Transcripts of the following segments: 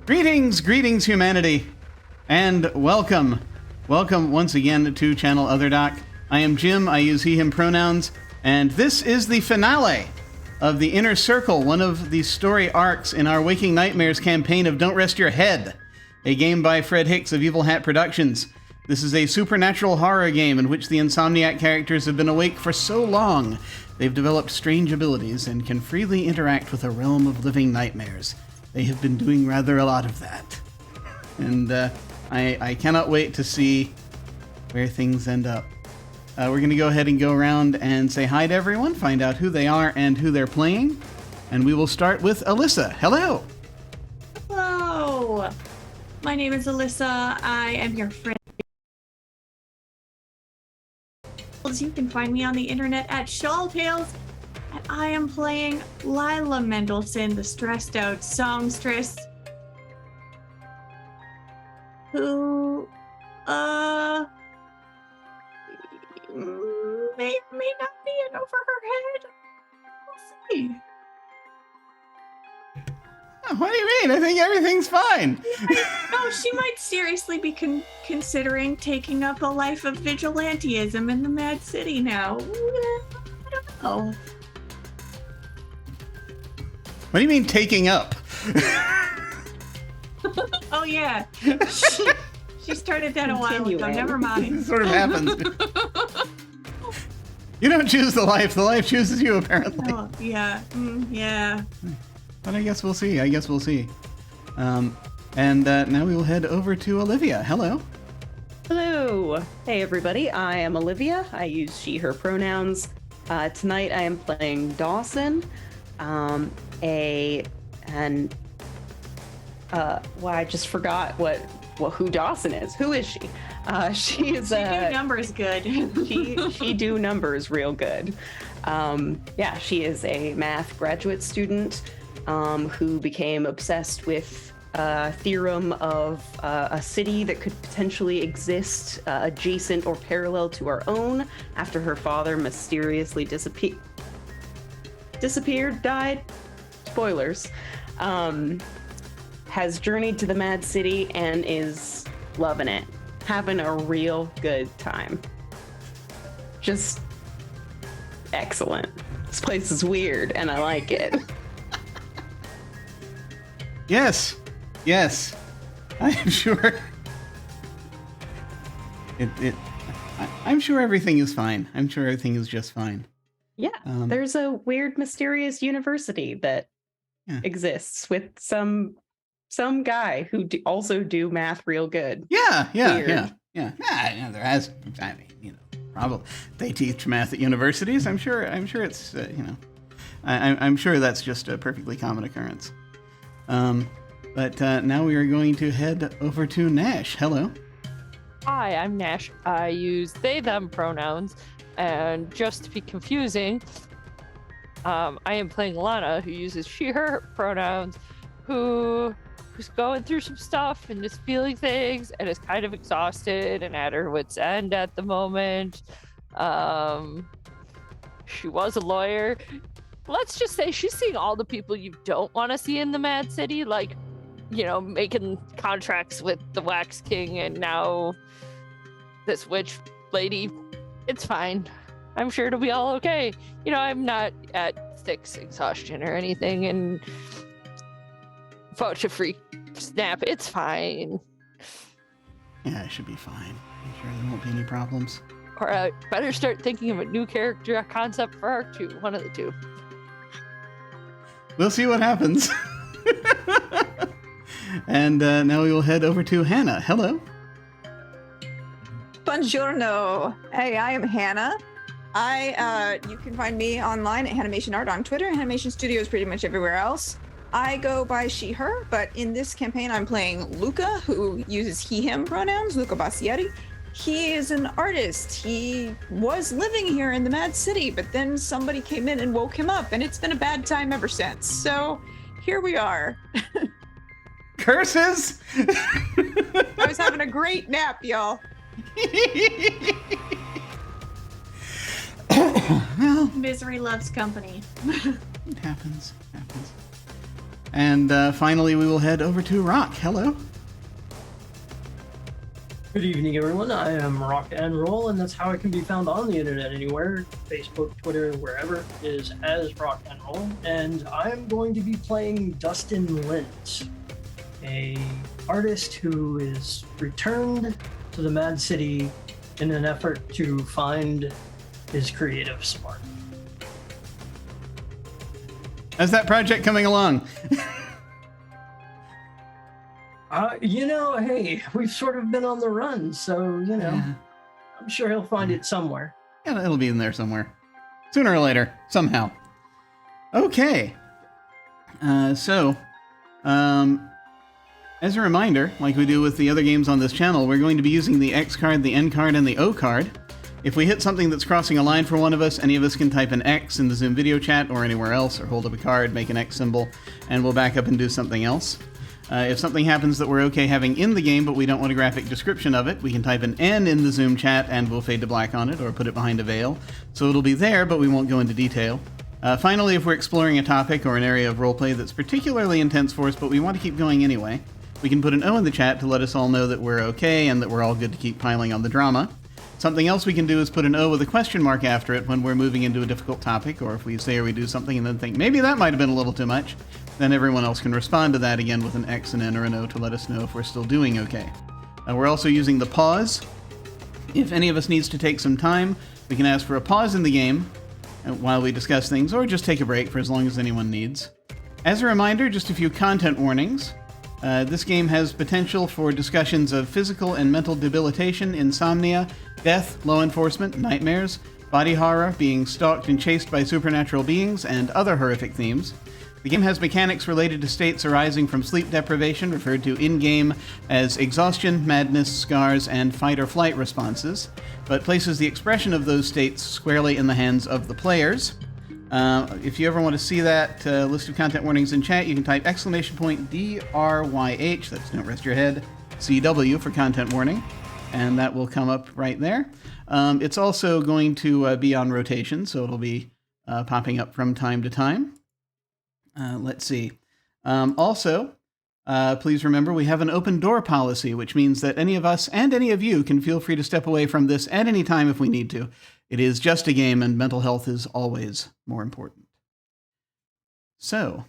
Greetings humanity, and welcome once again to Channel Other Doc. I am Jim, I use he, him pronouns, and this is the finale of the Inner Circle, one of the story arcs in our Waking Nightmares campaign of Don't Rest Your Head, a game by Fred Hicks of Evil Hat Productions. This is a supernatural horror game in which the Insomniac characters have been awake for so long, they've developed strange abilities and can freely interact with a realm of living nightmares. They have been doing rather a lot of that. And I cannot wait to see where things end up. We're going to go ahead and go around and say hi to everyone, find out who they are and who they're playing. And we will start with Alyssa. Hello! Hello! My name is Alyssa. I am your friend. You can find me on the internet at Shawl Tales. And I am playing Lila Mendelsohn, the stressed out songstress, who, may not be in over her head. We'll see. What do you mean? I think everything's fine. No, she might seriously be considering taking up a life of vigilantism in the Mad City now. I don't know. What do you mean taking up? Oh yeah, she started that a while ago. Never mind. It sort of happens. You don't choose the life chooses you, apparently. Oh, yeah, yeah. But I guess we'll see. And now we will head over to Olivia. Hello. Hello. Hey, everybody. I am Olivia. I use she, her pronouns. Tonight I am playing Dawson. I just forgot who Dawson is. Who is she? She is she do numbers good. she do numbers real good. She is a math graduate student who became obsessed with a theorem of a city that could potentially exist adjacent or parallel to our own after her father mysteriously died. Spoilers. Has journeyed to the Mad City and is loving it. Having a real good time. Just excellent. This place is weird and I like it. Yes. I'm sure. I'm sure everything is fine. I'm sure everything is just fine. Yeah, there's a weird, mysterious university that exists with some guy who also do math real good. Yeah. There has. I mean, probably they teach math at universities. I'm sure it's I'm sure that's just a perfectly common occurrence. But now we are going to head over to Nash. Hello. Hi, I'm Nash. I use they, them pronouns. And just to be confusing, I am playing Lana, who uses she, her pronouns, who's going through some stuff and is feeling things and is kind of exhausted and at her wit's end at the moment. She was a lawyer. Let's just say she's seeing all the people you don't want to see in the Mad City, like, making contracts with the Wax King and now this witch lady. It's fine. I'm sure it'll be all okay. I'm not at 6 exhaustion or anything, and vouch free snap. It's fine. Yeah, it should be fine. I'm sure there won't be any problems. Or I better start thinking of a new character concept for Arc 2. One of the two. We'll see what happens. And now we will head over to Hannah. Hello. Buongiorno. Hey, I am Hannah. You can find me online at Animation Art on Twitter, Animation Studios pretty much everywhere else. I go by she, her, but in this campaign I'm playing Luca, who uses he, him pronouns, Luca Bassietti. He is an artist. He was living here in the Mad City, but then somebody came in and woke him up, and it's been a bad time ever since. So here we are. Curses! I was having a great nap, y'all. Well, Misery loves company. it happens. And finally, we will head over to Rrok. Hello. Good evening, everyone. I am Rrok and Roll, and that's how I can be found on the internet anywhere. Facebook, Twitter, wherever is as Rrok and Roll. And I'm going to be playing Dustin Lintz, a artist who is returned to the Mad City in an effort to find his creative spark. How's that project coming along? Hey, we've sort of been on the run, so, I'm sure he'll find it somewhere. Yeah, it'll be in there somewhere. Sooner or later, somehow. Okay. As a reminder, like we do with the other games on this channel, we're going to be using the X card, the N card, and the O card. If we hit something that's crossing a line for one of us, any of us can type an X in the Zoom video chat or anywhere else, or hold up a card, make an X symbol, and we'll back up and do something else. If something happens that we're okay having in the game, but we don't want a graphic description of it, we can type an N in the Zoom chat and we'll fade to black on it, or put it behind a veil. So it'll be there, but we won't go into detail. Finally, if we're exploring a topic or an area of roleplay that's particularly intense for us, but we want to keep going anyway, we can put an O in the chat to let us all know that we're okay and that we're all good to keep piling on the drama. Something else we can do is put an O with a question mark after it when we're moving into a difficult topic, or if we say or we do something and then think, maybe that might have been a little too much, then everyone else can respond to that again with an X, an N, or an O to let us know if we're still doing okay. We're also using the pause. If any of us needs to take some time, we can ask for a pause in the game while we discuss things, or just take a break for as long as anyone needs. As a reminder, just a few content warnings. This game has potential for discussions of physical and mental debilitation, insomnia, death, law enforcement, nightmares, body horror, being stalked and chased by supernatural beings, and other horrific themes. The game has mechanics related to states arising from sleep deprivation, referred to in-game as exhaustion, madness, scars, and fight-or-flight responses, but places the expression of those states squarely in the hands of the players. If you ever want to see that list of content warnings in chat, you can type !DRYH, that's don't rest your head, CW for content warning, and that will come up right there. It's also going to be on rotation, so it'll be popping up from time to time. Let's see. Also, please remember we have an open door policy, which means that any of us and any of you can feel free to step away from this at any time if we need to. It is just a game, and mental health is always more important. So,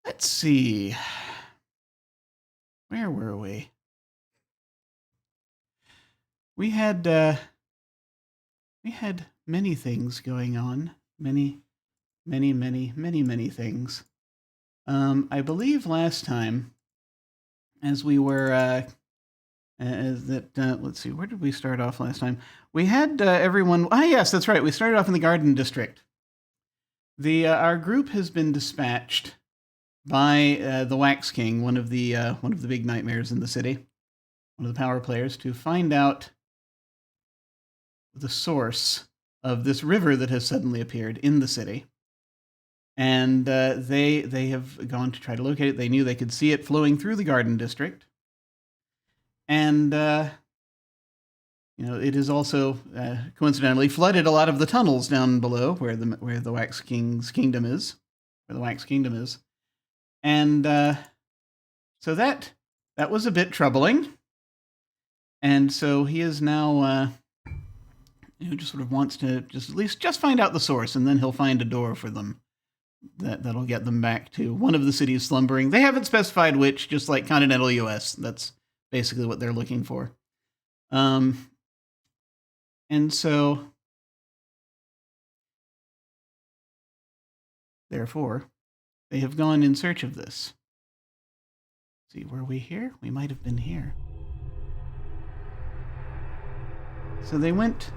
let's see. Where were we? We had many things going on. Many things. I believe last time, as we were, let's see, where did we start off last time? We had everyone. Yes, that's right. We started off in the Garden District. Our group has been dispatched by the Wax King, one of the big nightmares in the city, one of the power players, to find out the source of this river that has suddenly appeared in the city. And they have gone to try to locate it. They knew they could see it flowing through the Garden District. And, it has also, coincidentally, flooded a lot of the tunnels down below where the Wax King's kingdom is. Where the Wax Kingdom is. And so that was a bit troubling. And so he is now, just sort of wants to at least find out the source, and then he'll find a door for them. That'll get them back to one of the cities slumbering. They haven't specified which, just like continental US. That's basically what they're looking for. And so, therefore, they have gone in search of this. Let's see, were we here? We might have been here. So they went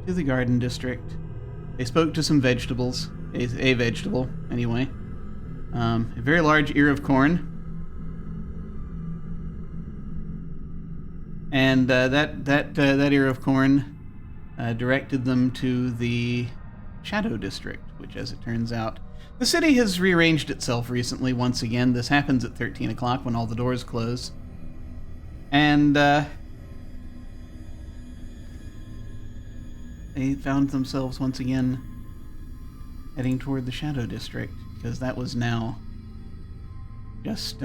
to the Garden District. They spoke to some vegetables, a vegetable, anyway. A very large ear of corn. And that ear of corn directed them to the Shadow District, which, as it turns out, the city has rearranged itself recently once again. This happens at 13 o'clock when all the doors close. And they found themselves once again heading toward the Shadow District, because that was now just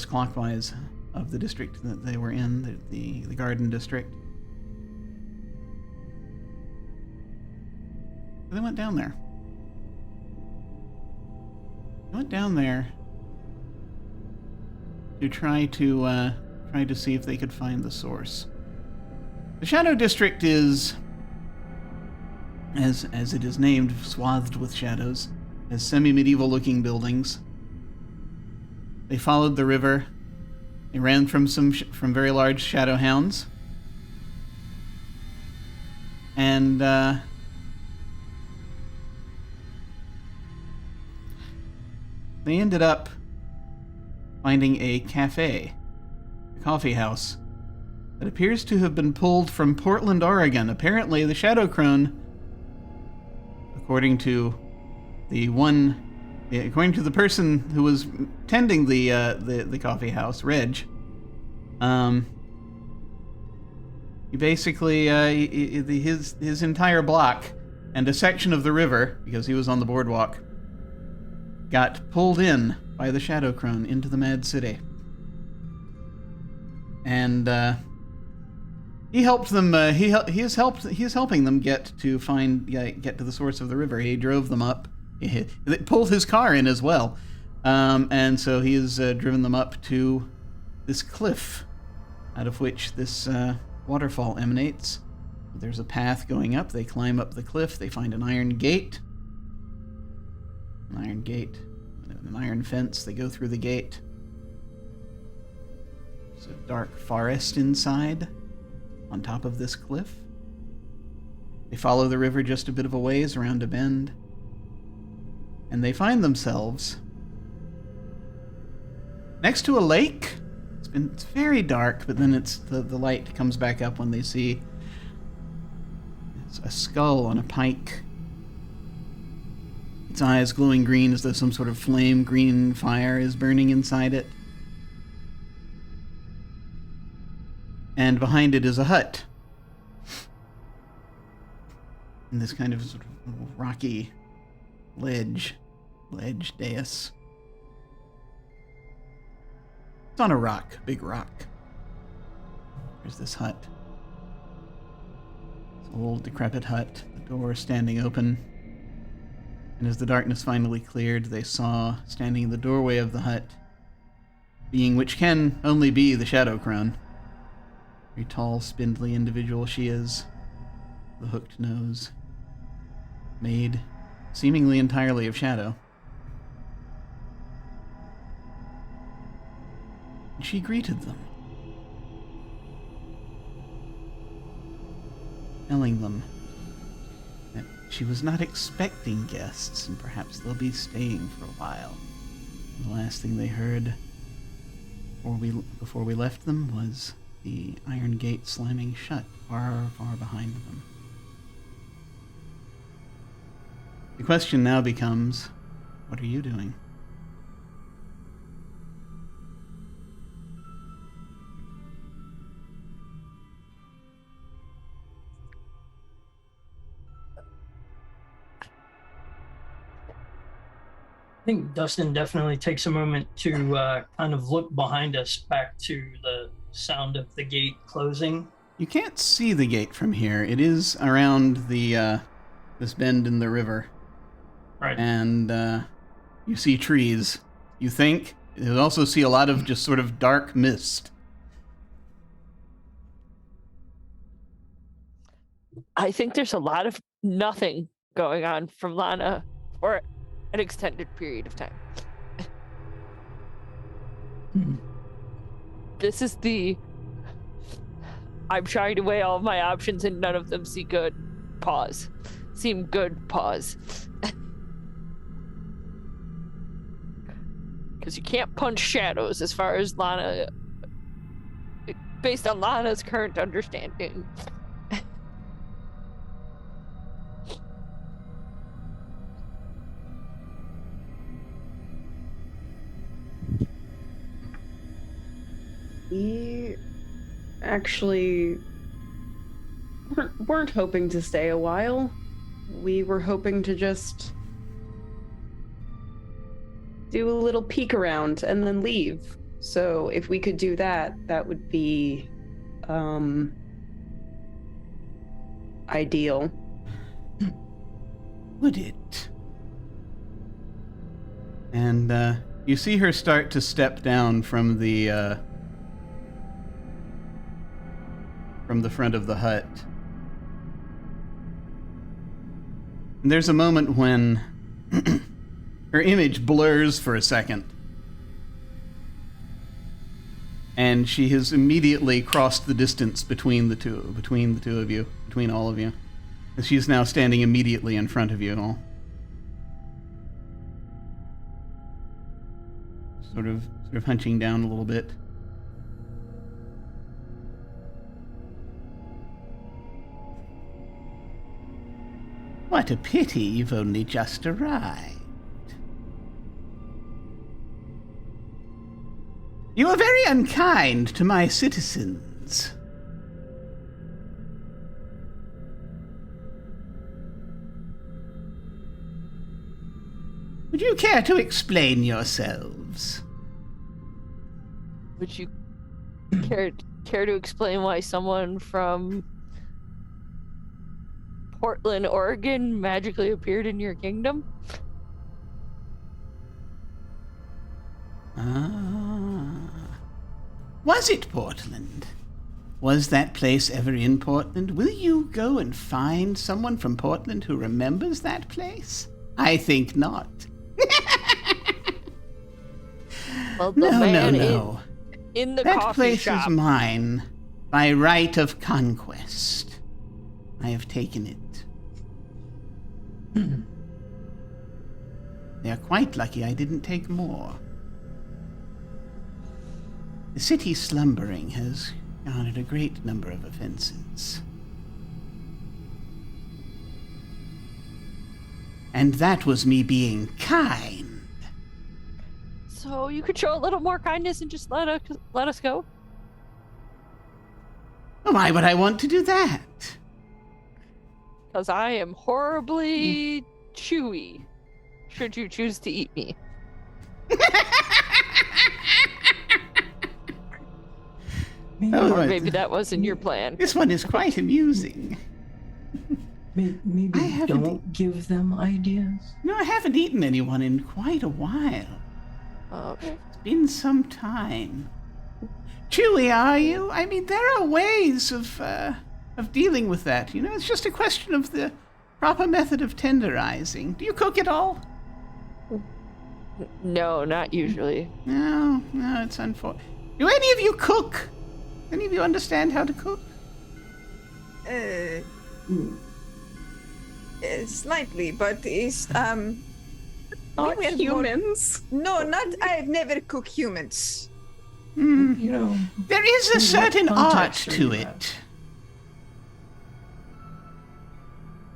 clockwise of the district that they were in, the Garden District. So they went down there. They went down there to try to see if they could find the source. The Shadow District is, as it is named, swathed with shadows, has semi-medieval looking buildings. They followed the river. They ran from from very large shadow hounds. And they ended up finding a cafe, a coffee house, that appears to have been pulled from Portland, Oregon. Apparently, the Shadow Crone, according to the person who was tending the coffee house, Reg, he basically his entire block and a section of the river, because he was on the boardwalk, got pulled in by the Shadow Crone into the Mad City. And he helped them. He is helping them get to the source of the river. He drove them up. He pulled his car in as well, and so he has driven them up to this cliff, out of which this waterfall emanates. There's a path going up. They climb up the cliff. They find an iron gate. An iron fence. They go through the gate. There's a dark forest inside, on top of this cliff. They follow the river just a bit of a ways around a bend, and they find themselves next to a lake. It's very dark, but then the light comes back up when they see a skull on a pike. Its eyes glowing green as though some sort of flame green fire is burning inside it. And behind it is a hut. And this kind of sort of rocky ledge dais. It's on a rock, big rock. There's this hut. This old decrepit hut, the door standing open. And as the darkness finally cleared, they saw, standing in the doorway of the hut, being which can only be the Shadow Crone. Very tall, spindly individual she is. The hooked nose. Made seemingly entirely of shadow. And she greeted them, telling them that she was not expecting guests, and perhaps they'll be staying for a while. And the last thing they heard before we left them was the iron gate slamming shut far, far behind them. The question now becomes, what are you doing? I think Dustin definitely takes a moment to kind of look behind us back to the sound of the gate closing. You can't see the gate from here. It is around the this bend in the river. Right. And you see trees, you think. You also see a lot of just sort of dark mist. I think there's a lot of nothing going on from Lana for an extended period of time. This is I'm trying to weigh all of my options and none of them seem good. Pause. Because you can't punch shadows as far as Lana, based on Lana's current understanding. We actually weren't hoping to stay a while. we were hoping to just do a little peek around and then leave. So if we could do that, that would be ideal. Would it? And you see her start to step down from the front of the hut. And there's a moment when her image blurs for a second. And she has immediately crossed the distance between the two of you, between all of you. And she's now standing immediately in front of you all. Sort of hunching down a little bit. What a pity you've only just arrived. You are very unkind to my citizens. Would you care to explain yourselves? Would you care to explain why someone from Portland, Oregon magically appeared in your kingdom? Was it Portland? Was that place ever in Portland? Will you go and find someone from Portland who remembers that place? I think not. Well, the No. In the That coffee place shop. is mine by right of conquest. I have taken it. They are quite lucky I didn't take more. The city slumbering has garnered a great number of offenses. And that was me being kind. So you could show a little more kindness and just let us go? Why would I want to do that? Because I am horribly chewy, should you choose to eat me. Or maybe that wasn't your plan. This one is quite amusing. Maybe don't give them ideas. No, I haven't eaten anyone in quite a while. It's been some time. Chewy, are you? I mean, there are ways of dealing with that. You know, it's just a question of the proper method of tenderizing. Do you cook at all? No, not usually. No, it's unfortunate. Do any of you cook? Any of you understand how to cook? Slightly, but it's Not we have humans. I've never cooked humans. You know, There is a certain art context are to you it.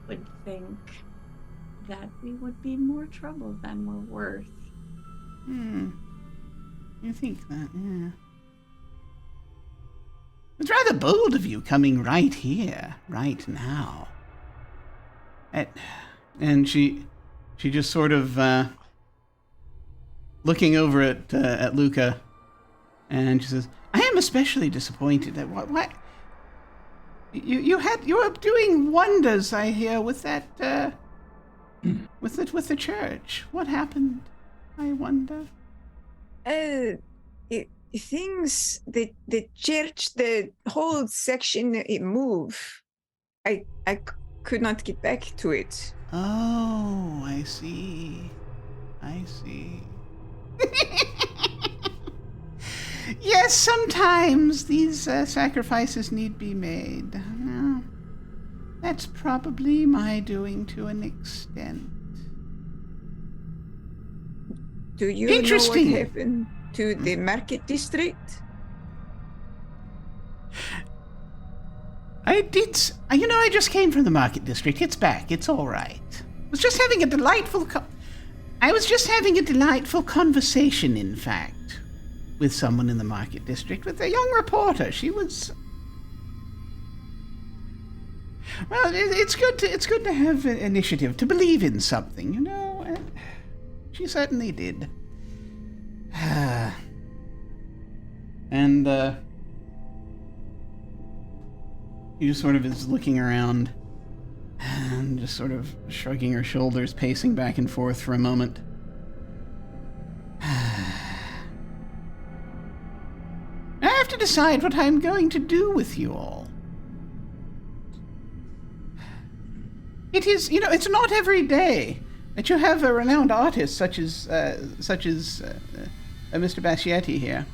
Would think that we would be more trouble than we're worth. You think that, yeah. It's rather bold of you coming right here, right now. And she just sort of looking over at Luca, and she says, "I am especially disappointed at what you are doing wonders, I hear, with that with the church. What happened, I wonder?" Things, the church, the whole section, it moved. I could not get back to it. Oh, I see. Yes, sometimes these sacrifices need be made. Well, that's probably my doing to an extent. Do you know what Interesting. happened to the market district? I just came from the market district. It's back. It's all right. I was just having a delightful conversation, in fact, with someone in the market district, with a young reporter. She was... Well, it's good to have initiative, to believe in something, you know. And she certainly did. And he just sort of is looking around and just sort of shrugging her shoulders, pacing back and forth for a moment. I have to decide what I'm going to do with you all. It is, it's not every day that you have a renowned artist such as Mr. Bascietti here.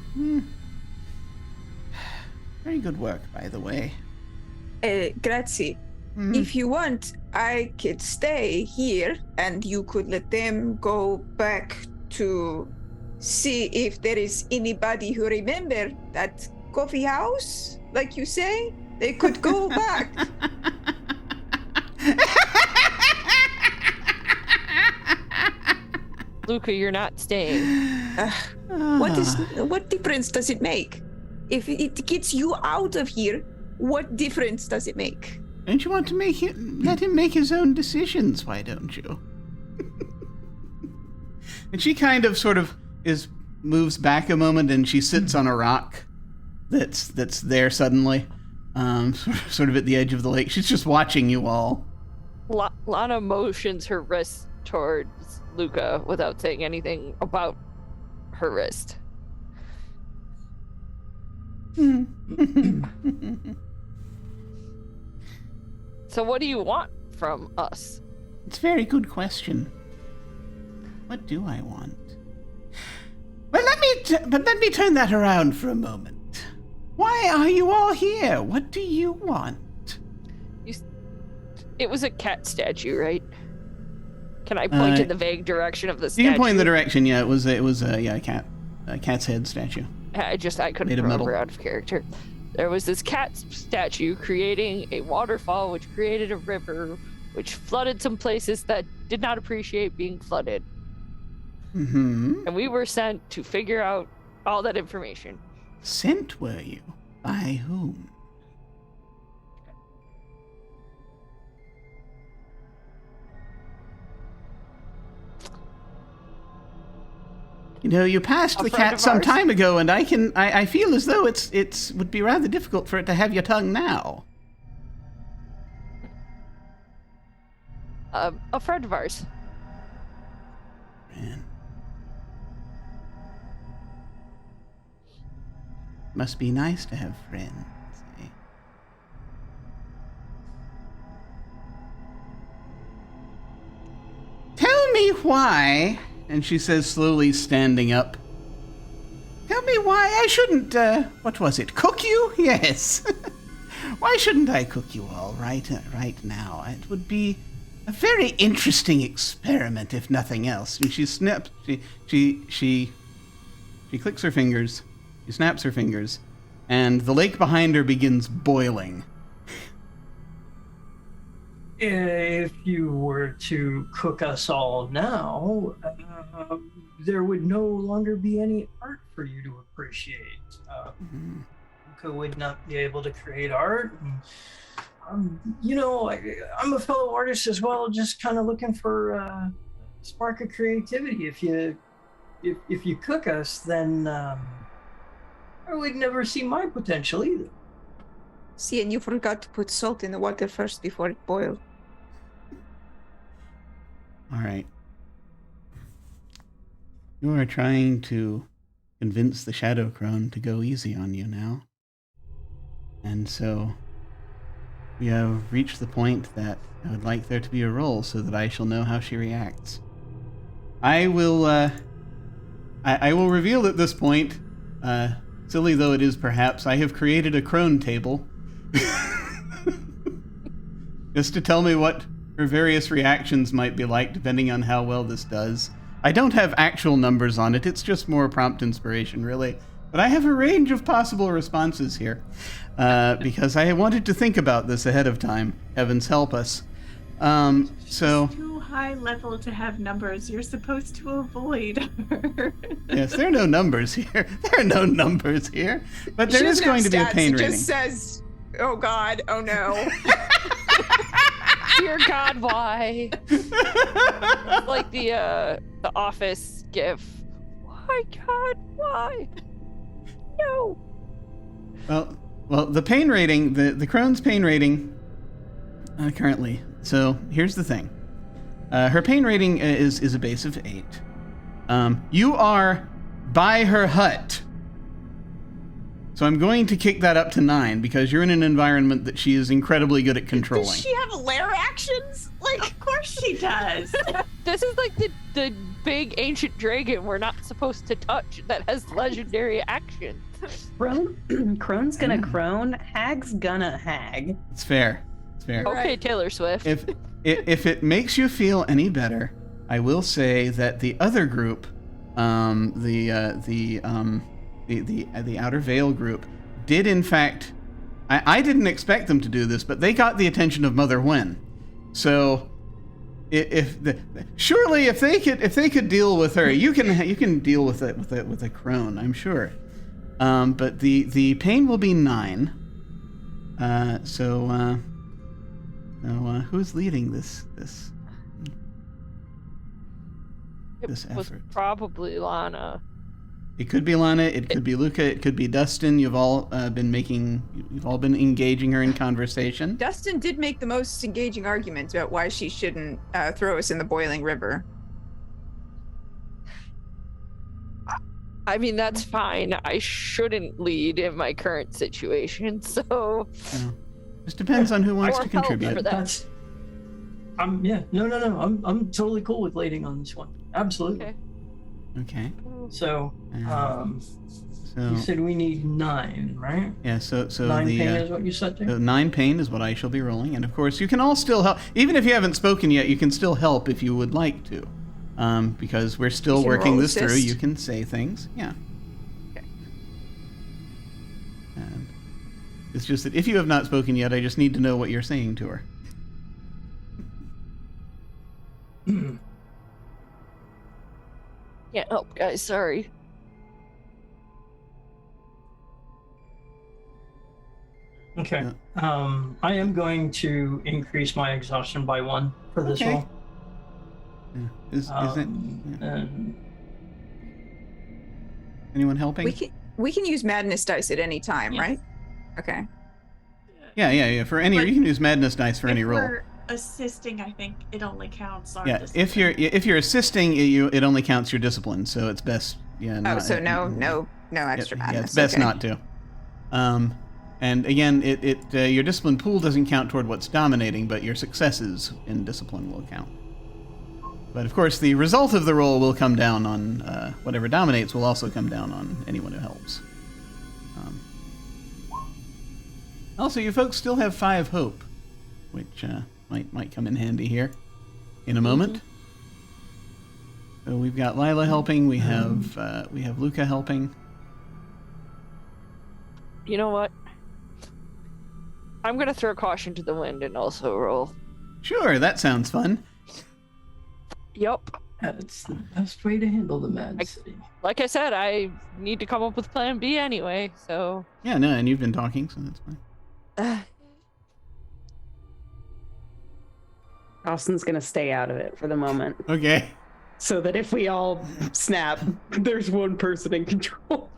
Very good work, by the way. Grazie. Mhm. If you want, I could stay here and you could let them go back to see if there is anybody who remember that coffee house, like you say. They could go back. Luca, you're not staying. What difference does it make? If it gets you out of here, what difference does it make? Don't you want to let him make his own decisions? Why don't you? And she kind of sort of moves back a moment, and she sits on a rock that's there suddenly, sort of at the edge of the lake. She's just watching you all. Lana motions her wrist towards Luca without saying anything about her wrist. So what do you want from us? It's a very good question. What do I want? Well, let me turn that around for a moment. Why are you all here? What do you want? It was a cat statue, right? Can I point in the vague direction of the statue? You can point in the direction. Yeah, it was a cat's head statue. I couldn't Made of remember metal. out of character. There was this cat statue creating a waterfall, which created a river, which flooded some places that did not appreciate being flooded. Mm-hmm. And we were sent to figure out all that information. Sent, were you? By whom? You passed the cat some time ago, and I feel as though it would be rather difficult for it to have your tongue now. A friend of ours. Man. Must be nice to have friends, eh? Tell me why, and she says, slowly standing up, tell me why I shouldn't, what was it, cook you? Yes. Why shouldn't I cook you all right now? It would be a very interesting experiment, if nothing else. And she snaps, she clicks her fingers, she snaps her fingers, and the lake behind her begins boiling. If you were to cook us all now, there would no longer be any art for you to appreciate. Luca would not be able to create art. And, I'm a fellow artist as well, just kind of looking for a spark of creativity. If you cook us, then I would never see my potential either. See, and you forgot to put salt in the water first before it boiled. All right. You are trying to convince the Shadow Crone to go easy on you now. And so we have reached the point that I would like there to be a roll so that I shall know how she reacts. I will reveal at this point, silly though it is perhaps, I have created a Crone table. Just to tell me what her various reactions might be like depending on how well this does. I don't have actual numbers on it, it's just more prompt inspiration, really. But I have a range of possible responses here, because I wanted to think about this ahead of time. Heavens help us. So... Too high level to have numbers. You're supposed to avoid her. Yes, there are no numbers here. There are no numbers here. But there is going to be a pain rating. It just says, oh God, oh no. Dear God, why? Like the Office gif. Why, God, why? No. Well, the pain rating, the Crone's pain rating, currently. So here's the thing. Her pain rating is a base of 8. You are by her hut. So I'm going to kick that up to 9 because you're in an environment that she is incredibly good at controlling. Does she have lair actions? Like, of course she does. This is like the big ancient dragon we're not supposed to touch that has legendary action. Crone's gonna crone, hag's gonna hag. It's fair. It's fair. Okay, Taylor Swift. If it makes you feel any better, I will say that the other group, the Outer Veil group, did in fact. I didn't expect them to do this, but they got the attention of Mother Wen. So, surely if they could deal with her, you can deal with it with a crone, I'm sure. But the pain will be 9. So who's leading this was effort? probably Lana. It could be Lana, it could be Luca, it could be Dustin. You've all been engaging her in conversation. Dustin did make the most engaging arguments about why she shouldn't throw us in the boiling river. I mean, that's fine. I shouldn't lead in my current situation, so... Just depends on who wants More to help contribute. for that. No. I'm totally cool with leading on this one. Absolutely. Okay. So, So you said we need 9, right? yeah, so 9 the pain is what you said there? 9 pain is what I shall be rolling, and of course you can all still help. Even if you haven't spoken yet, you can still help if you would like to, because we're still You can working roll this through. assist. You can say things, yeah. Okay. And it's just that if you have not spoken yet, I just need to know what you're saying to her. Can't help, guys. Sorry. Okay. I am going to increase my exhaustion by 1 for this Okay. roll. Yeah. Is it? Yeah. And Anyone helping? We can use madness dice at any time, Yes. right? Okay. Yeah. For any, But you can use madness dice for any if roll. we're assisting, I think it only counts our Yeah, discipline. if you're assisting, it only counts your discipline, so it's best. Yeah. Oh, so no extra madness. Yeah, it's best okay. not to. And again, your discipline pool doesn't count toward what's dominating, but your successes in discipline will count. But of course, the result of the roll will come down on whatever dominates will also come down on anyone who helps. Also, you folks still have 5 hope, which might come in handy here in a moment. So we've got Lila helping. We have Luca helping. You know what? I'm gonna throw caution to the wind and also roll. Sure, that sounds fun. Yup. that's the best way to handle the Mad City. Like I said, I need to come up with plan B anyway, so... Yeah, no, and you've been talking, so that's fine. Austin's gonna stay out of it for the moment, Okay. so that if we all snap, there's one person in control.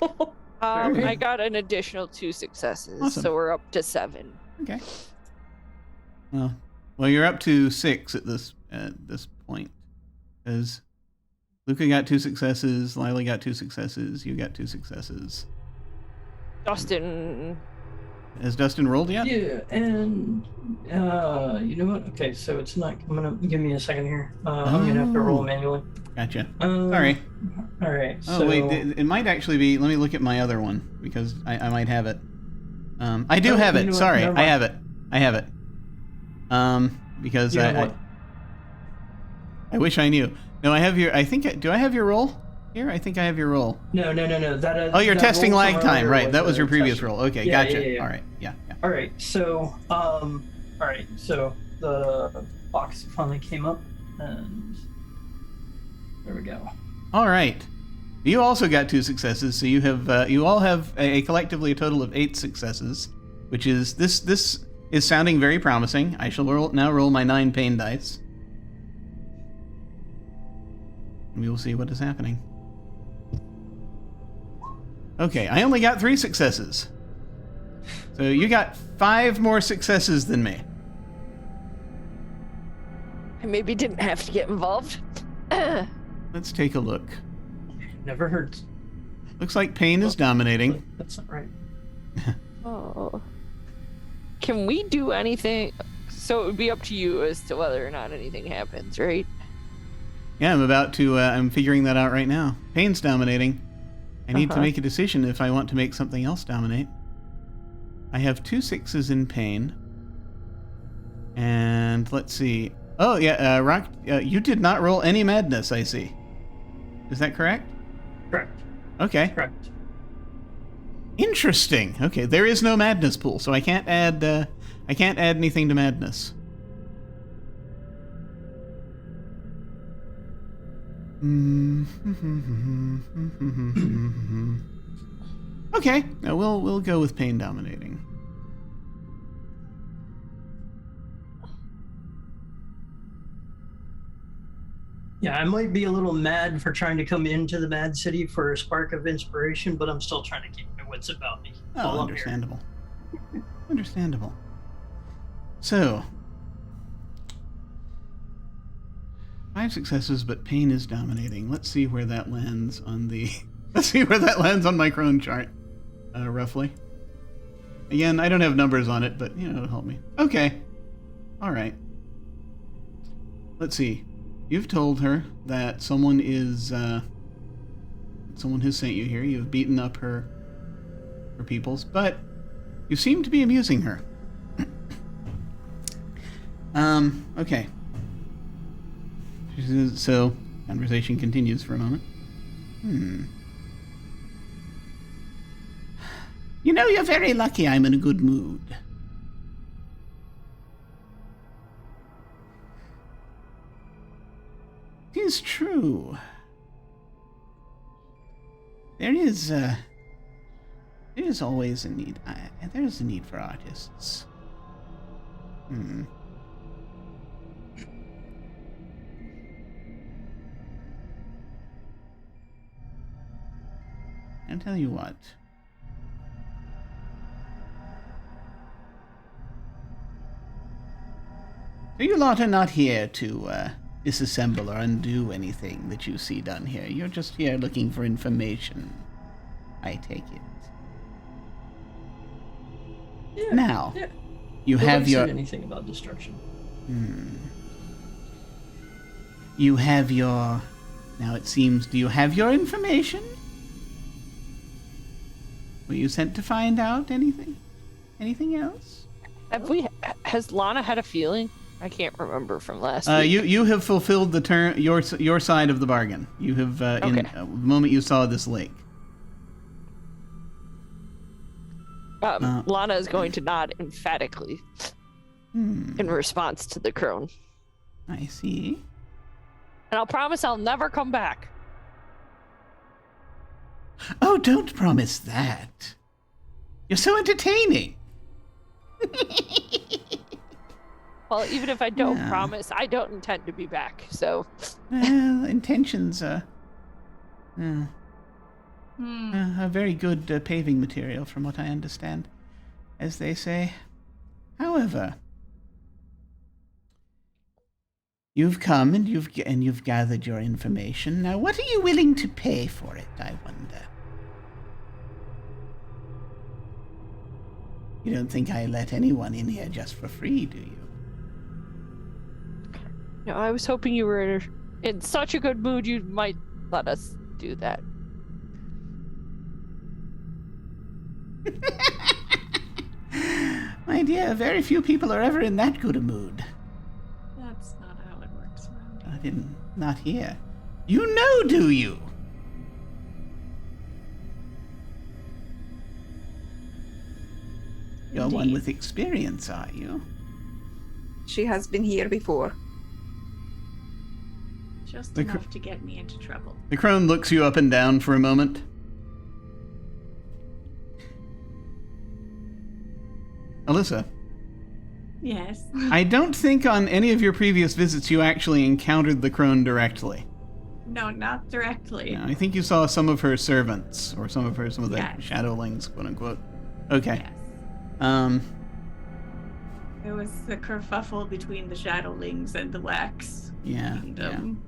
Okay. I got an additional 2 successes, Awesome. so we're up to 7. Okay. Well, you're up to 6 at this point, because Luca got 2 successes, Lila got 2 successes, you got 2 successes. Dustin... Has Dustin rolled yet? Yeah, and you know what? Okay, so it's not coming up. Give me a second here. I'm gonna have to roll manually. Gotcha. Sorry. All right. Oh so, wait, it might actually be. Let me look at my other one because I might have it. I do Oh, have you it. know what? Sorry, Never I mind. have it. Because You know I wish I knew. No, I have your. I think. Do I have your roll here? I think I have your roll. No. That. Oh, you're that testing roll lag from time, earlier right? That was your a previous test. roll. Okay, Yeah, gotcha. yeah. All right, yeah. All right. So all right. So the box finally came up, and there we go. All right. You also got 2 successes, so you all have a collectively a total of 8 successes, which is this is sounding very promising. I shall now roll my 9 pain dice. We will see what is happening. Okay, I only got 3 successes. So you got 5 more successes than me. I maybe didn't have to get involved. Let's take a look. Never hurts. Looks like pain is dominating. That's not right. Oh. Can we do anything? So it would be up to you as to whether or not anything happens, right? Yeah, I'm about to, I'm figuring that out right now. Pain's dominating. I need to make a decision if I want to make something else dominate. I have 2 6s in pain. And let's see. Oh, yeah, Rrok, you did not roll any madness, I see. Is that correct? Correct. Okay. Correct. Interesting. Okay, there is no madness pool, so I can't add anything to madness. Okay, we'll go with pain dominating. Yeah, I might be a little mad for trying to come into the Mad City for a spark of inspiration, but I'm still trying to keep my wits about me. Oh, understandable. Understandable. So, 5 successes, but pain is dominating. Let's see where that lands on the. Let's see where that lands on my Crone chart, roughly. Again, I don't have numbers on it, but it'll help me. Okay. All right. Let's see. You've told her that someone is. Someone has sent you here. You've beaten up her peoples, but you seem to be amusing her. Okay. So, conversation continues for a moment. You're very lucky I'm in a good mood. It is true. There is always a need. There is a need for artists. I'll tell you what. So you lot are not here to disassemble or undo anything that you see done here. You're just here looking for information. I take it. Yeah, now, yeah. you have Nobody your... said anything about destruction. You have your... Now it seems, do you have your information? Were you sent to find out anything? Anything else? Has Lana had a feeling? I can't remember from last week. You have fulfilled the your side of the bargain. You have in the moment you saw this lake. Lana is going to nod emphatically in response to the crone. I see. And I'll promise I'll never come back. Oh, don't promise that. You're so entertaining. Well, even if I don't promise, I don't intend to be back, so... Well, intentions are... a very good paving material, from what I understand, as they say. However, you've come and you've gathered your information. Now, what are you willing to pay for it, I wonder? You don't think I let anyone in here just for free, do you? No, I was hoping you were in such a good mood you might let us do that. My dear, very few people are ever in that good a mood. That's not how it works around here. Not here. You know, do you? You're one with experience, are you? She has been here before. Just enough to get me into trouble. The crone looks you up and down for a moment. Alyssa, Yes. I don't think on any of your previous visits you actually encountered the crone directly. No, not directly. No, I think you saw some of her servants, or some of the Yes. shadowlings, quote unquote. Okay. Yes. It was the kerfuffle between the shadowlings and the wax Yeah. kingdom.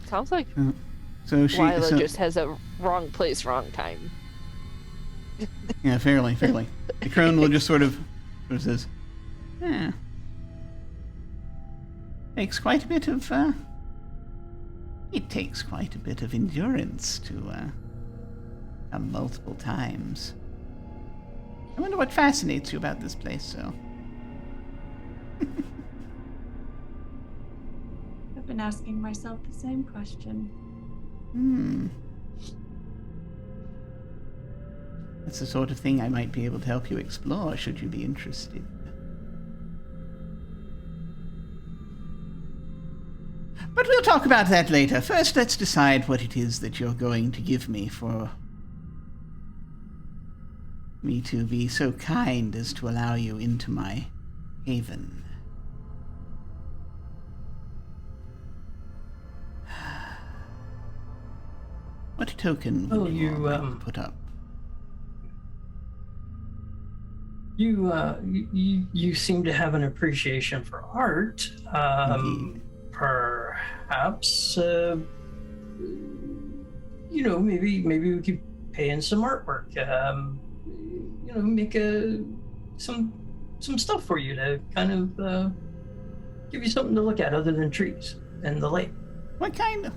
Sounds like So Lila just has a wrong place, wrong time. Yeah, fairly. The crone will just sort of says, "Yeah, takes quite a bit of it takes quite a bit of endurance to come multiple times. I wonder what fascinates you about this place, so." I've been asking myself the same question. That's the sort of thing I might be able to help you explore, should you be interested. But we'll talk about that later. First, let's decide what it is that you're going to give me for me to be so kind as to allow you into my haven. What token will you like to put up? You seem to have an appreciation for art. Indeed. Perhaps maybe we could pay in some artwork. Make some stuff for you to kind of give you something to look at other than trees and the lake. What kind of?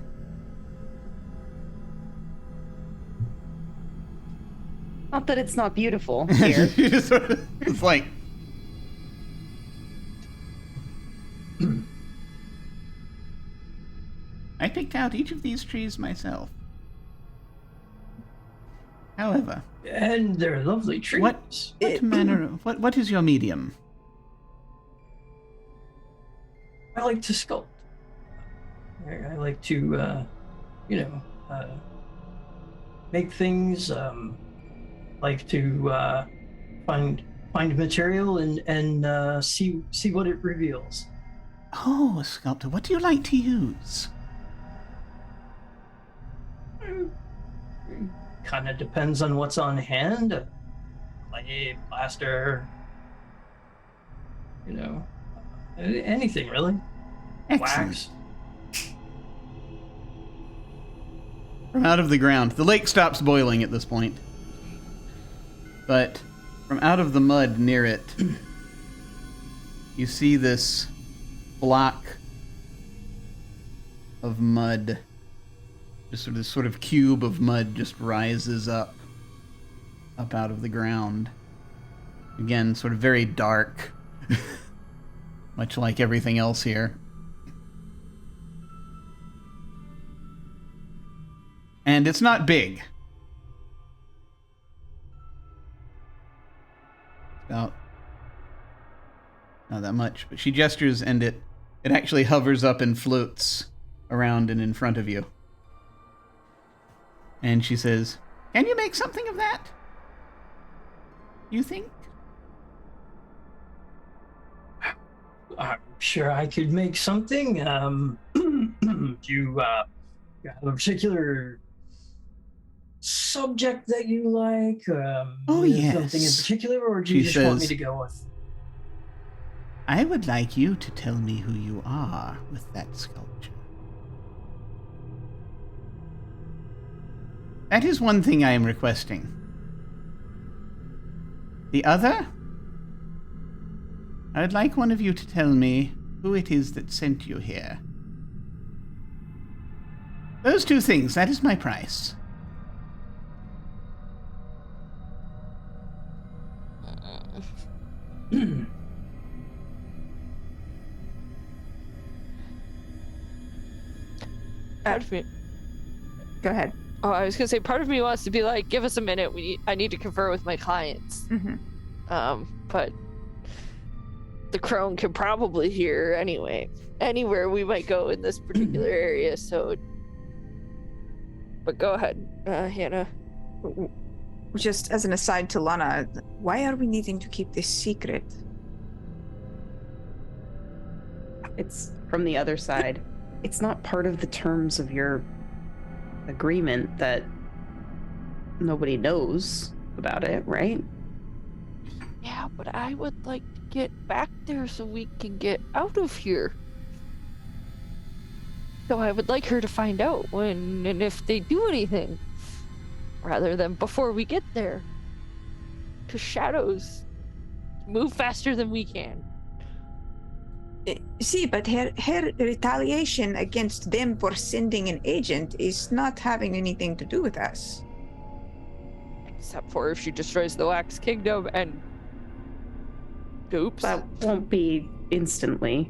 Not that it's not beautiful here. You just sort of, it's like. I picked out each of these trees myself. However, And they're lovely trees. what is your medium? I like to sculpt. I like to, make things. Like to find material and see what it reveals. Oh, a sculptor. What do you like to use? Kind of depends on what's on hand. Clay, plaster, anything really. Excellent. Wax. From out of the ground, the lake stops boiling at this point. But from out of the mud near it, you see this block of mud. Just this sort of cube of mud just rises up out of the ground. Again, sort of very dark, much like everything else here. And it's not big. About not that much, but she gestures and it actually hovers up and floats around and in front of you. And she says, "Can you make something of that? You think?" I'm sure I could make something. Do you have a particular subject that you like? Oh, yes. Something in particular, or do you just want me to go with? "I would like you to tell me who you are with that sculpture. That is one thing I am requesting. The other, I would like one of you to tell me who it is that sent you here. Those two things, that is my price." Part of me, Go ahead. oh, I was gonna say, part of me wants to be like, give us a minute. I need to confer with my clients. Mm-hmm. But the Crone can probably hear anyway, anywhere we might go in this particular area. So, but go ahead, Hannah. Just as an aside to Lana, why are we needing to keep this secret? It's from the other side. It's not part of the terms of your agreement that nobody knows about it, right? Yeah, but I would like to get back there so we can get out of here. So I would like her to find out when and if they do anything, rather than before we get there. Because shadows move faster than we can. See, but her retaliation against them for sending an agent is not having anything to do with us. Except for if she destroys the Wax Kingdom and... Oops. That won't be instantly.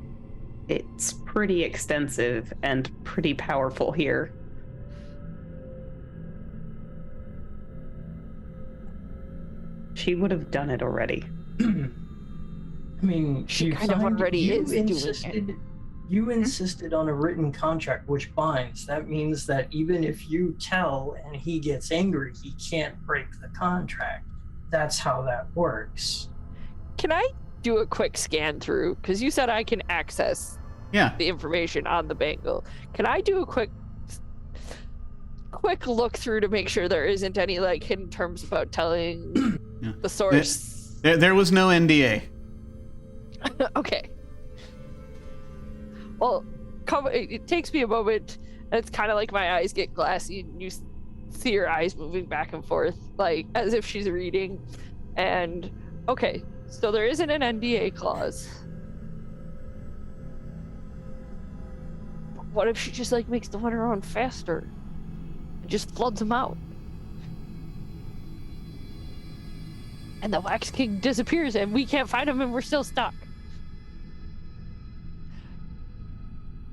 It's pretty extensive and pretty powerful here. She would have done it already. I mean, She kind of already is doing it. You insisted on a written contract which binds. That means that even if you tell and he gets angry, he can't break the contract. That's how that works. Can I do a quick scan through? Because you said I can access the information on the bangle. Can I do a quick look through to make sure there isn't any like hidden terms about telling the source? There was no NDA. Okay. Well, it takes me a moment, and it's kind of like my eyes get glassy, and you see her eyes moving back and forth, like as if she's reading. And okay, so there isn't an NDA clause. But what if she just like makes the winter run faster and just floods them out? And the Wax King disappears, and we can't find him, and we're still stuck.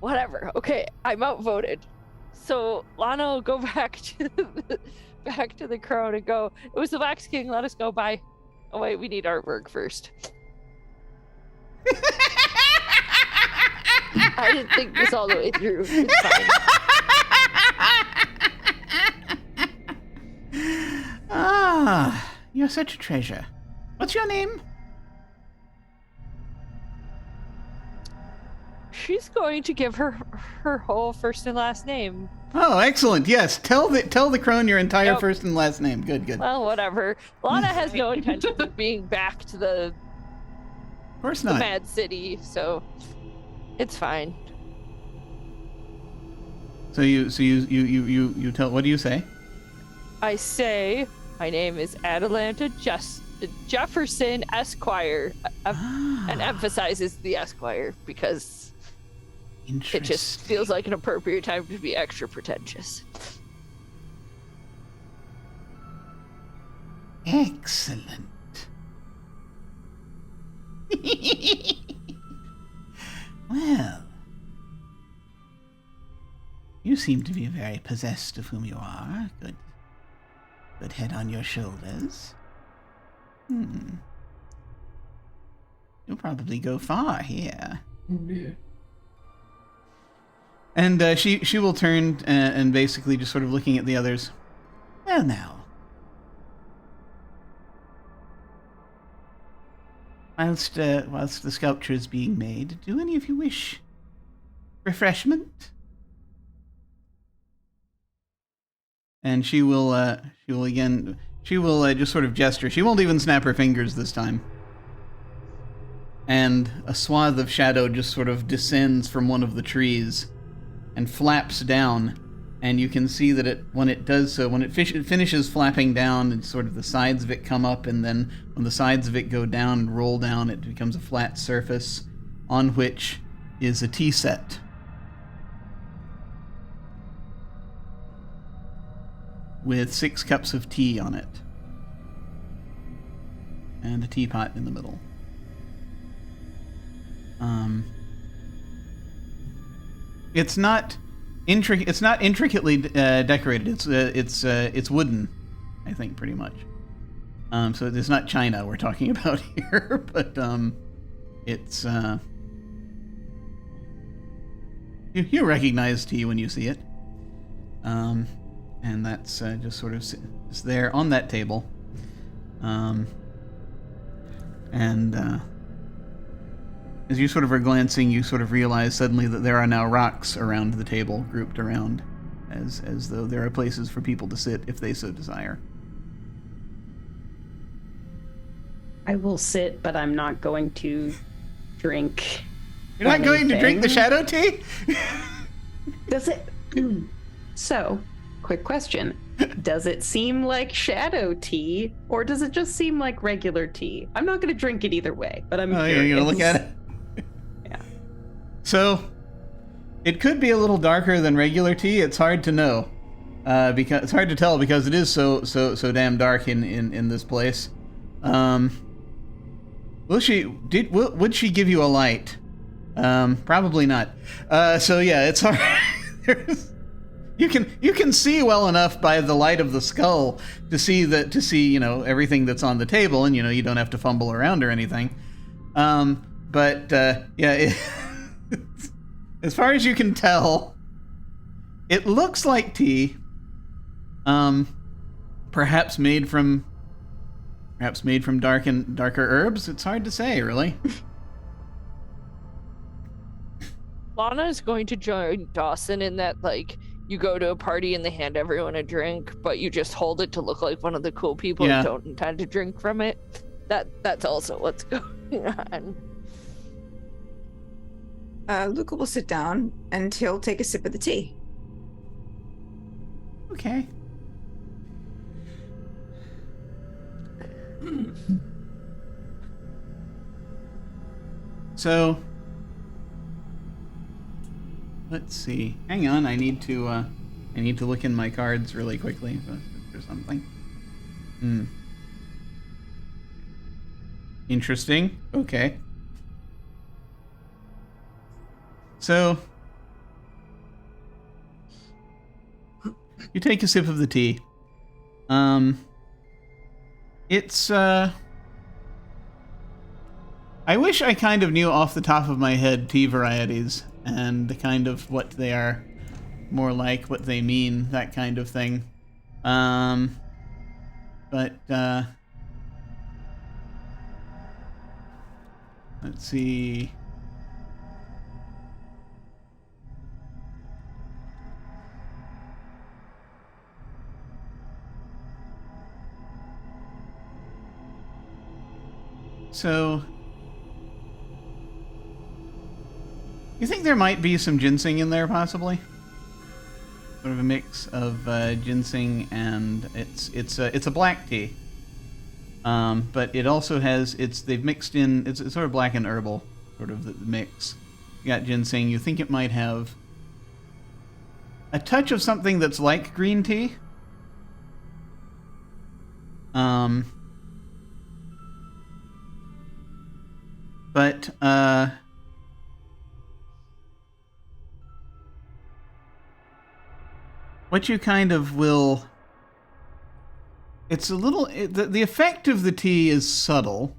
Whatever. Okay, I'm outvoted. So Lana will go back to the Crone and go, it was the Wax King, let us go, bye. Oh wait, we need artwork first. I didn't think this all the way through. It's fine. Ah, you're such a treasure. What's your name? She's going to give her whole first and last name. Oh, excellent. Yes, tell the Crone your entire first and last name. Good. Well, whatever. Lana has no intention of being back to the Of course not. Mad City, so it's fine. So you tell. What do you say? I say my name is Atalanta Jefferson Esquire, and emphasizes the Esquire because it just feels like an appropriate time to be extra pretentious. Excellent. Well, you seem to be very possessed of whom you are. Good head on your shoulders. You'll probably go far here. Yeah. And she will turn and basically just sort of looking at the others. Well, now. Whilst the sculpture is being made, do any of you wish refreshment? And she will just sort of gesture. She won't even snap her fingers this time. And a swath of shadow just sort of descends from one of the trees and flaps down, and you can see that when it does so, when it finishes flapping down, and sort of the sides of it come up, and then when the sides of it go down and roll down, it becomes a flat surface on which is a tea set. With 6 cups of tea on it. And a teapot in the middle. It's not intricately decorated. It's wooden, I think, pretty much. So it's not china we're talking about here, but it's you recognize tea when you see it. And that's just sort of just there on that table. And as you sort of are glancing, you sort of realize suddenly that there are now rocks around the table, grouped around, as though there are places for people to sit if they so desire. I will sit, but I'm not going to drink. You're not going to drink the shadow tea? Does it? So, quick question. Does it seem like shadow tea, or does it just seem like regular tea? I'm not going to drink it either way, but I'm curious. You're going to look at it? Yeah. So, it could be a little darker than regular tea. It's hard to know. Because it's hard to tell because it is so damn dark in this place. Would she give you a light? Probably not. So yeah, it's hard. You can see well enough by the light of the skull to see everything that's on the table, and you don't have to fumble around or anything. Yeah, as far as you can tell, it looks like tea. Perhaps made from darker herbs. It's hard to say, really. Lana is going to join Dawson in that, like, you go to a party and they hand everyone a drink, but you just hold it to look like one of the cool people who don't intend to drink from it. That's also what's going on. Luca will sit down and he'll take a sip of the tea. Okay. So, let's see. Hang on, I need to look in my cards really quickly for something. Interesting. Okay. So, you take a sip of the tea. It's, I wish I kind of knew off the top of my head tea varieties and kind of what they are more like, what they mean, that kind of thing. Let's see. So, you think there might be some ginseng in there, possibly? Sort of a mix of ginseng and it's a black tea, but it also has they've mixed in it's sort of black and herbal sort of the mix. You got ginseng. You think it might have a touch of something that's like green tea. But, what you kind of will... It's a little... The effect of the tea is subtle.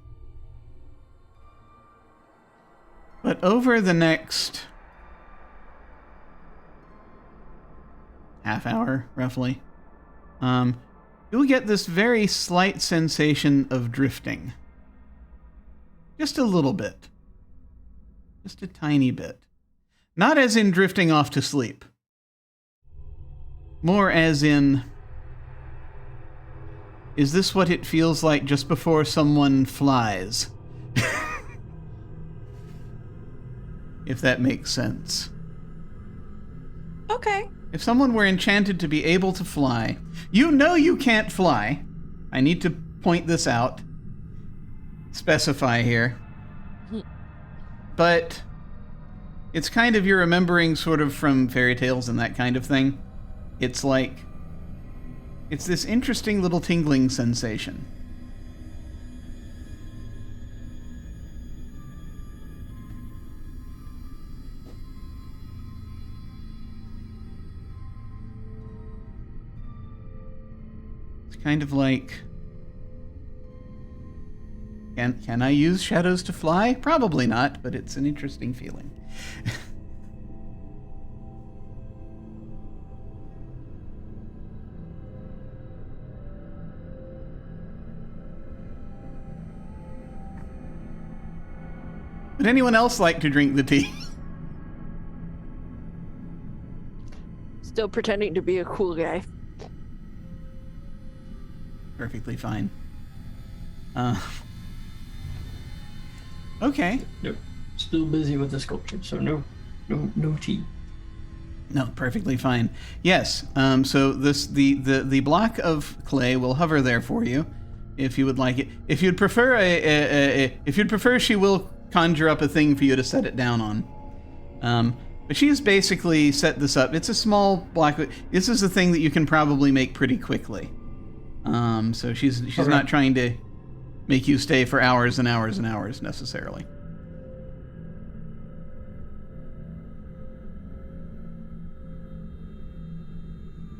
But over the next half hour, roughly, you'll get this very slight sensation of drifting. Just a little bit. Just a tiny bit. Not as in drifting off to sleep. More as in, is this what it feels like just before someone flies? If that makes sense. Okay. If someone were enchanted to be able to fly, you know you can't fly. I need to point this out. Specify here. But it's kind of you're remembering sort of from fairy tales and that kind of thing. It's like, it's this interesting little tingling sensation. It's kind of like, can I use shadows to fly? Probably not, but it's an interesting feeling. Would anyone else like to drink the tea? Still pretending to be a cool guy. Perfectly fine. Okay. Nope. Still busy with the sculpture, so no tea. No, perfectly fine. Yes. So the block of clay will hover there for you, if you would like it. If you'd prefer she will conjure up a thing for you to set it down on. But she's basically set this up. It's a small block. This is a thing that you can probably make pretty quickly. So she's Okay. not trying to make you stay for hours and hours and hours necessarily.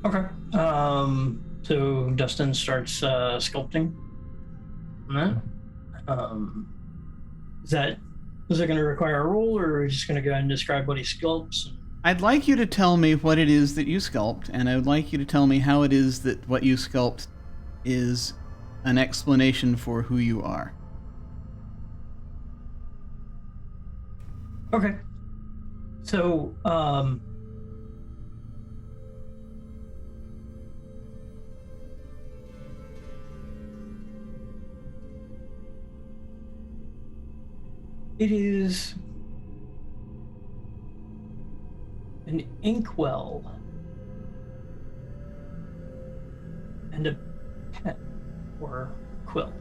Okay. So Dustin starts sculpting. On that. Is it going to require a roll, or are we just going to go ahead and describe what he sculpts? I'd like you to tell me what it is that you sculpt, and I would like you to tell me how it is that what you sculpt is an explanation for who you are. Okay. So, it is an inkwell and a pen or quill.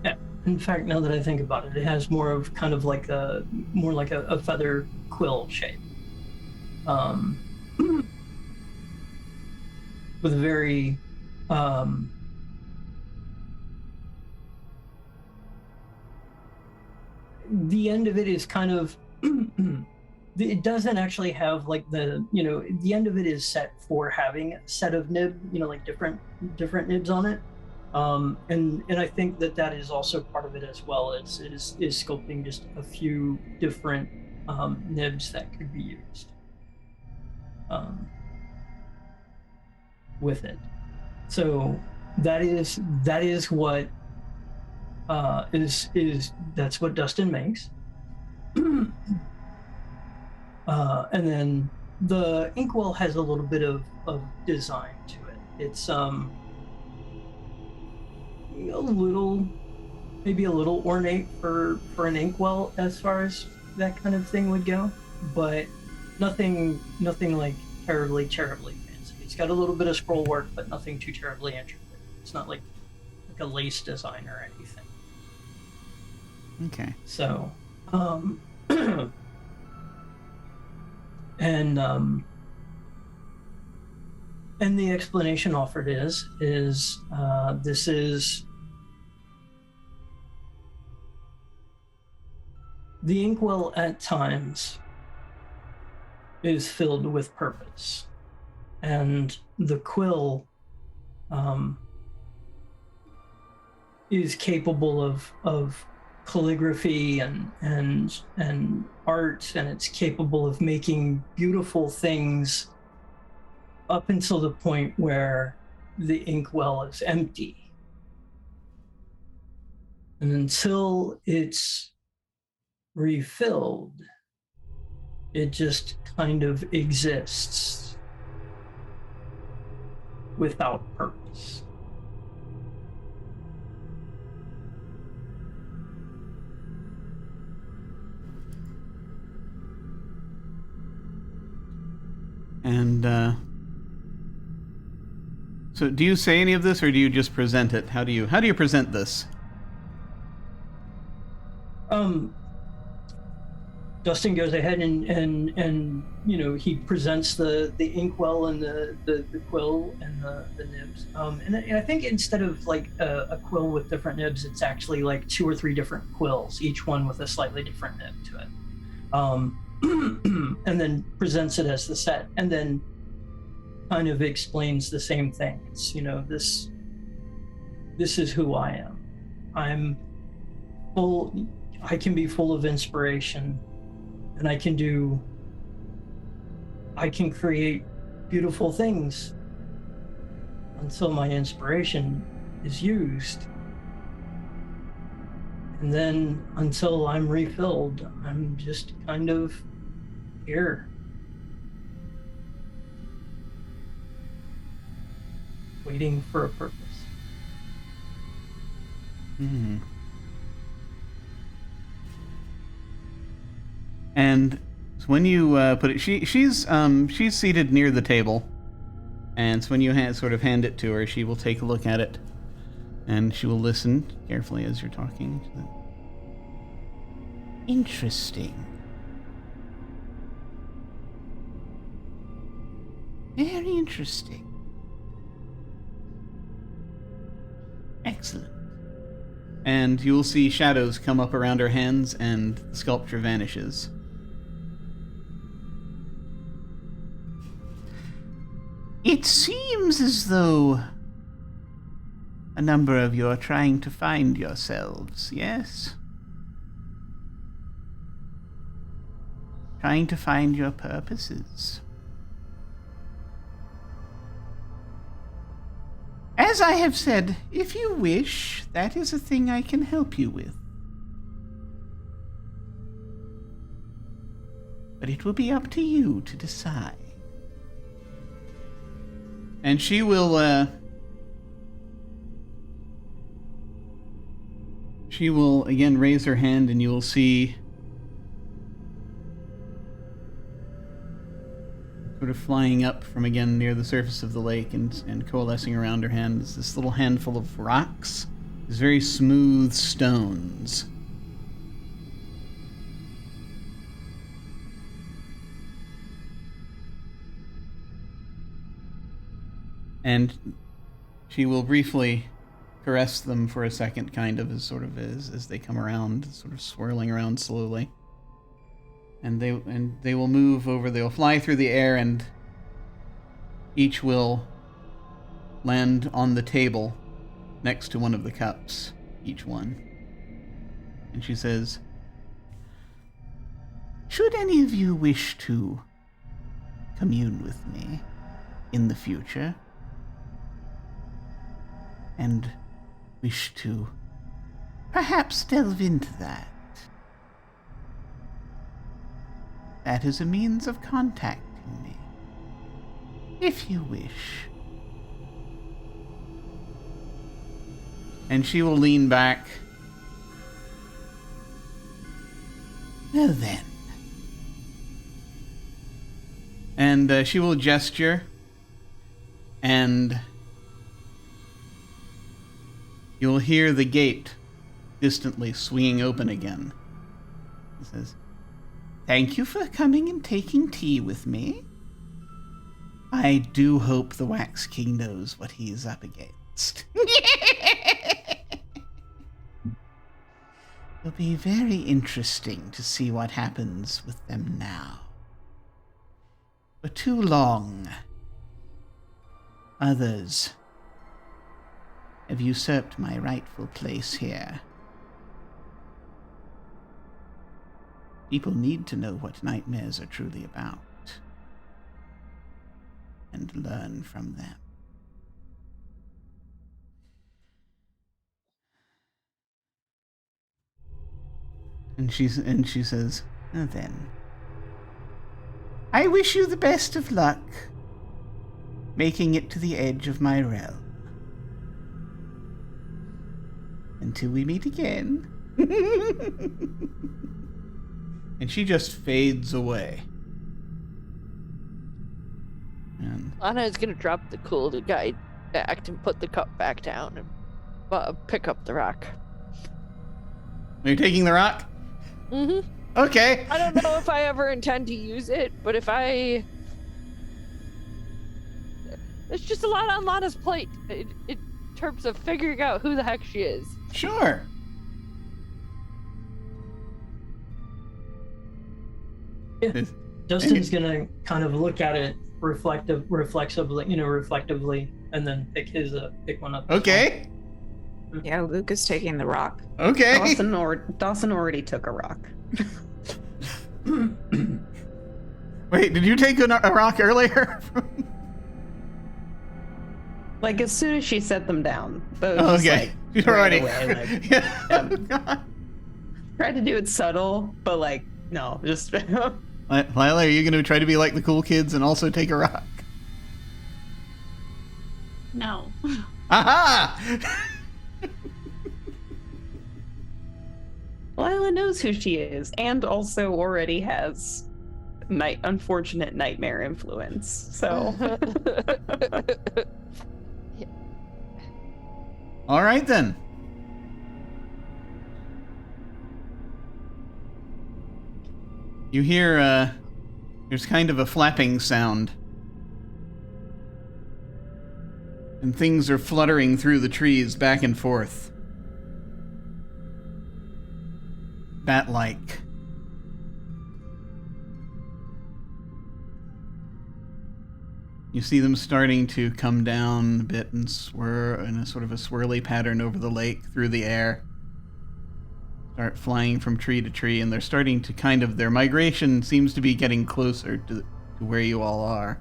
Yeah. In fact, now that I think about it, it has more of kind of like a feather quill shape, with a very the end of it is kind of it doesn't actually have like the end of it is set for having a set of nib, like different nibs on it, and I think that is also part of it as well. Is sculpting just a few different nibs that could be used with it. So that is what that's what Dustin makes. And then the inkwell has a little bit of design to it. It's maybe a little ornate for an inkwell as far as that kind of thing would go, but nothing like terribly fancy. It's got a little bit of scroll work, but nothing too terribly intricate. It's not like a lace design or anything. Okay. So, and the explanation offered is this is the inkwell at times is filled with purpose, and the quill is capable of calligraphy and art, and it's capable of making beautiful things up until the point where the inkwell is empty. And until it's refilled, it just kind of exists without purpose. And so do you say any of this, or do you just present it? How do you present this? Dustin goes ahead and he presents the inkwell and the quill and the nibs. And I think instead of like a quill with different nibs, it's actually like 2 or 3 different quills, each one with a slightly different nib to it. And then presents it as the set, and then kind of explains the same thing. It's, this is who I am. I can be full of inspiration, and I can create beautiful things until my inspiration is used. And then until I'm refilled, I'm just kind of here. Waiting for a purpose. Hmm. And when you put it, she's seated near the table, and so when you sort of hand it to her, she will take a look at it, and she will listen carefully as you're talking. Interesting. Very interesting. Excellent. And you will see shadows come up around her hands, and the sculpture vanishes. It seems as though a number of you are trying to find yourselves, yes? Trying to find your purposes. As I have said, if you wish, that is a thing I can help you with. But it will be up to you to decide. And she will again raise her hand, and you will see sort of flying up from again near the surface of the lake and coalescing around her hand is this little handful of rocks, these very smooth stones. And she will briefly caress them for a second, kind of as they come around, sort of swirling around slowly. And they will move over. They'll fly through the air, and each will land on the table next to one of the cups, each one. And she says, "Should any of you wish to commune with me in the future, and wish to perhaps delve into that, that is a means of contacting me, if you wish." And she will lean back. Well then. And she will gesture, and you'll hear the gate distantly swinging open again. He says, "Thank you for coming and taking tea with me. I do hope the Wax King knows what he is up against." It'll be very interesting to see what happens with them now. For too long, others have usurped my rightful place here. People need to know what nightmares are truly about, and learn from them. And she says, "Now then, I wish you the best of luck making it to the edge of my realm. Until we meet again." And she just fades away. And Anna is gonna drop the cool guide act and put the cup back down and pick up the rock. Are you taking the rock? Mm-hmm. Okay. I don't know if I ever intend to use it, but it's just a lot on Lana's plate in terms of figuring out who the heck she is. Sure. Yeah. Dustin's gonna kind of look at it reflexively, and then pick one up. Okay. Yeah, Luke is taking the rock. Okay. Dawson already took a rock. Wait, did you take a rock earlier? Like, as soon as she set them down. Oh, okay. Like, She's already. right away, like, Yeah. Tried to do it subtle, but like, no, just. Lila, are you going to try to be like the cool kids and also take a rock? No. Aha! Lila knows who she is, and also already has unfortunate nightmare influence. So. All right, then. You hear, there's kind of a flapping sound. And things are fluttering through the trees back and forth. Bat-like. You see them starting to come down a bit and swirl in a sort of a swirly pattern over the lake through the air. Start flying from tree to tree, and they're starting to kind of, their migration seems to be getting closer to where you all are.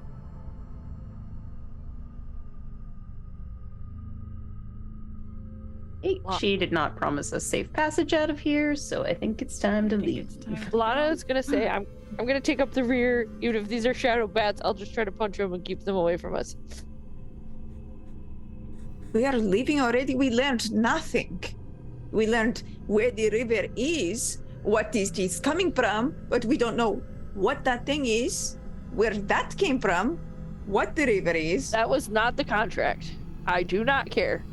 She did not promise us safe passage out of here, so I think it's time to leave. Lana is gonna say, I'm gonna take up the rear. Even if these are shadow bats, I'll just try to punch them and keep them away from us. We are leaving already. We learned nothing. We learned where the river is, what it is coming from, but we don't know what that thing is, where that came from, what the river is. That was not the contract. I do not care.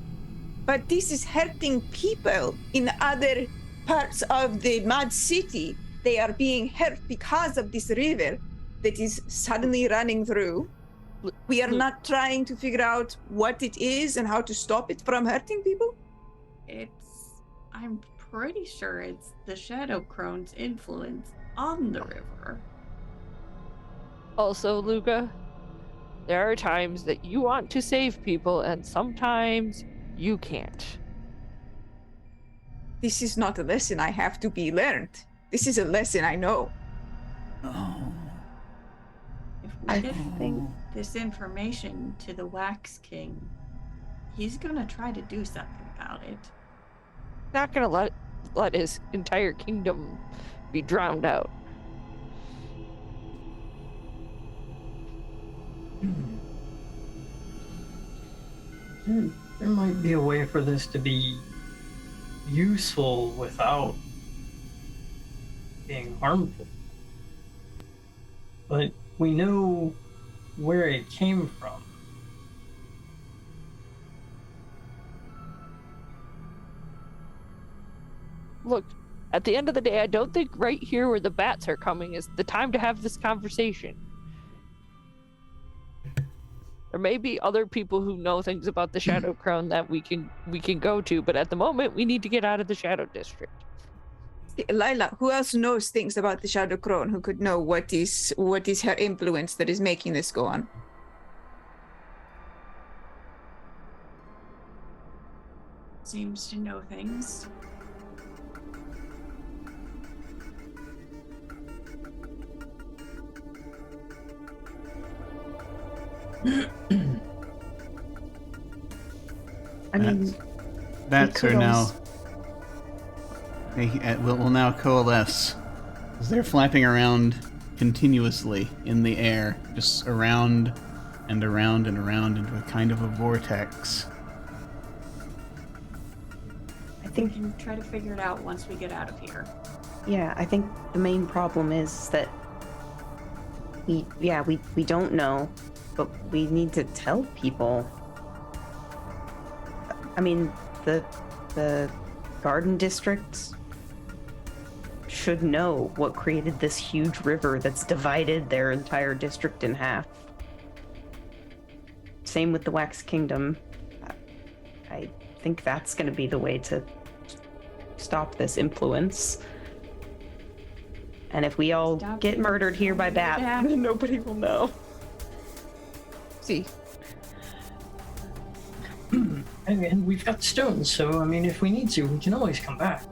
But this is hurting people in other parts of the Mad City. They are being hurt because of this river that is suddenly running through. We are not trying to figure out what it is and how to stop it from hurting people? I'm pretty sure it's the Shadow Crone's influence on the river. Also, Luca, there are times that you want to save people, and sometimes you can't. This is not a lesson I have to be learned. This is a lesson I know. Oh. If we give this information to the Wax King, he's gonna try to do something about it. Not gonna let his entire kingdom be drowned out. There might be a way for this to be useful without being harmful. But we know where it came from. Look, at the end of the day, I don't think right here where the bats are coming is the time to have this conversation. There may be other people who know things about the Shadow Crone that we can go to, but at the moment, we need to get out of the Shadow District. Lila, who else knows things about the Shadow Crone who could know what is her influence that is making this go on? Seems to know things. I mean, bats are now. They will now coalesce as they're flapping around continuously in the air, just around and around and around into a kind of a vortex. I think We can try to figure it out once we get out of here. Yeah, I think the main problem is that we don't know, but we need to tell people. I mean, the Garden District should know what created this huge river that's divided their entire district in half. Same with the Wax Kingdom. I think that's going to be the way to stop this influence. And if we all get murdered here by bat, then nobody will know. See, And we've got stones, so I mean, if we need to, we can always come back.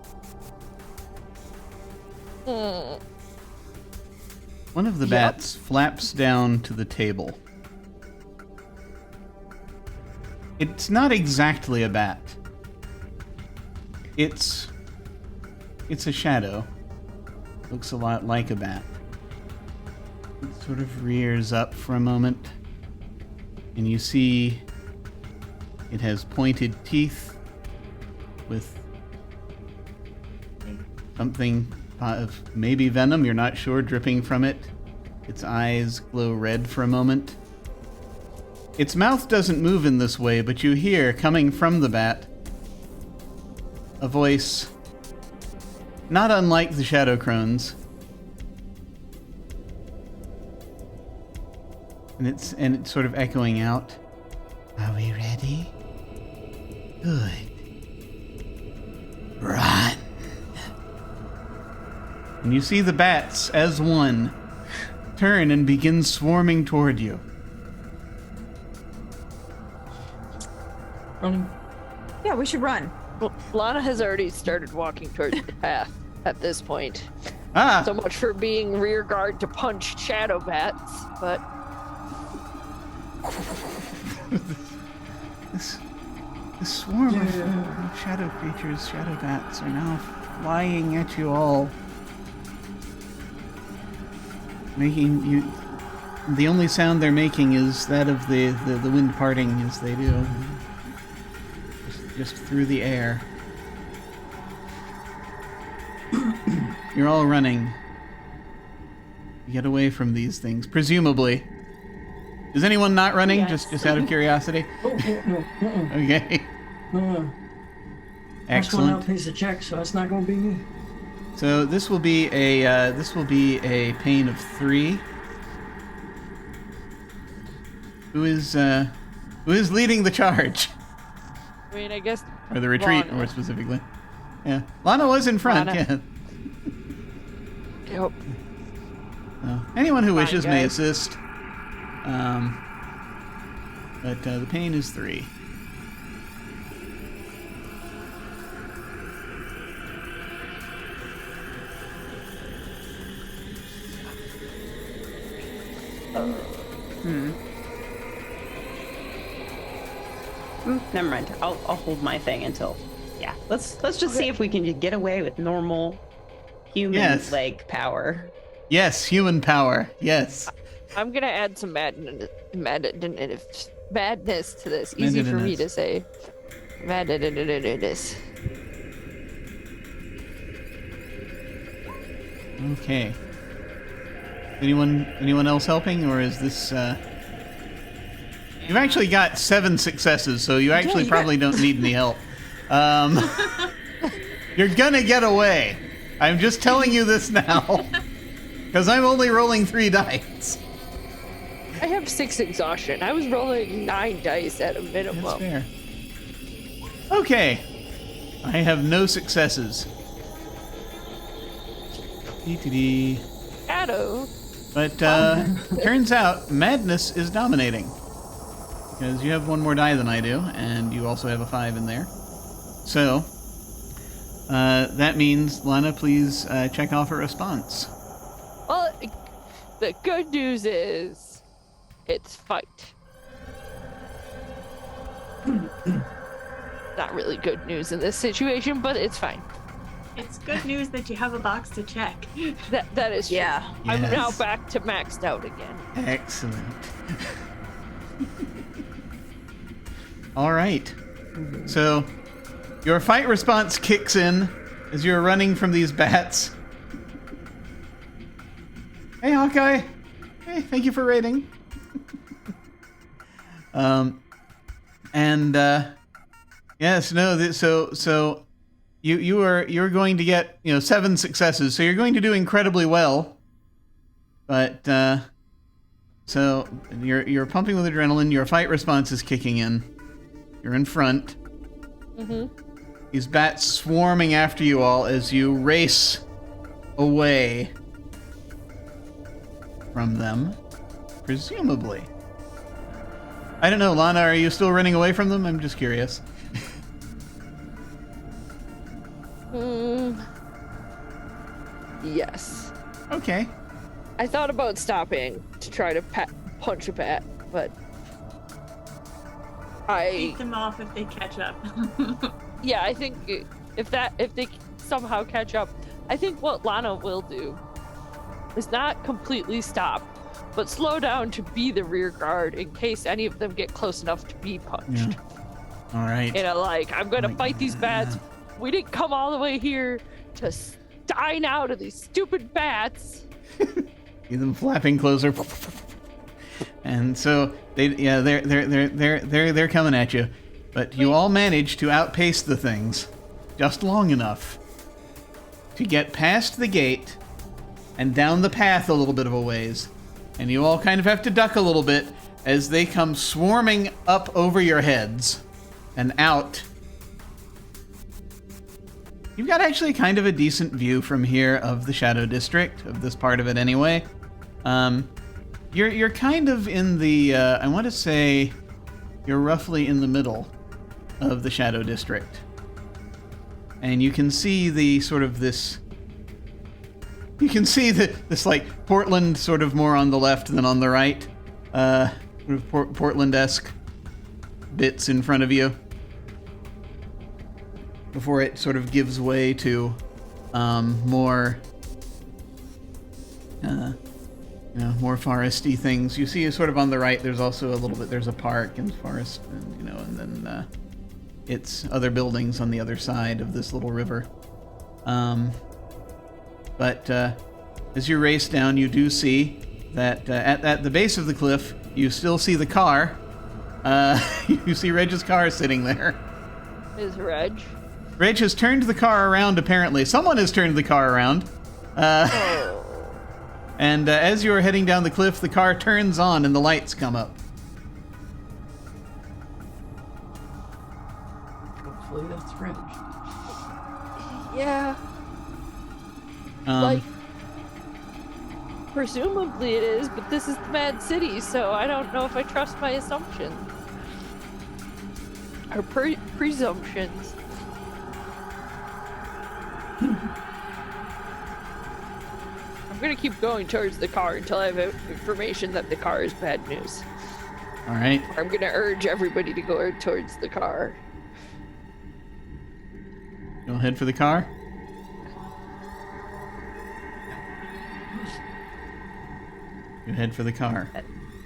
One of the bats flaps down to the table. It's not exactly a bat. It's it's a shadow. Looks a lot like a bat. It sort of rears up for a moment, and you see it has pointed teeth with something of maybe venom, you're not sure, dripping from it. Its eyes glow red for a moment. Its mouth doesn't move in this way, but you hear, coming from the bat, a voice not unlike the Shadow Crone's. And it's sort of echoing out. Are we ready? Good. Run. And you see the bats, as one, turn and begin swarming toward you. Running. Yeah, we should run. Well, Lana has already started walking towards the path at this point. Ah! So much for being rear guard to punch shadow bats, but This swarm of shadow creatures, shadow bats, are now flying at you all. Making you... The only sound they're making is that of the wind parting as they do. Just through the air. You're all running. You get away from these things, presumably. Is anyone not running? Yes. Just out of curiosity? Okay. Next one out Excellent. pays the check, so that's not going to be me. So this will be a pain of 3. Who is leading the charge? I mean, I guess Or the retreat, Lana. more specifically. Yeah. Lana was in front, Lana. yeah. Yep. Anyone who Fine, wishes may guys. assist. But the pain is 3. Never mind. I'll hold my thing until. Yeah. Let's just see if we can get away with normal human Yes. like power. Yes, human power. Yes. I'm gonna add some madness to this. Easy for me to say. Madness. Okay. Anyone else helping, or is this? You've actually got 7 successes, so you actually probably don't need any help. You're gonna get away. I'm just telling you this now, because I'm only rolling 3 dice. I have 6 exhaustion. I was rolling 9 dice at a minimum. That's fair. Okay. I have no successes. DTD. Shadow. But turns out madness is dominating. Because you have 1 more die than I do, and you also have a 5 in there. So, that means, Lana, please check off a response. Well, the good news is, it's fight. Not really good news in this situation, but it's fine. It's good news that you have a box to check. That is true. Yeah. I'm Yes. now back to maxed out again. Excellent. All right. So, your fight response kicks in as you're running from these bats. Hey, Hawkeye. Hey, thank you for raiding. Yes, no. So you're going to get 7 successes. So you're going to do incredibly well. But so you're pumping with adrenaline. Your fight response is kicking in. You're in front. Mm-hmm. These bats swarming after you all as you race away from them, presumably. I don't know, Lana, are you still running away from them? I'm just curious. Yes. Okay. I thought about stopping to try to punch a bat, but Beat them off if they catch up. yeah, I think if they somehow catch up. I think what Lana will do is not completely stop, but slow down to be the rear guard in case any of them get close enough to be punched. Yeah. All right. You know, like, I'm gonna fight these bats. We didn't come all the way here to dine out of these stupid bats. See them flapping closer. And so they're coming at you. But you all manage to outpace the things just long enough to get past the gate and down the path a little bit of a ways. And you all kind of have to duck a little bit as they come swarming up over your heads and out. You've got actually kind of a decent view from here of the Shadow District, of this part of it anyway. You're kind of in the, I want to say, you're roughly in the middle of the Shadow District. And you can see the sort of this, you can see this like Portland sort of more on the left than on the right, sort of Portland-esque bits in front of you before it sort of gives way to more more foresty things. You see sort of on the right there's also a little bit, there's a park and forest, and and then it's other buildings on the other side of this little river. But as you race down, you do see that at the base of the cliff you still see the car. You see Reg's car sitting there. Is Reg? Reg has turned the car around, apparently. Someone has turned the car around. And as you are heading down the cliff, the car turns on and the lights come up. Hopefully that's Reg. Yeah. Like, presumably it is, but this is the Mad City, so I don't know if I trust my assumptions. Or presumptions. I'm gonna keep going towards the car until I have information that the car is bad news. All right. I'm gonna urge everybody to go towards the car. You'll head for the car? You head for the car.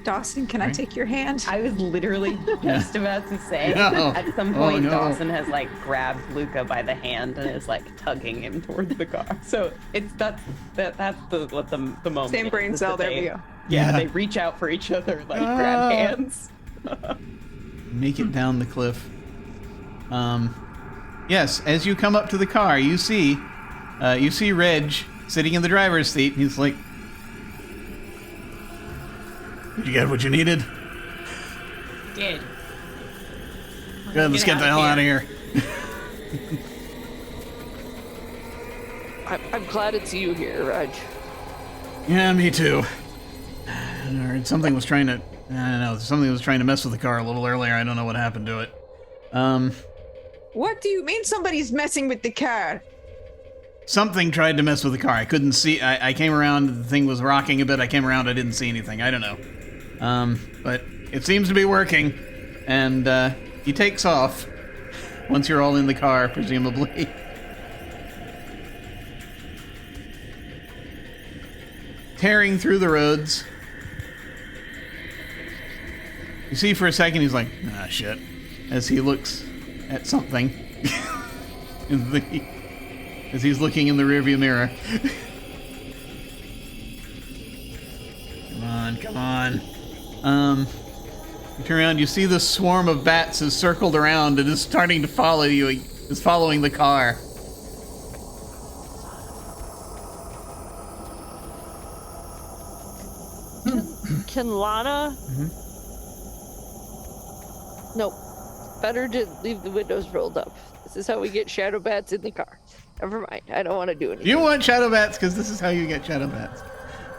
Dawson, can I take your hand? I was literally just about to say, No. at some point, no. Dawson has like grabbed Luca by the hand and is like tugging him towards the car. So that's the moment. Same brain is cell, that there we go. Yeah, they reach out for each other, like grab hands. Make it down the cliff. Yes, as you come up to the car, you see Reg sitting in the driver's seat. He's like, "Did you get what you needed? Did. Good, let's get the hell out of here." I'm glad it's you here, Reg. Yeah, me too. I heard something was trying to, I don't know, something was trying to mess with the car a little earlier. I don't know what happened to it. What do you mean somebody's messing with the car? Something tried to mess with the car. I couldn't see. I came around, the thing was rocking a bit. I came around, I didn't see anything. I don't know. But it seems to be working. And he takes off once you're all in the car, presumably. Tearing through the roads. You see for a second he's like, "Ah, shit," as he looks at something. As he's looking in the rearview mirror. Come on. You turn around, you see the swarm of bats has circled around and is starting to follow you, is following the car. Can Lana? Nope. Better to leave the windows rolled up. This is how we get shadow bats in the car. Never mind. I don't want to do anything. You want shadow bats because this is how you get shadow bats.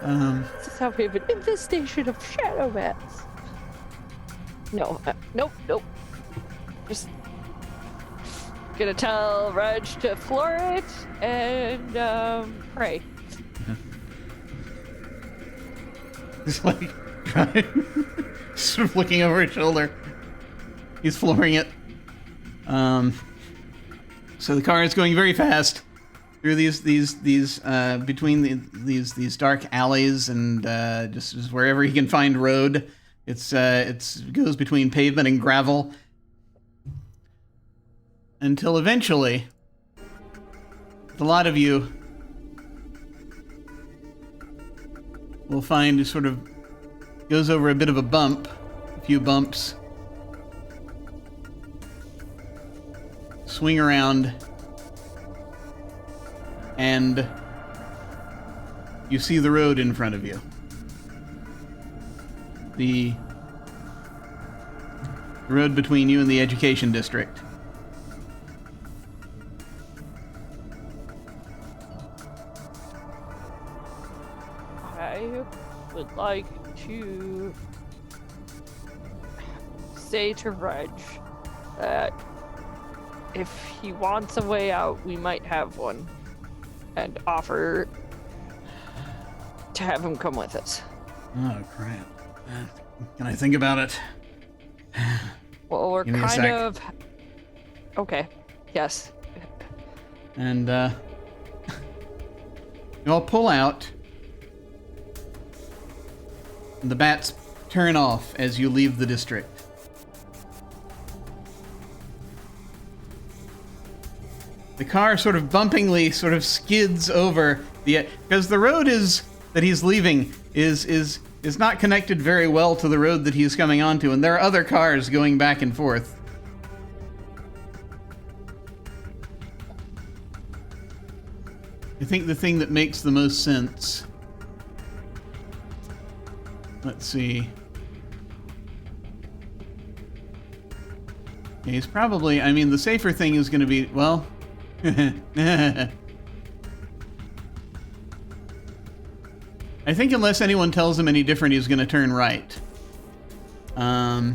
This is how we have an infestation of shadow bats. No. Nope. Just gonna tell Reg to floor it and pray. He's like sort of looking over his shoulder. He's flooring it. So the car is going very fast. through these between these dark alleys and just wherever he can find road. It goes between pavement and gravel until eventually a lot of you will find it sort of goes over a bit of a bump, a few bumps, swing around, and you see the road in front of you. The road between you and the education district. I would like to say to Reg that if he wants a way out, we might have one, and offer to have him come with us. Oh, crap. Can I think about it? Well, we're Give me a kind sec. of... Okay, yes. And, you all pull out, and the bats turn off as you leave the district. The car sort of bumpingly sort of skids over the... Because the road that he's leaving is not connected very well to the road that he's coming onto, and there are other cars going back and forth. I think the thing that makes the most sense... Let's see. Yeah, he's probably... I mean, the safer thing is going to be... Well... I think unless anyone tells him any different, he's going to turn right. Do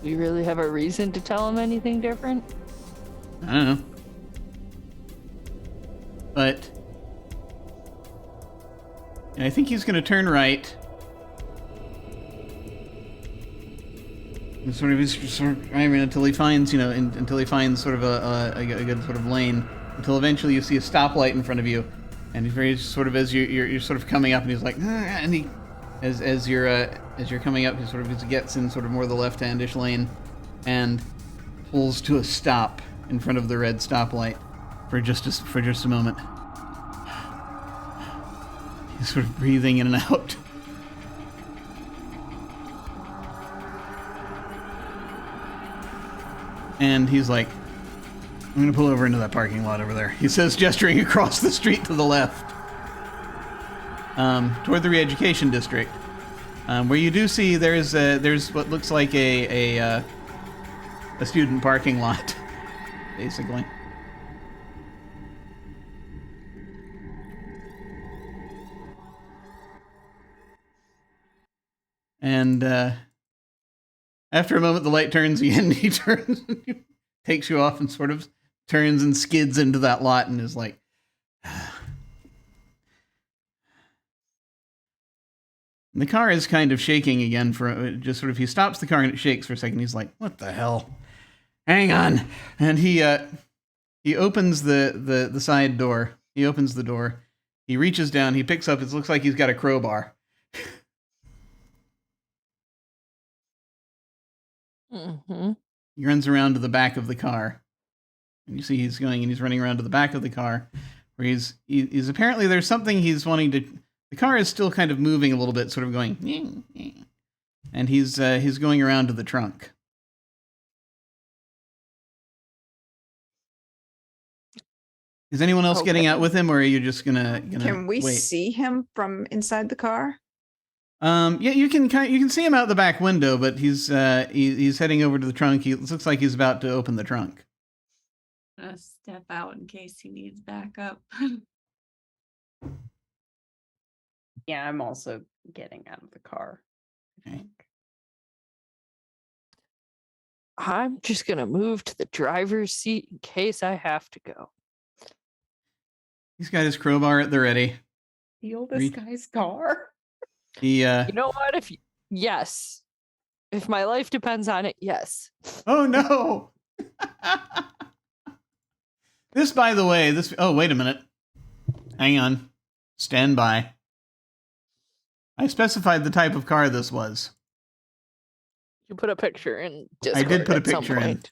you really have a reason to tell him anything different? I don't know. But I think he's going to turn right. And he's sort of driving until he finds, until he finds sort of a good sort of lane. Until eventually you see a stoplight in front of you, and he's very sort of as you're sort of coming up, and he's like, and he, as you're coming up, he sort of gets in sort of more the left-handish lane, and pulls to a stop in front of the red stoplight for just a moment. He's sort of breathing in and out. And he's like, I'm going to pull over into that parking lot over there. He says, gesturing across the street to the left. Toward the re-education district. Where you do see there's what looks like a student parking lot, basically. And after a moment, the light turns again. He turns, takes you off, and sort of turns and skids into that lot, and is like, and the car is kind of shaking again for just sort of. He stops the car and it shakes for a second. He's like, "What the hell? Hang on!" And he opens the side door. He opens the door. He reaches down. He picks up. It looks like he's got a crowbar. Mm-hmm. He runs around to the back of the car, and you see he's running around to the back of the car, where he's apparently there's something he's wanting to. The car is still kind of moving a little bit, sort of going, and he's going around to the trunk. Is anyone else getting out with him, or are you just gonna Can we wait? see him from inside the car? Yeah, you can see him out the back window, but he's heading over to the trunk. It looks like he's about to open the trunk. I'm gonna step out in case he needs backup. Yeah, I'm also getting out of the car. I Okay. think. I'm just gonna move to the driver's seat in case I have to go. He's got his crowbar at the ready. Steal this guy's car? He You know what? Yes, If my life depends on it, yes. Oh no! This, by the way, this. Oh, wait a minute. Hang on. Stand by. I specified the type of car this was. You put a picture in Discord. I did put a at some picture in. point.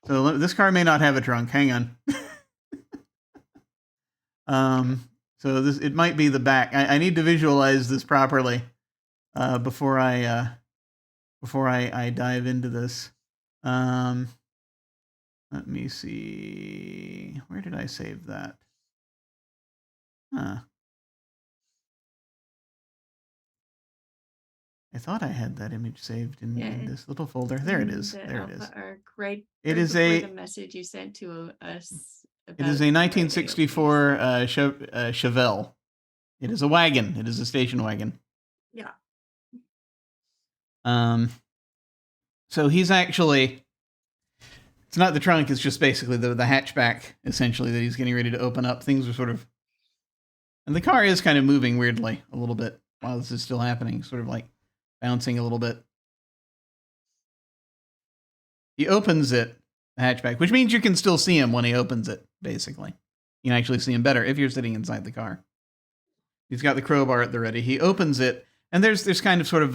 So this car may not have a trunk. Hang on. So this, it might be the back. I need to visualize this properly before I dive into this. Let me see. Where did I save that? Huh. I thought I had that image saved in this little folder. There it is. There it is. Right. It is the message you sent to us. It is a 1964 Chevelle. It is a wagon. It is a station wagon. Yeah. So he's actually. It's not the trunk. It's just basically the hatchback, essentially, that he's getting ready to open up. Things are sort of, and the car is kind of moving weirdly a little bit while this is still happening, sort of like bouncing a little bit. He opens it, the hatchback, which means you can still see him when he opens it, basically. You can actually see him better if you're sitting inside the car. He's got the crowbar at the ready. He opens it, and there's kind of sort of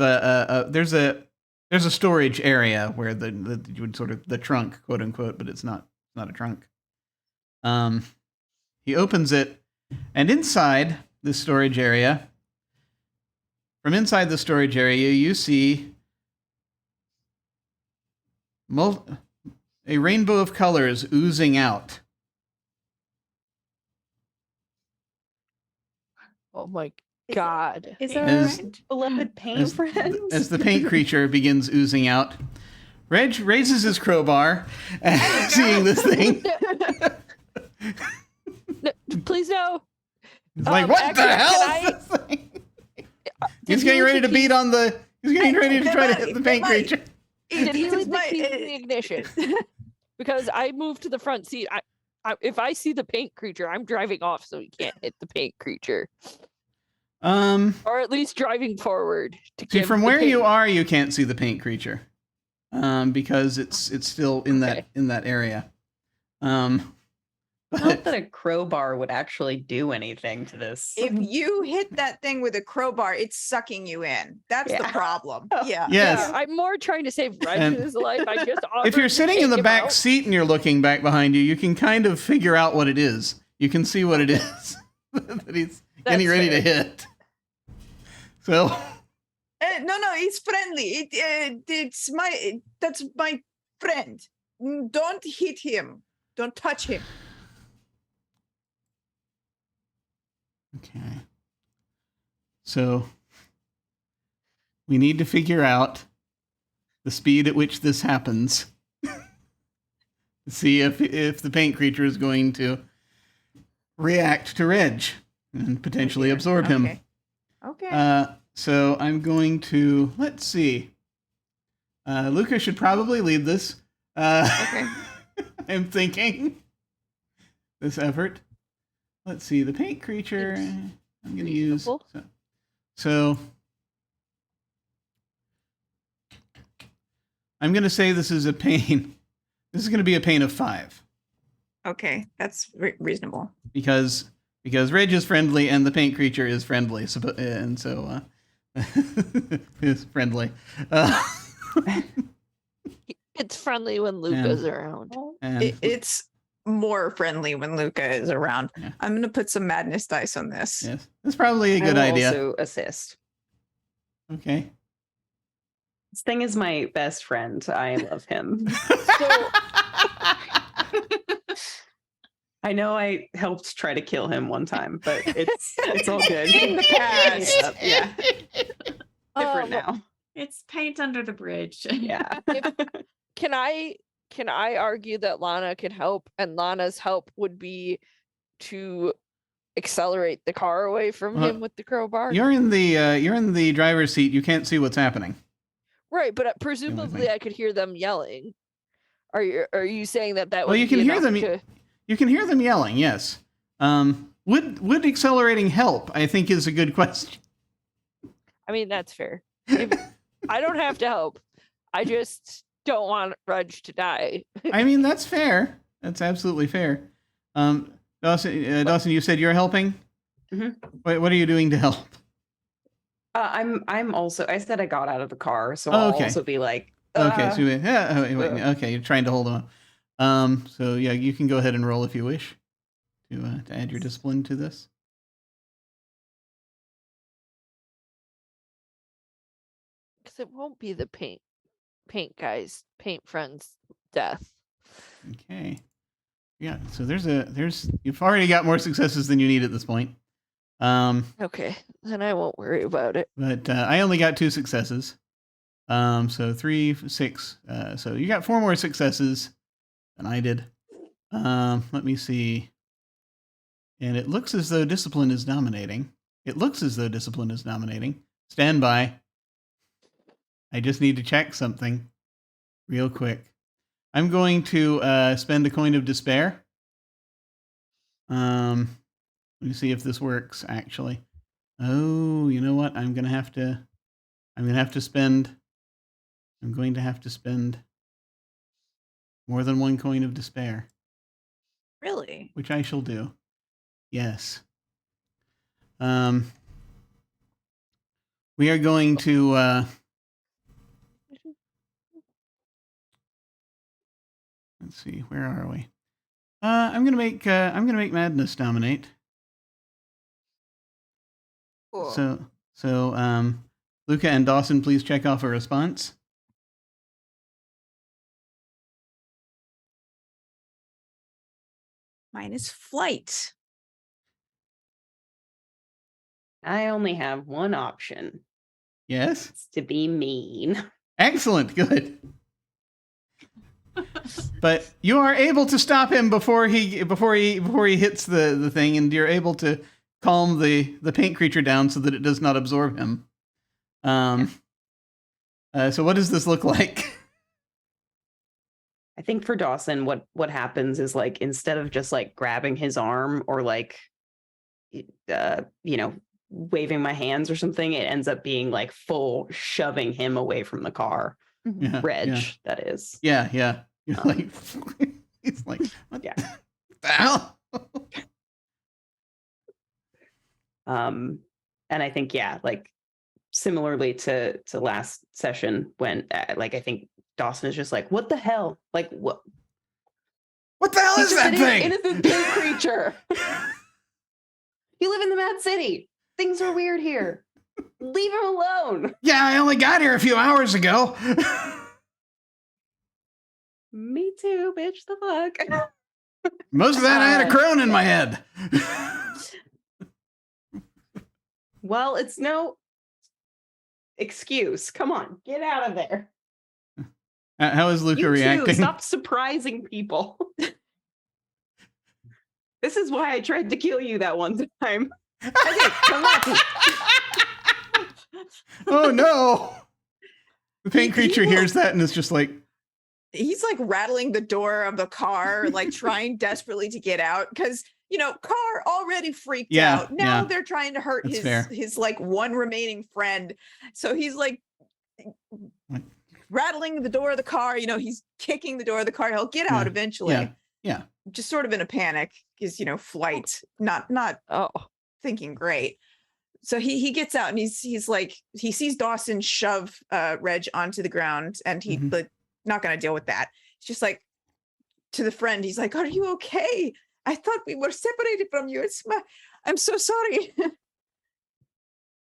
there's a storage area where you would sort of the trunk, quote unquote, but it's not a trunk. He opens it, and inside this storage area, from inside the storage area, you see a rainbow of colors oozing out. Oh my God. Is As- that Beloved paint friends. As the paint creature begins oozing out, Reg raises his crowbar, seeing this thing. No, please no. He's like, what actually, the hell can is this thing? Did He's he getting leave ready the to beat keys- on the. He's getting ready to try to hit the paint creature. Did he leave the my- keys in the ignition? Because I moved to the front seat. If I see the paint creature, I'm driving off so he can't hit the paint creature. Or at least driving forward to See, give from the where you paint- are, you can't see the paint creature, because it's still in Okay. that area. Not But that a crowbar would actually do anything to this. If you hit that thing with a crowbar, it's sucking you in. That's the Yeah. problem. Yeah. yes, Yeah, I'm more trying to save And Reg's life. I just if you're offered to sitting in take the him back out. seat and you're looking back behind you, you can kind of figure out what it is. You can see what it is that he's getting That's ready to fair. hit. So. No, it's friendly. That's my friend. Don't hit him. Don't touch him. Okay. So we need to figure out the speed at which this happens. See if the paint creature is going to react to Reg and potentially absorb him. Okay. So I'm going to, let's see. Luca should probably lead this. Okay. I'm thinking this effort. Let's see, the paint creature. I'm going to use. Reasonable. So I'm going to say this is a pain. This is going to be a pain of 5 Okay. That's reasonable. because Reg is friendly and the paint creature is friendly, and so is friendly. It's friendly when Luca's around. And It's more friendly when Luca is around. Yeah. I'm going to put some madness dice on this. yes, that's probably a I good will idea. Also assist. Okay. This thing is my best friend. I love him. So I know I helped try to kill him one time, but it's all good. In the past. Yeah. Different Um, now. It's paint under the bridge. Yeah. can I argue that Lana can help, and Lana's help would be to accelerate the car away from Well, him with the crowbar? You're in the driver's seat. You can't see what's happening. Right, but presumably I could hear them yelling. Are you saying that Well, would you can be hear enough them. to- You can hear them yelling. Yes. Would accelerating help? I think is a good question. I mean, that's fair. I don't have to help. I just don't want Rudge to die. I mean, that's fair. That's absolutely fair. Dawson, you said you're helping? Mm-hmm. What are you doing to help? I'm also. I said I got out of the car, so Oh, I'll okay. also be like. Okay, so okay, you're trying to hold them up. So yeah, you can go ahead and roll if you wish to add your discipline to this. Because it won't be the paint friend's death. Okay. Yeah, so you've already got more successes than you need at this point. Okay, then I won't worry about it. But I only got 2 successes. So 3, 6. So you got 4 more successes than I did. Let me see. And it looks as though discipline is dominating. Stand by. I just need to check something real quick. I'm going to spend a coin of despair. Let me see if this works, actually. Oh, you know what? I'm going to have to spend more than 1 coin of despair. Really? Which I shall do. Yes. We are going to let's see, where are we? I'm gonna make madness dominate. Cool. So Luca and Dawson, please check off a response. Mine is flight. I only have one option. Yes. It's to be mean. Excellent. Good. But you are able to stop him before he hits the thing, and you're able to calm the paint creature down so that it does not absorb him. So what does this look like? I think for Dawson, what happens is, like, instead of just like grabbing his arm or like, waving my hands or something, it ends up being like full shoving him away from the car. Yeah, Reg, yeah. that is. Yeah. You're like, he's like, what Yeah. the hell? And I think, yeah, like similarly to last session when I think Dawson is just like, what the hell? Like, what the hell is that thing? Innocent pig creature. You live in the Mad City. Things are weird here. Leave him alone. Yeah, I only got here a few hours ago. Me too, bitch. The fuck. Most of that I had a crone in my head. Well, it's no excuse. Come on, get out of there. How is Luca You reacting? too, stop surprising people. This is why I tried to kill you that one time. Okay, come on. Oh no! The paint creature hears that and is just like, He's like rattling the door of the car, like trying desperately to get out because, car already freaked out. Now they're trying to hurt his like one remaining friend. So he's like rattling the door of the car. He's kicking the door of the car. He'll get out eventually. Yeah. Just sort of in a panic because, flight, not thinking great. So he gets out and he's like, he sees Dawson shove Reg onto the ground and he not going to deal with that. It's just like to the friend, he's like, are you okay? I thought we were separated from you. I'm so sorry.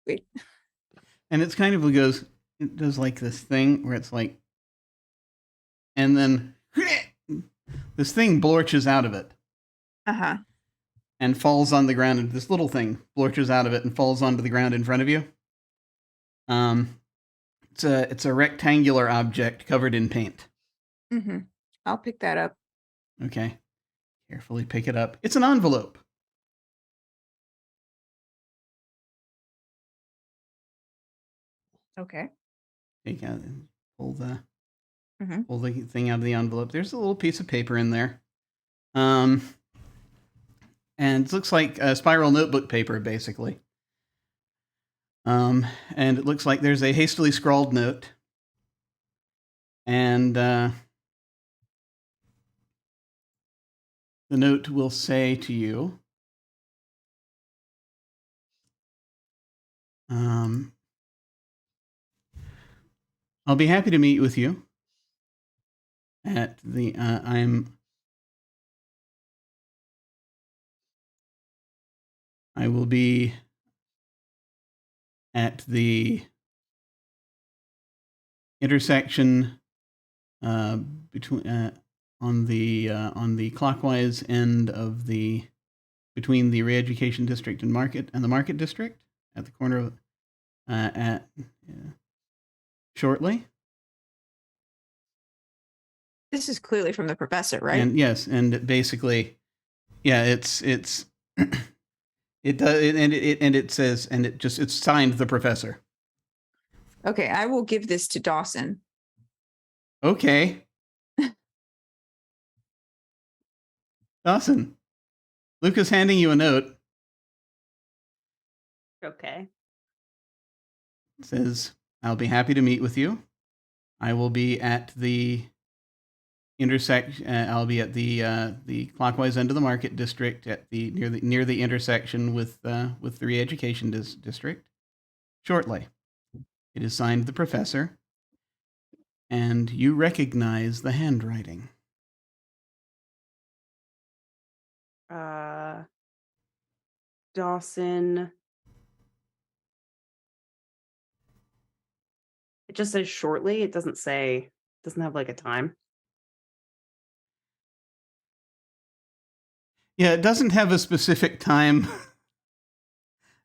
Wait. And it's kind of it does like this thing where it's like, and then this thing blorches out of it. Uh-huh. And falls on the ground, and this little thing blorches out of it and falls onto the ground in front of you. It's a rectangular object covered in paint. Mm-hmm. I'll pick that up. Okay. Carefully pick it up. It's an envelope. Okay. Take out and pull the thing out of the envelope. There's a little piece of paper in there. And it looks like a spiral notebook paper, basically. And it looks like there's a hastily scrawled note. And the note will say to you, I'll be happy to meet with you at the, I will be at the intersection between on the clockwise end of between the Re-Education District and the Market District at the corner of shortly. This is clearly from the professor, right? And yes, and basically, yeah, it's it does, and it says, and it's signed the professor. Okay, I will give this to Dawson. Okay. Dawson, Luca's handing you a note. Okay. It says, I'll be happy to meet with you. I will be at the I'll be at the clockwise end of the Market District at near the intersection with the Re-Education District shortly. It is signed the professor, and you recognize the handwriting. Dawson. It just says shortly. It doesn't have like a time. Yeah, it doesn't have a specific time.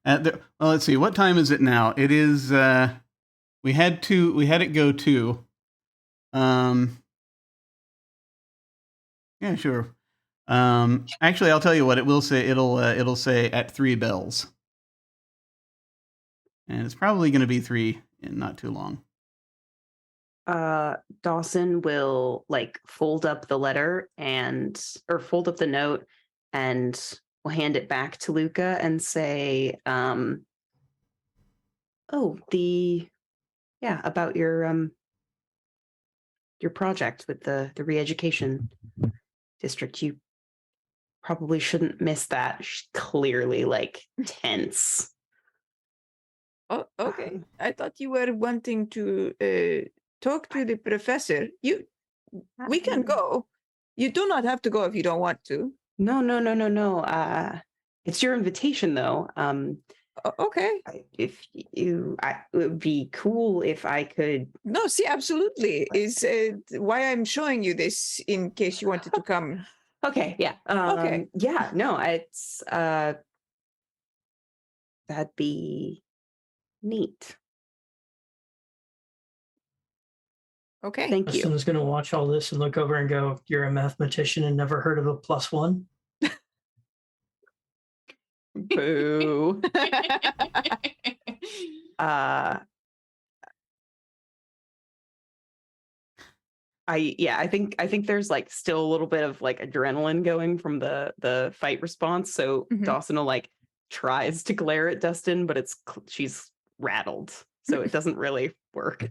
Well, let's see. What time is it now? It is. We had it go to. Yeah, sure. Actually, I'll tell you what it will say. It'll say at 3 bells, and it's probably going to be 3 in not too long. Dawson will like fold up the letter or fold up the note and will hand it back to Luca and say, about your project with the Re-Education District. You probably shouldn't miss that. She's clearly like tense. Oh, okay. I thought you were wanting to talk to the professor. We can go. You do not have to go if you don't want to. No. It's your invitation, though. Okay. It would be cool if I could. No, see, absolutely. Is why I'm showing you this in case you wanted to come. Okay, yeah. Okay. Yeah, no, it's that'd be neat. Okay. Thank you. Justin's going to watch all this and look over and go, "You're a mathematician and never heard of a +1?" Boo. I think there's like still a little bit of like adrenaline going from the fight response. So Dawson will like tries to glare at Dustin, but she's rattled, so it doesn't really work.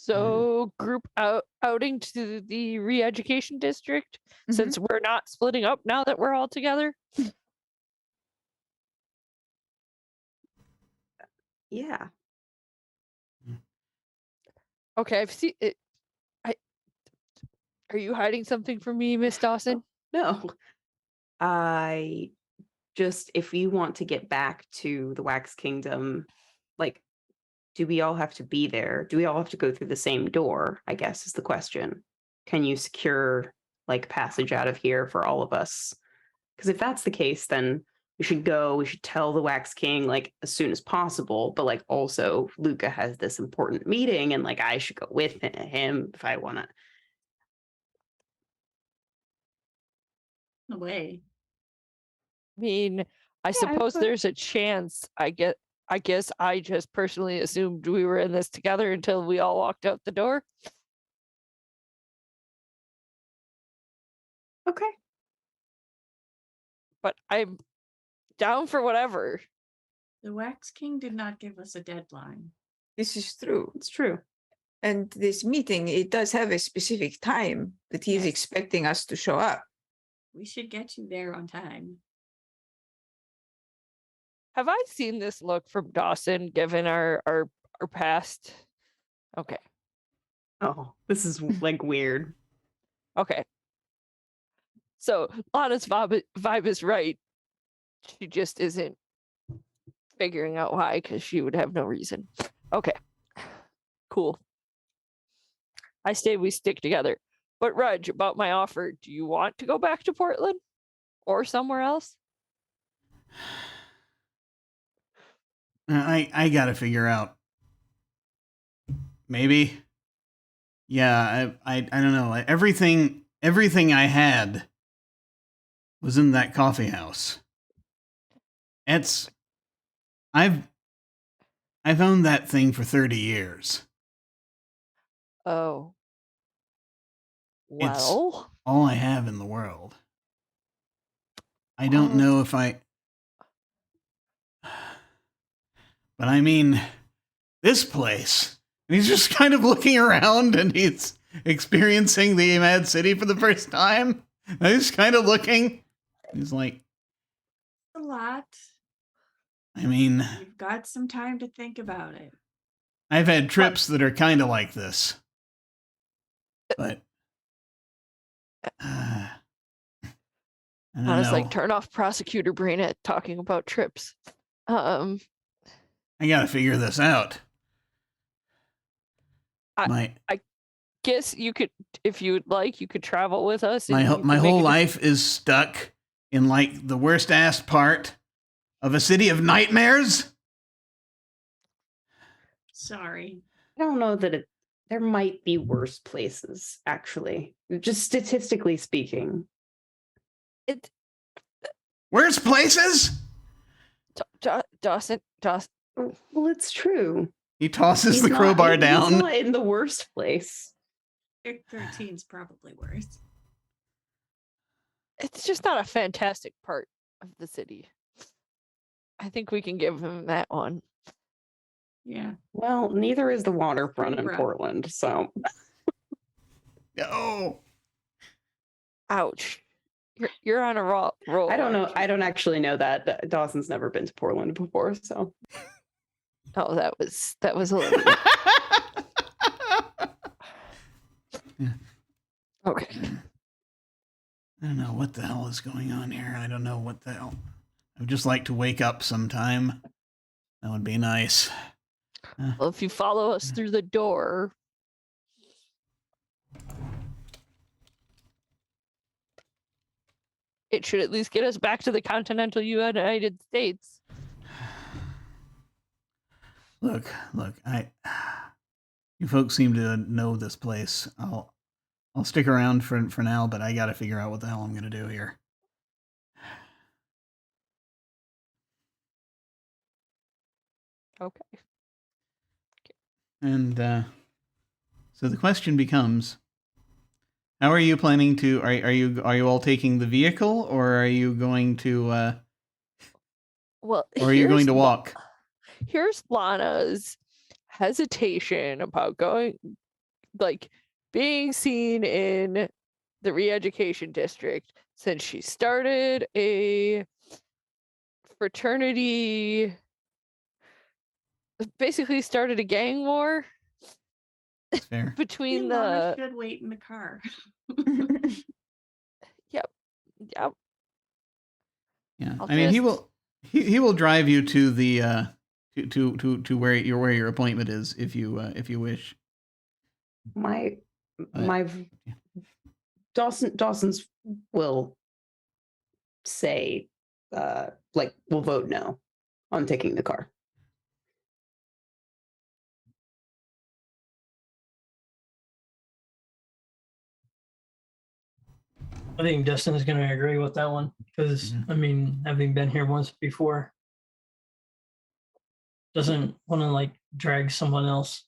So group outing to the Re-Education District, since we're not splitting up now that we're all together. Yeah. Okay, I've seen it. Are you hiding something from me, Miss Dawson? No. I just, if you want to get back to the Wax Kingdom, like, do we all have to be there? Do we all have to go through the same door, I guess is the question. Can you secure like passage out of here for all of us? Because if that's the case, then we should tell the Wax King like as soon as possible, but like also Luca has this important meeting and like I should go with him if I want to. Away. I mean, I suppose there's a chance. I guess I just personally assumed we were in this together until we all walked out the door. Okay. But I'm down for whatever. The Wax King did not give us a deadline. This is true. It's true. And this meeting, it does have a specific time that he is Yes. expecting us to show up. We should get you there on time. Have I seen this look from Dawson given our past? Okay. Oh, this is like weird. Okay. So Lana's vibe is right. She just isn't figuring out why, because she would have no reason. Okay. Cool. I say we stick together. But Rudge, about my offer, do you want to go back to Portland? Or somewhere else? I gotta figure out. Maybe. Yeah, I don't know. Everything I had was in that coffee house. I've owned that thing for 30 years. Oh. It's Well, all I have in the world. I don't know if I... But I mean, this place. And he's just kind of looking around and he's experiencing the Mad City for the first time. And he's kind of looking. He's like, A lot. I mean, You've got some time to think about it. I've had trips that are kind of like this. But I don't I was know. like, turn off prosecutor brain at talking about trips. I gotta figure this out. I guess you could, if you would like, you could travel with us. and My you my could make whole a life is stuck in like the worst ass part of a city of nightmares. Sorry. I don't know that there might be worse places, actually. Just statistically speaking. It, Worst places? Dawson. Well, it's true. He tosses He's the crowbar He's down. not in the worst place. 13's probably worse. It's just not a fantastic part of the city. I think we can give him that one. Yeah. Well, neither is the waterfront Pretty in rough. Portland, so Oh, Ouch. You're on a roll. I don't know. aren't you? I don't actually know that. Dawson's never been to Portland before, so Oh, that was Olivia. Okay. I don't know what the hell is going on here. I don't know what the hell. I would just like to wake up sometime. That would be nice. Well, if you follow us through the door, it should at least get us back to the continental United States. Look, you folks seem to know this place. I'll stick around for now, but I gotta figure out what the hell I'm gonna do here. Okay. And so the question becomes: how are you planning to? Are you all taking the vehicle, or are you going to? Well, Or are you going here's to walk? Here's Lana's hesitation about going, like, being seen in the re-education district since she started a fraternity, basically started a gang war That's fair. between Lana the should wait in the car. yep. Yeah, I'll I mean, he just- will drive you to the to where your appointment is if you wish. my But- my Dawson's will say will vote no on taking the car. I think Dustin is going to agree with that one because, Mhm. I mean, having been here once before, doesn't want to like drag someone else.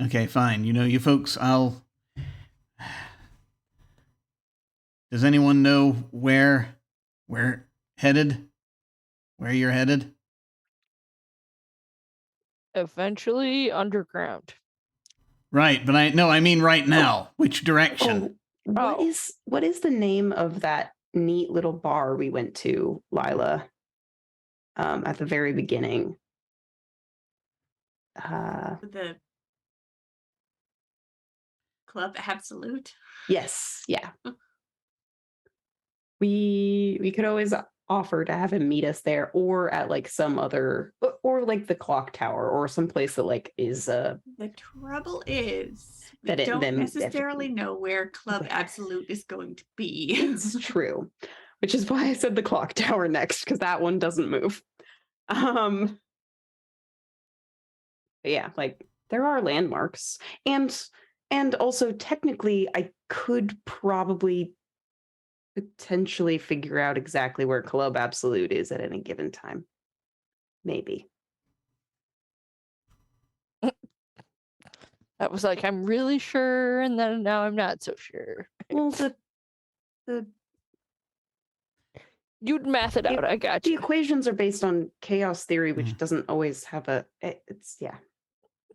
Okay, fine. You folks, I'll. Does anyone know where headed? Where you're headed? Eventually underground. Right, but I mean right now. Which direction? What is the name of that neat little bar we went to, Lila? At the very beginning. The Club Absolute. Yes, yeah. We could always offer to have him meet us there, or at like some other, or like the clock tower, or someplace that like is The trouble is we That it- don't them- necessarily know where Club Absolute is going to be. It's true, which is why I said the clock tower next, because that one doesn't move. But yeah, like there are landmarks, and also technically I could probably potentially figure out exactly where Club Absolute is at any given time. Maybe. That was like, I'm really sure, and then now I'm not so sure. Well, the You'd math it out. I got the you. equations are based on chaos theory, which doesn't always have it's yeah.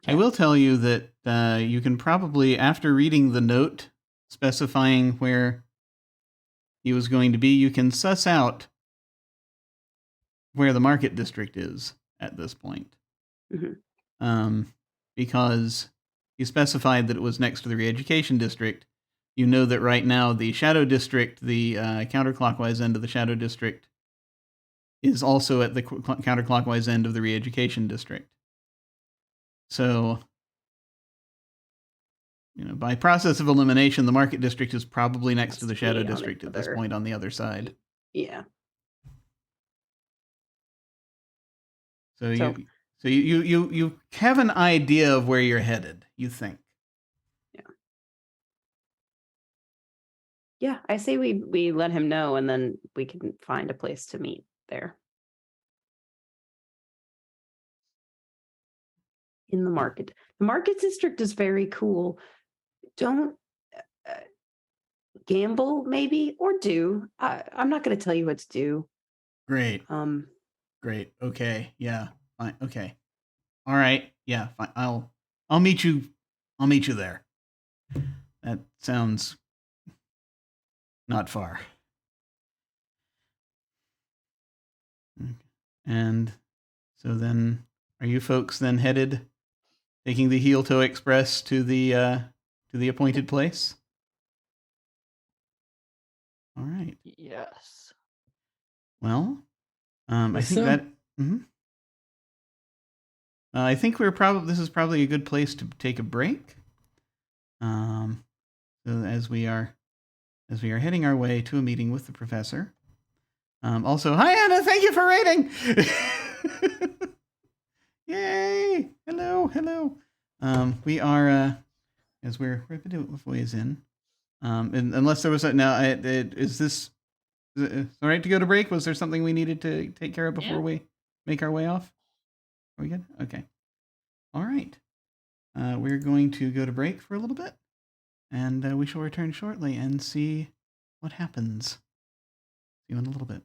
I will tell you that you can probably, after reading the note specifying where he was going to be, you can suss out where the market district is at this point. Mm-hmm. Because he specified that it was next to the re-education district. You know that right now the Shadow District, the counterclockwise end of the Shadow District, is also at the counterclockwise end of the re-education district. So, by process of elimination, the market district is probably next to the Shadow District at this point on the other side. Yeah. So you have an idea of where you're headed, you think. Yeah, I say we let him know, and then we can find a place to meet there. In the market. The market district is very cool. Don't gamble, maybe, or do. I'm not going to tell you what to do. Great. Great. Okay. Yeah. Fine. Okay. All right. Yeah. Fine. I'll meet you. I'll meet you there. That sounds not far. And so then, are you folks then headed, taking the Heel Toe Express to the appointed place? All right. Yes. Well, I think So- that. I think this is probably a good place to take a break. So as we are heading our way to a meeting with the professor. Also, hi Anna, thank you for rating. Yay! Hello. We are as we're a bit of ways in. And unless there was is this all right to go to break? Was there something we needed to take care of before we make our way off? Are we good? Okay. All right. We're going to go to break for a little bit, and we shall return shortly and see what happens. See you in a little bit.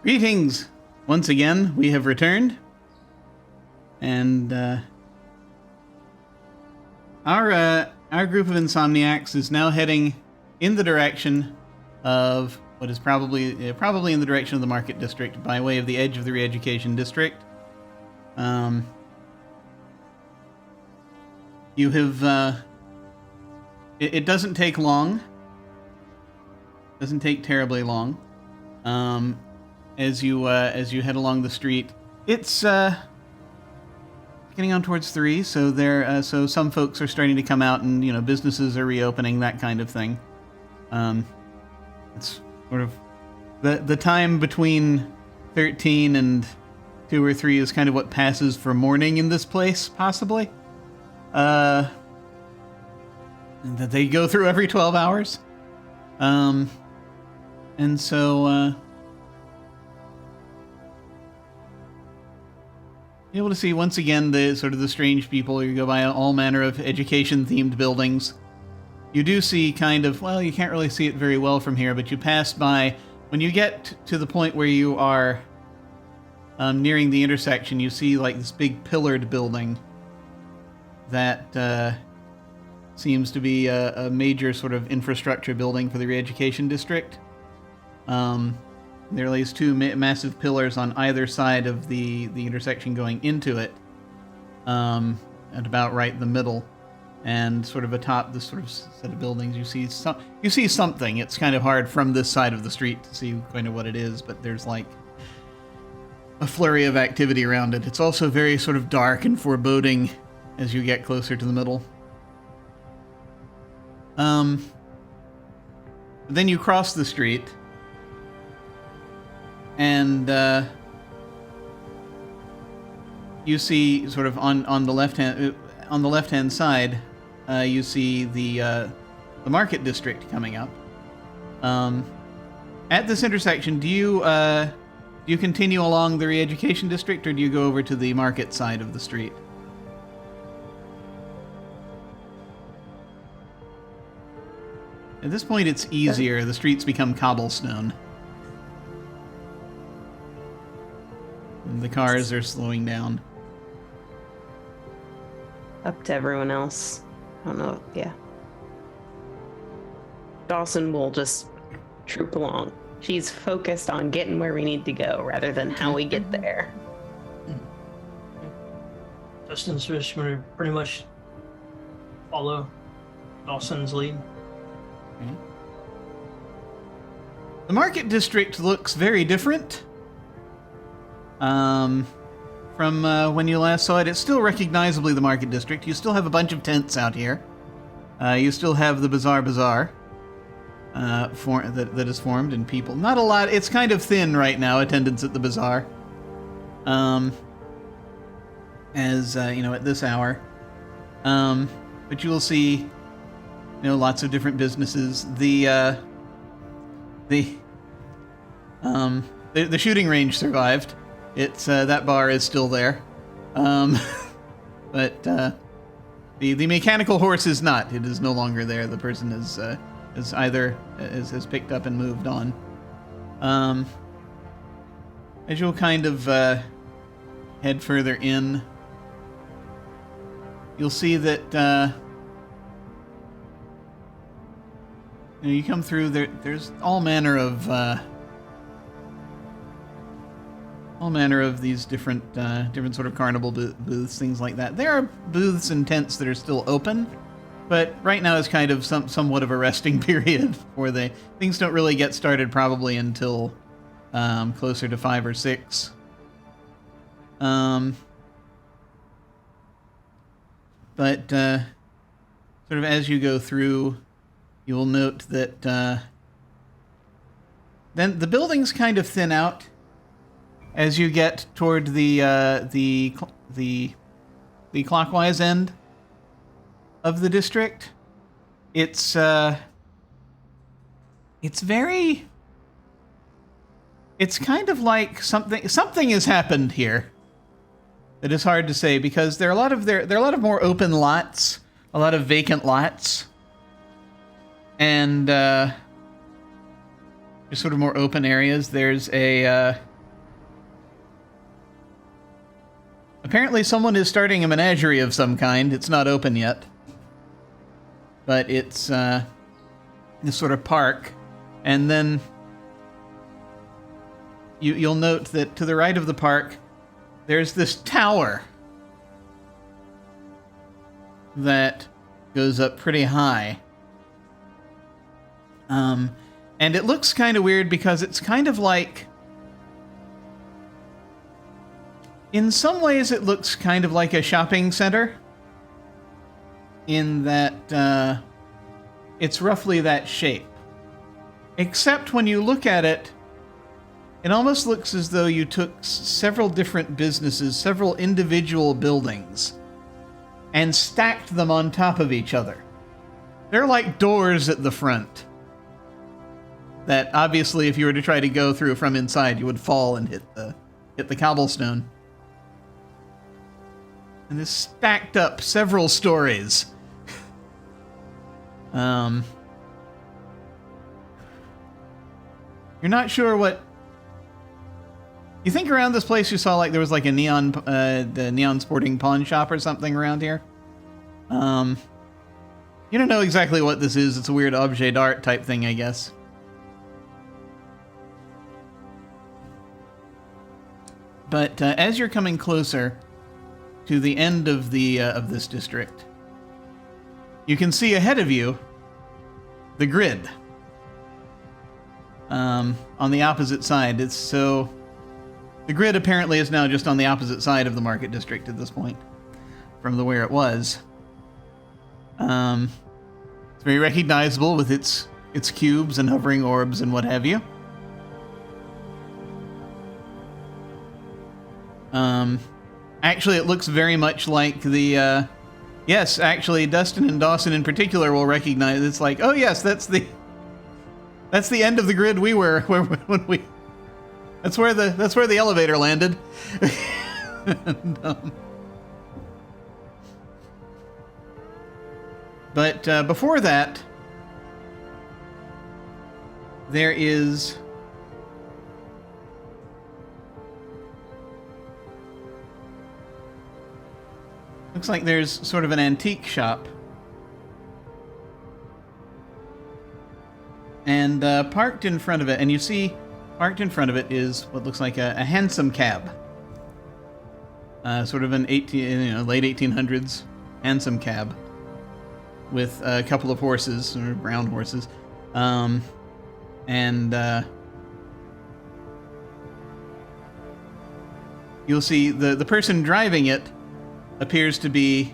Greetings! Once again, we have returned. And, our group of insomniacs is now heading in the direction of what is probably in the direction of the Market District by way of the edge of the Re-Education District. You have, it doesn't take long. Doesn't take terribly long. As you head along the street, it's getting on towards 3, so so some folks are starting to come out, and businesses are reopening, that kind of thing. It's sort of the time between 13 and 2 or 3 is kind of what passes for morning in this place, possibly. That they go through every 12 hours. And so, you're able to see once again the sort of the strange people. You go by all manner of education-themed buildings. You do see kind of, well, you can't really see it very well from here, but you pass by, when you get to the point where you are nearing the intersection, you see like this big pillared building that seems to be a major sort of infrastructure building for the Re-Education District. There lays 2 massive pillars on either side of the intersection going into it, at about right in the middle, and sort of atop this sort of set of buildings, you see something. It's kind of hard from this side of the street to see kind of what it is, but there's like a flurry of activity around it. It's also very sort of dark and foreboding as you get closer to the middle. Then you cross the street. And you see, sort of on the left hand side, you see the Market District coming up. At this intersection, do you continue along the Re-Education District, or do you go over to the Market side of the street? At this point, it's easier. The streets become cobblestone. The cars are slowing down. Up to everyone else. I don't know. Yeah. Dawson will just troop along. She's focused on getting where we need to go rather than how we get there. Dustin's just going to pretty much follow Dawson's lead. Okay. The Market District looks very different. From when you last saw it. It's still recognizably the Market District. You still have a bunch of tents out here. You still have the Bazaar that is formed, and people. Not a lot. It's kind of thin right now, attendance at the Bazaar. At this hour. But you will see, lots of different businesses. The shooting range survived. It's that bar is still there, but the mechanical horse is not. It is no longer there. The person has picked up and moved on. As you'll kind of head further in, you'll see that you come through there. There's all manner of these different sort of carnival booths, things like that. There are booths and tents that are still open, but right now is kind of somewhat of a resting period where things don't really get started probably until closer to 5 or 6. But sort of as you go through, you will note that then the buildings kind of thin out. As you get toward the clockwise end of the district, it's kind of like something has happened here. That is hard to say because there are a lot of more open lots, a lot of vacant lots, and just sort of more open areas. There's a Apparently someone is starting a menagerie of some kind. It's not open yet. But it's this sort of park. And then you'll note that to the right of the park, there's this tower that goes up pretty high. And it looks kind of weird because it's kind of like... In some ways, it looks kind of like a shopping center. In that it's roughly that shape. Except when you look at it, it almost looks as though you took several different businesses, several individual buildings, and stacked them on top of each other. They're like doors at the front. That obviously, if you were to try to go through from inside, you would fall and hit the cobblestone. And this stacked up several stories. You're not sure what... You think around this place you saw like there was like a the neon sporting pawn shop or something around here? You don't know exactly what this is. It's a weird objet d'art type thing, I guess. But as you're coming closer to the end of the of this district, you can see ahead of you the grid. On the opposite side. The grid apparently is now just on the opposite side of the market district at this point from where it was. It's very recognizable with its cubes and hovering orbs and what have you. Actually, it looks very much like the, yes, actually, Dustin and Dawson in particular will recognize, it's like, oh yes, that's the end of the grid we were, that's where the elevator landed. And, but before that, there is... Looks like there's sort of an antique shop. And parked in front of it, and you see, parked in front of it is what looks like a hansom cab. Sort of an late 1800s hansom cab with a couple of horses, or brown horses. You'll see the person driving it appears to be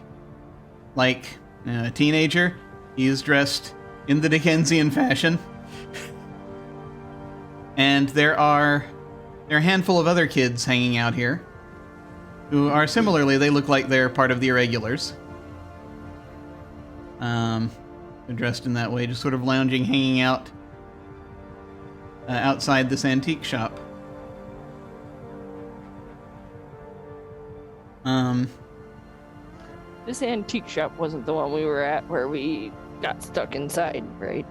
like a teenager. He is dressed in the Dickensian fashion. And there are a handful of other kids hanging out here who are similarly, they look like they're part of the irregulars. They're dressed in that way, just sort of lounging, hanging out outside this antique shop. This antique shop wasn't the one we were at where we got stuck inside, right?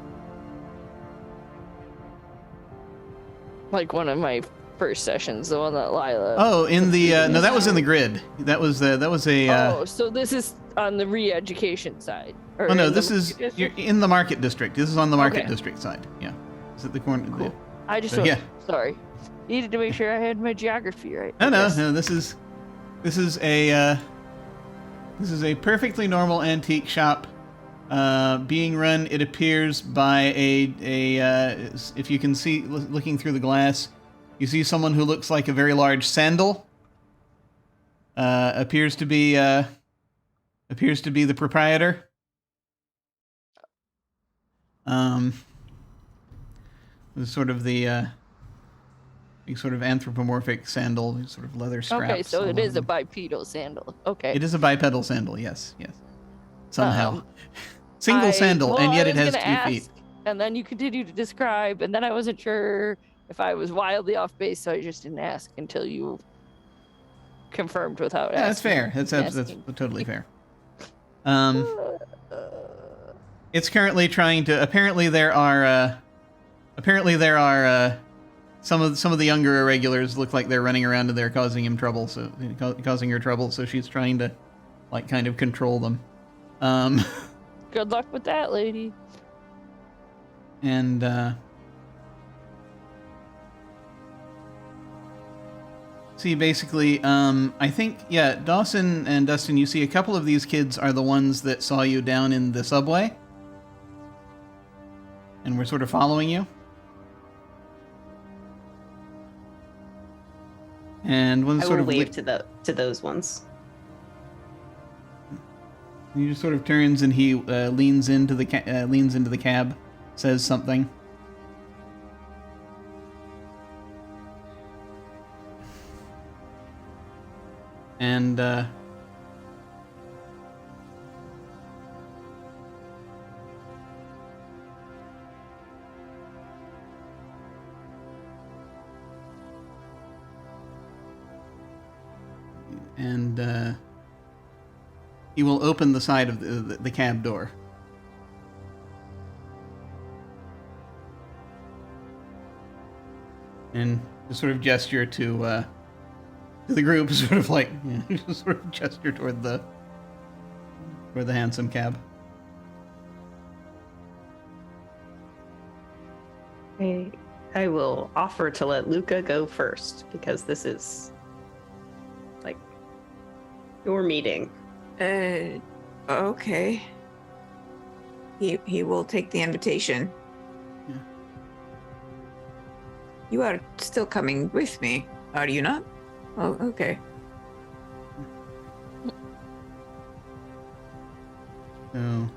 Like one of my first sessions, the one that Lila... Oh, in the... no, that was in the grid. That was a... Oh, so this is on the re-education side. Oh, no, this is... You're in the market district. This is on the market district side. Yeah. It's at the corner. Cool. I just... So, yeah. Sorry. Needed to make sure I had my geography right. No, this is a perfectly normal antique shop being run, it appears, by if you can see, looking through the glass, you see someone who looks like a very large sandal. Appears to be the proprietor. Sort of the sort of anthropomorphic sandal, sort of leather straps. Okay, so it is a bipedal sandal. Okay. It is a bipedal sandal, yes. Somehow. Single sandal, and yet it has 2 feet. And then you continue to describe, and then I wasn't sure if I was wildly off base, so I just didn't ask until you confirmed without asking. Yeah, that's fair. That's totally fair. It's currently trying to... Apparently there are some of the younger irregulars look like they're running around and they're causing him trouble, causing her trouble. So she's trying to, like, kind of control them. Good luck with that, lady. And see, basically, I think, yeah, Dawson and Dustin, you see a couple of these kids are the ones that saw you down in the subway, and we're sort of following you. And one I sort will of wave to those ones. He just sort of turns and he leans into the cab, says something. And he will open the side of the cab door. And just sort of gesture to the group, sort of like, yeah, just sort of gesture toward the handsome cab. I will offer to let Luca go first, because this is, like, your meeting. Okay. He will take the invitation. Yeah. You are still coming with me, are you not? Oh, okay. So,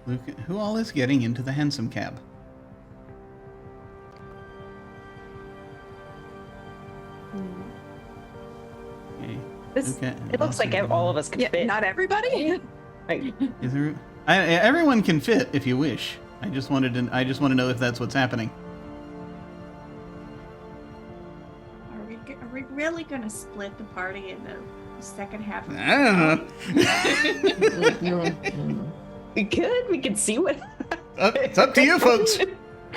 Luke, who all is getting into the hansom cab? Okay. It looks like all of us can fit. Not everybody. Is there? Everyone can fit if you wish. I just want to know if that's what's happening. Are we really gonna split the party in the second half? Of I don't know. We could. We could see what. It's up to you, folks.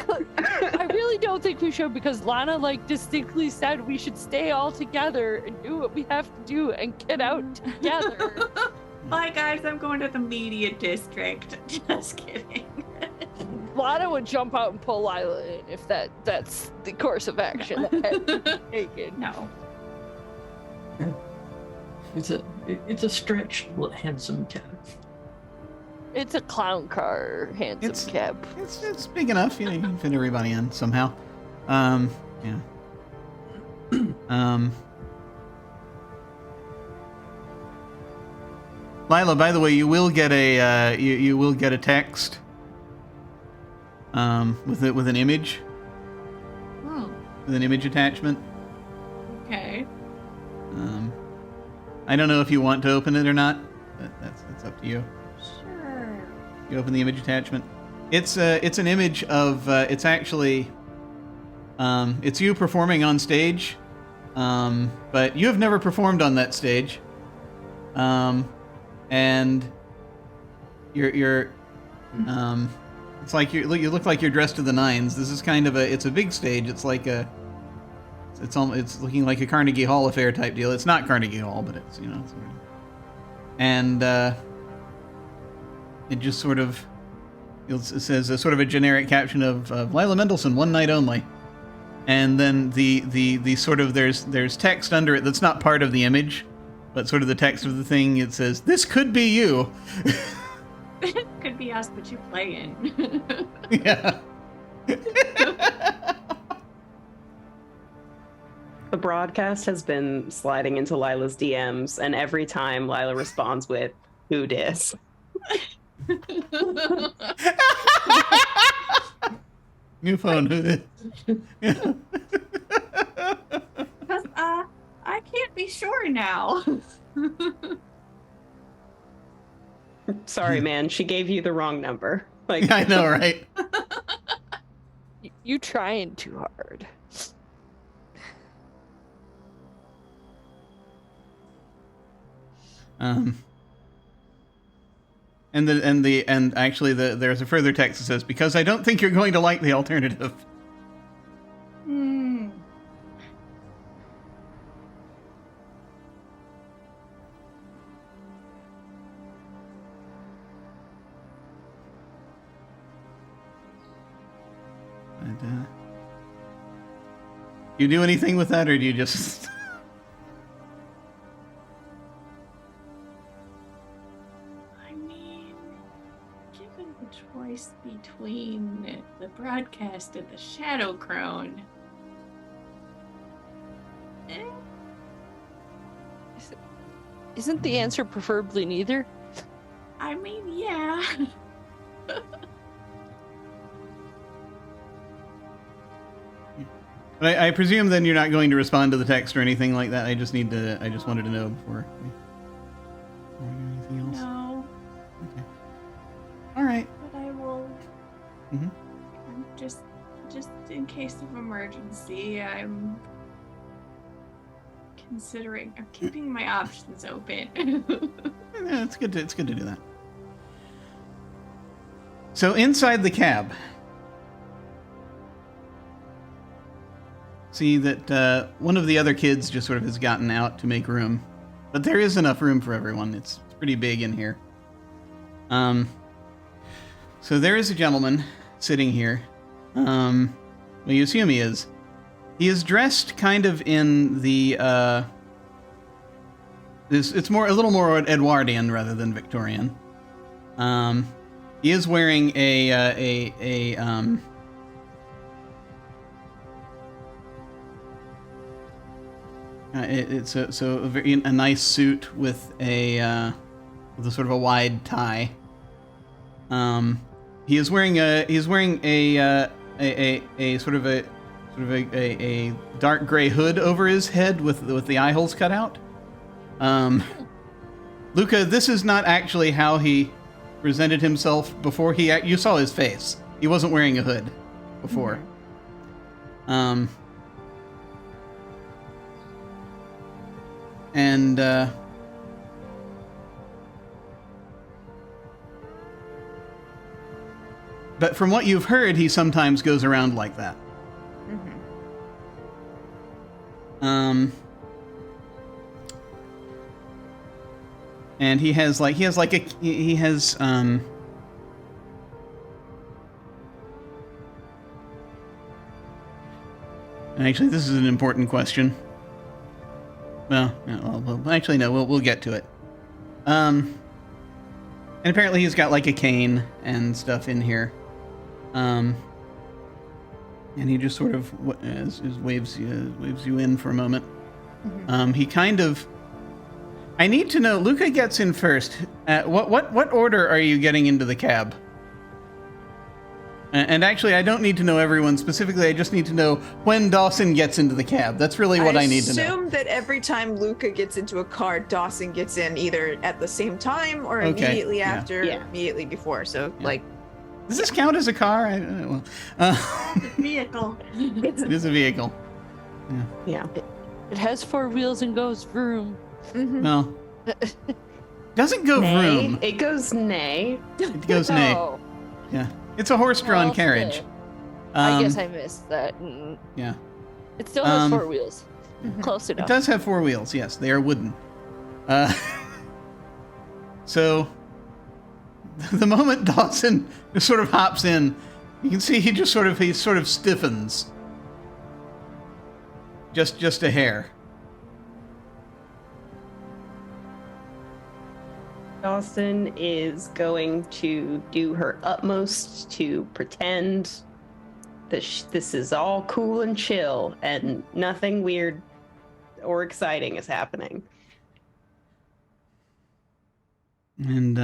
I really don't think we should, because Lana, like, distinctly said we should stay all together and do what we have to do and get out together. Bye, guys. I'm going to the media district. Just kidding. Lana would jump out and pull Lila in if that's the course of action that had to be taken. No. It's a stretch, handsome cat. It's a clown car handsome cab. It's big enough. You can fit everybody in somehow. Yeah. Lila, by the way, you will get a you will get a text. With an image. Oh. With an image attachment. Okay. I don't know if you want to open it or not, but that's up to you. Sure. You open the image attachment. It's an image of it's actually it's you performing on stage, but you have never performed on that stage, and you're it's like you look like you're dressed to the nines. This is kind of it's a big stage. It's like it's looking like a Carnegie Hall affair type deal. It's not Carnegie Hall, but it's sort of, and it just sort of it says a sort of a generic caption of Lila Mendelsohn, one night only, and then the sort of there's text under it that's not part of the image, but sort of the text of the thing. It says, "This could be you." Could be us, but you play in. Yeah. The broadcast has been sliding into Lila's DMs, and every time Lila responds with, "Who dis?" New phone. Who dis? Yeah. Because I can't be sure now. Sorry, man. She gave you the wrong number. Like, I know, right? You trying too hard. And actually there's a further text that says, "Because I don't think you're going to like the alternative." Hmm. You do anything with that, or do you just? I mean, given the choice between the broadcast and the Shadow Crone, Isn't the answer preferably neither? I mean, yeah. But I presume then you're not going to respond to the text or anything like that. I just wanted to know before we do anything else. No, Okay. All right. but I will. Mhm. I'm just in case of emergency, I'm keeping my options open. Yeah, it's good to do that. So inside the cab, see that one of the other kids just sort of has gotten out to make room, but there is enough room for everyone. It's pretty big in here. So there is a gentleman sitting here. Well, you assume he is. He is dressed kind of in the it's a little more Edwardian rather than Victorian. He is wearing it's a nice suit with a sort of a wide tie. He is wearing a dark gray hood over his head with the eye holes cut out. Luca, this is not actually how he presented himself before. You saw his face. He wasn't wearing a hood before. But from what you've heard, he sometimes goes around like that. And he has actually, this is an important question. Well, actually, no, we'll get to it. And apparently he's got like a cane and stuff in here. And he just sort of waves you in for a moment. He kind of. I need to know. Luca gets in first. What order are you getting into the cab? And actually, I don't need to know everyone specifically. I just need to know when Dawson gets into the cab. That's really what I need to know. I assume that every time Luca gets into a car, Dawson gets in either at the same time or immediately after, immediately before. So, Does this count as a car? Vehicle. It is a vehicle. Yeah. It has 4 wheels and goes vroom. Well, doesn't go vroom. It goes neigh. It goes neigh. Oh, Yeah. It's a horse-drawn well, carriage. still. I guess I missed that. Yeah. It still has 4 wheels. Close enough. It does have 4 wheels, yes. They are wooden. So, the moment Dawson just sort of hops in, you can see he sort of stiffens. Just a hair. Dawson is going to do her utmost to pretend that this is all cool and chill and nothing weird or exciting is happening. And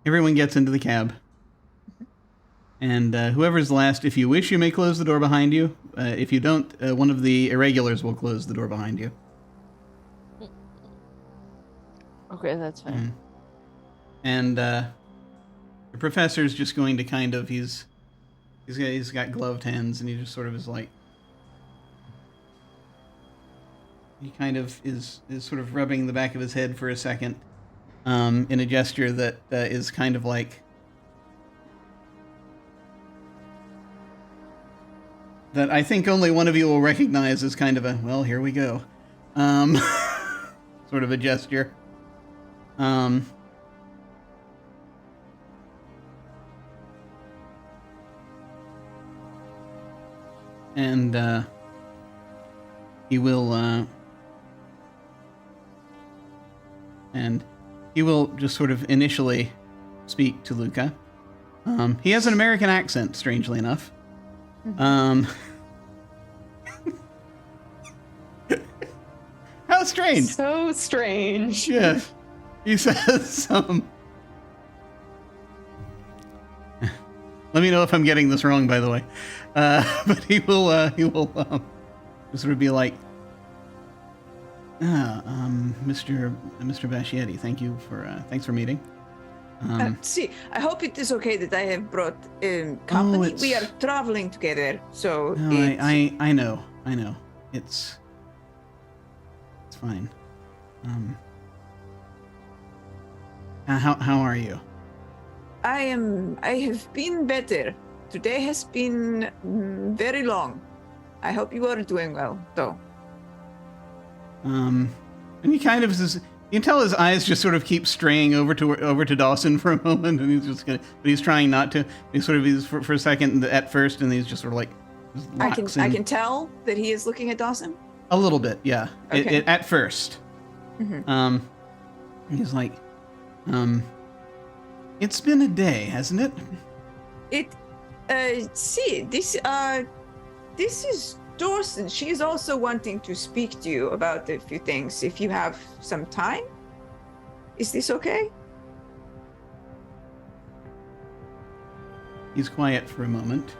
everyone gets into the cab. And whoever's last, if you wish, you may close the door behind you. If you don't, one of the irregulars will close the door behind you. Okay, that's fine. And the professor's just going to kind of, he's got gloved hands, and he just sort of is like, he kind of is sort of rubbing the back of his head for a second, in a gesture that is kind of like, that I think only one of you will recognize as kind of a, well, here we go, sort of a gesture. and he will just sort of initially speak to Luca. He has an American accent, strangely enough. How strange. So strange. Yes. He says, let me know if I'm getting this wrong, by the way. But he will just sort of be like, Mr. Bascietti, thanks for meeting. See, I hope it is okay that I have brought company. We are traveling together, so No, I know. It's fine. How are you? I have been better. Today has been very long. I hope you are doing well, though. And he kind of says, you can tell his eyes just sort of keep straying over to Dawson for a moment, and but he's trying not to. He's for a second at first, and he's just sort of like. I can tell that he is looking at Dawson. A little bit, yeah. Okay. At first. Mm-hmm. He's like, it's been a day, hasn't it? This is Dawson. She is also wanting to speak to you about a few things. If you have some time, is this okay? He's quiet for a moment.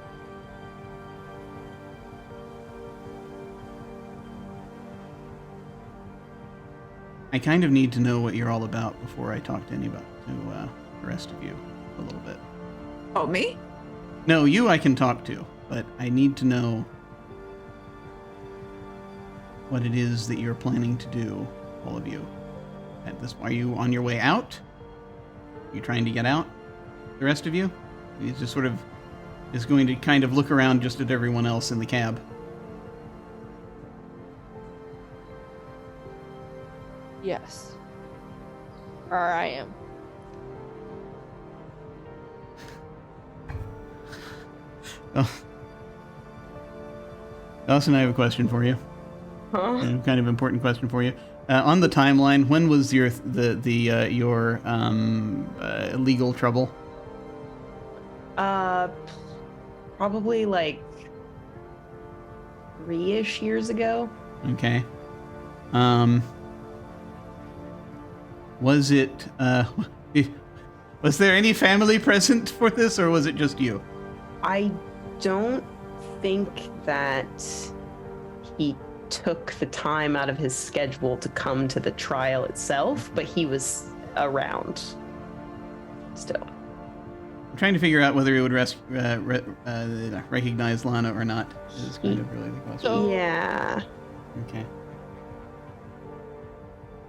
I kind of need to know what you're all about before I talk to the rest of you a little bit. Oh, me? No, you I can talk to, but I need to know what it is that you're planning to do, all of you. Are you on your way out? Are you trying to get out? The rest of you? He's just sort of is going to kind of look around just at everyone else in the cab. Yes. Or I am. Oh. Dawson, I have a question for you. Huh? A kind of important question for you. On the timeline, when was your legal trouble? Probably like 3-ish years ago. Okay. Was it was there any family present for this, or was it just you? I don't think that he took the time out of his schedule to come to the trial itself, but he was around still. I'm trying to figure out whether he would recognize Lana or not. Is kind of really the question. Yeah. Okay.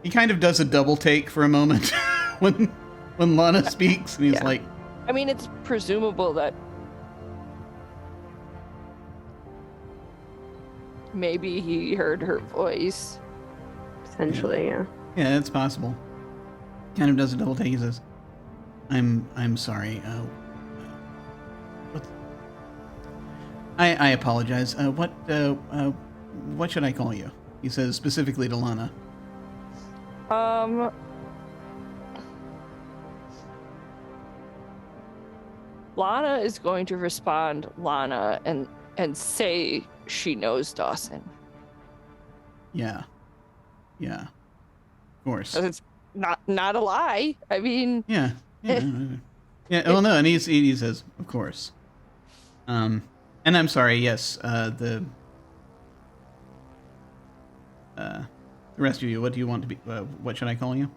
He kind of does a double take for a moment when Lana speaks, and he's like, I mean, it's presumable that maybe he heard her voice. Potentially, yeah. Yeah, it's possible. Kind of does a double take. He says, I'm sorry. I apologize. What should I call you? He says specifically to Lana. Lana is going to respond Lana and say she knows Dawson. Yeah. Of course. It's not a lie. I mean, Yeah. Well, no, and he says, of course. And I'm sorry. Yes. The rest of you, what do you want to be? What should I call you?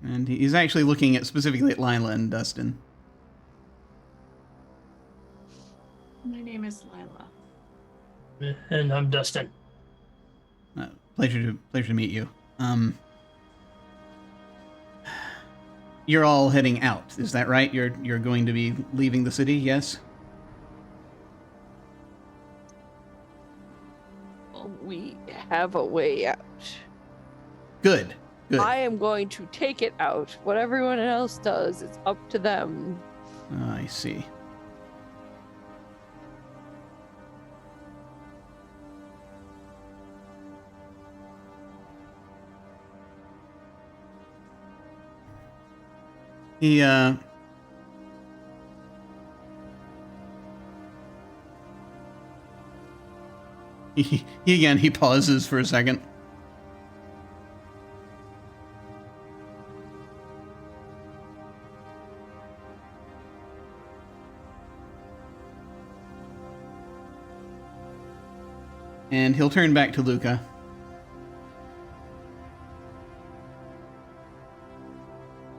And he's actually looking specifically at Lila and Dustin. My name is Lila. And I'm Dustin. Pleasure to meet you. You're all heading out, is that right? You're going to be leaving the city, yes? we have a way out. Good. I am going to take it out. What everyone else does, it's up to them. I see. He he pauses for a second. And he'll turn back to Luca.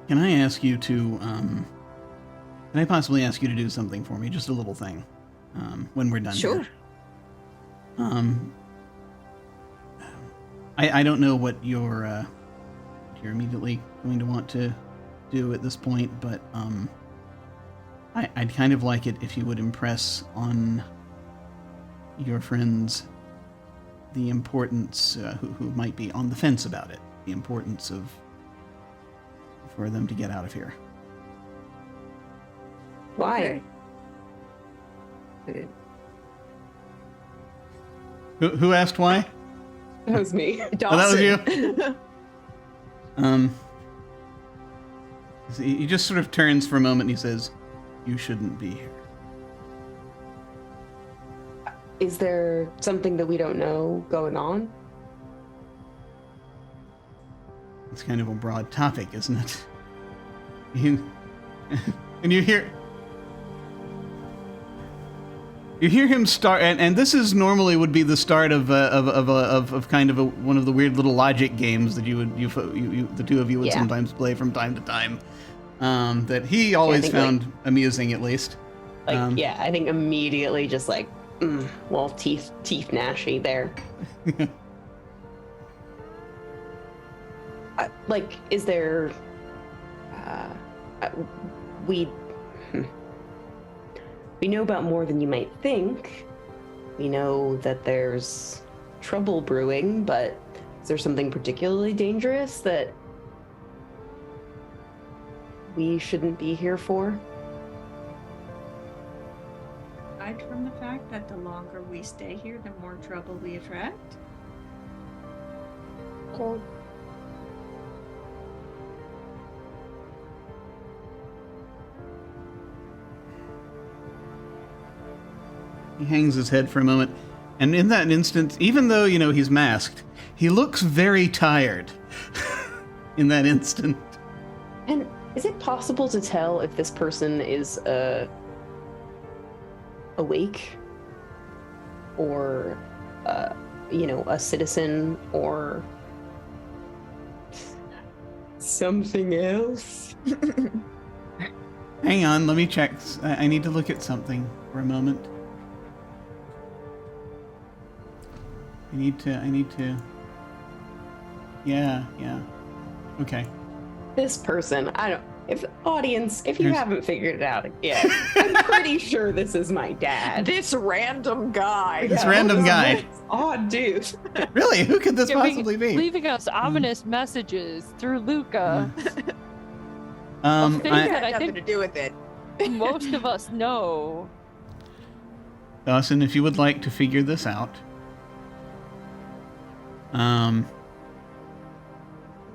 Can I ask you to, can I possibly ask you to do something for me? Just a little thing, when we're done Sure. here. I don't know what you're immediately going to want to do at this point, but, I'd kind of like it if you would impress on your friends the importance, who might be on the fence about it, the importance of, for them to get out of here. Why? Who asked why? That was me. Oh, that was you? He just sort of turns for a moment and he says, "You shouldn't be here." Is there something that we don't know going on? It's kind of a broad topic, isn't it? And you hear him start, and this is normally would be the start of kind of one of the weird little logic games that you the two of you would sometimes play from time to time. That he always found amusing, at least. I think immediately just like, well, teeth gnashy there. Is there? We know about more than you might think. We know that there's trouble brewing, but is there something particularly dangerous that we shouldn't be here for? Aside from the fact that the longer we stay here, the more trouble we attract. Well, He hangs his head for a moment, and in that instant, even though, he's masked, he looks very tired in that instant. and is it possible to tell if this person is awake or a citizen or something else? Hang on, let me check. I need to look at something for a moment. I need to. Yeah. Okay. This person, if you haven't figured it out yet, I'm pretty sure this is my dad. This random guy. This random guy. Odd dude. Really? Who could this possibly be? Leaving us ominous messages through Luca. I Had nothing to do with it. Most of us know. Dawson, if you would like to figure this out,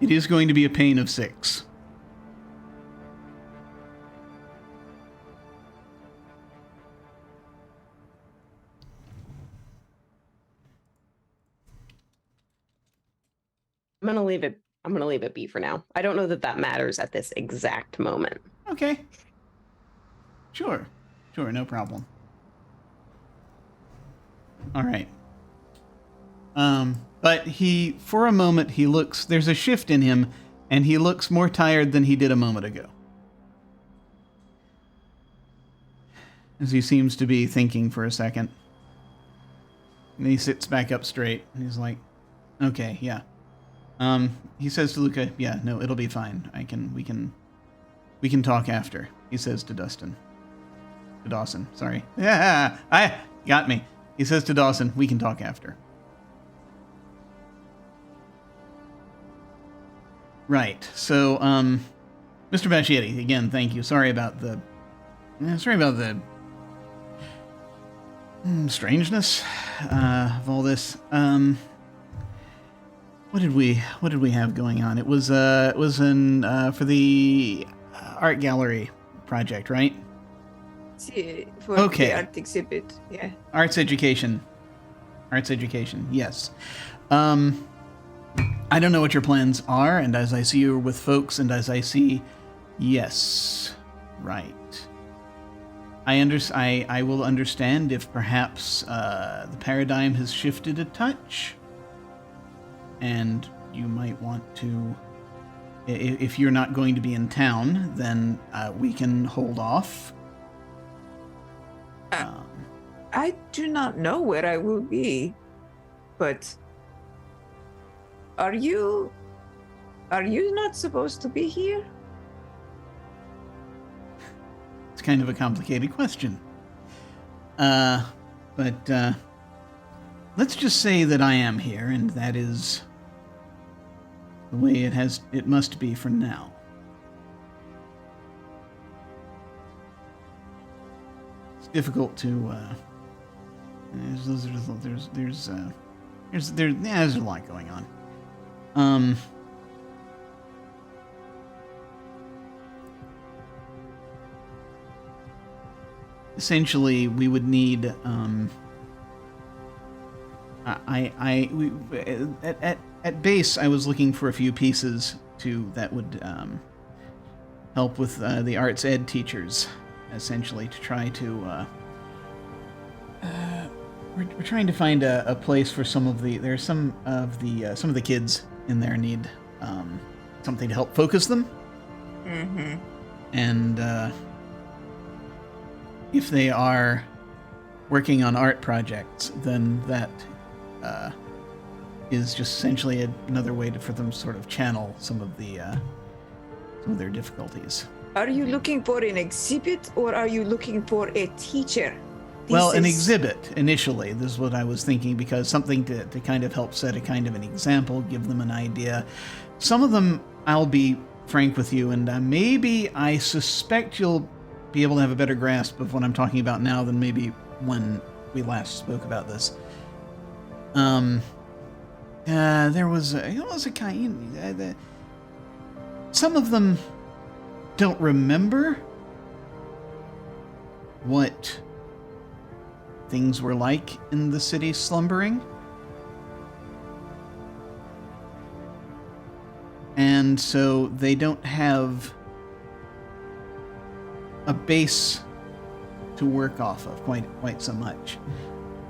it is going to be a pain of 6. I'm gonna leave it be for now. I don't know that matters at this exact moment. Okay. Sure, no problem. All right. But for a moment, there's a shift in him, and he looks more tired than he did a moment ago. As he seems to be thinking for a second. And he sits back up straight, and he's like, okay, yeah. He says to Luca, yeah, no, it'll be fine. We can talk after, he says to Dawson, sorry. Yeah, got me. He says to Dawson, we can talk after. Right. So, Mr. Bascietti, again, thank you. Sorry about the strangeness of all this. What did we have going on? It was for the art gallery project, right? See, for Okay. the art exhibit, yeah. Arts education. Yes. I don't know what your plans are, and as I see you with folks, and as I see, yes, right. I will understand if perhaps the paradigm has shifted a touch, and you might want to, if you're not going to be in town, then we can hold off. I do not know where I will be, but are you not supposed to be here? It's kind of a complicated question. But let's just say that I am here, and that is the way it must be for now. It's difficult to there's a lot going on. Essentially, we would need at base I was looking for a few pieces that would help with the arts ed teachers, essentially, to try to we're trying to find a place for some of the kids in there need something to help focus them. Mm-hmm. And if they are working on art projects, then that is just essentially another way for them to sort of channel some of their difficulties. Are you looking for an exhibit, or are you looking for a teacher? An exhibit initially. This is what I was thinking, because something to kind of help set a kind of an example, give them an idea. Some of them, I'll be frank with you, and I suspect you'll be able to have a better grasp of what I'm talking about now than maybe when we last spoke about this. There was a kind. Some of them don't remember what things were like in the city slumbering. And so they don't have a base to work off of quite so much.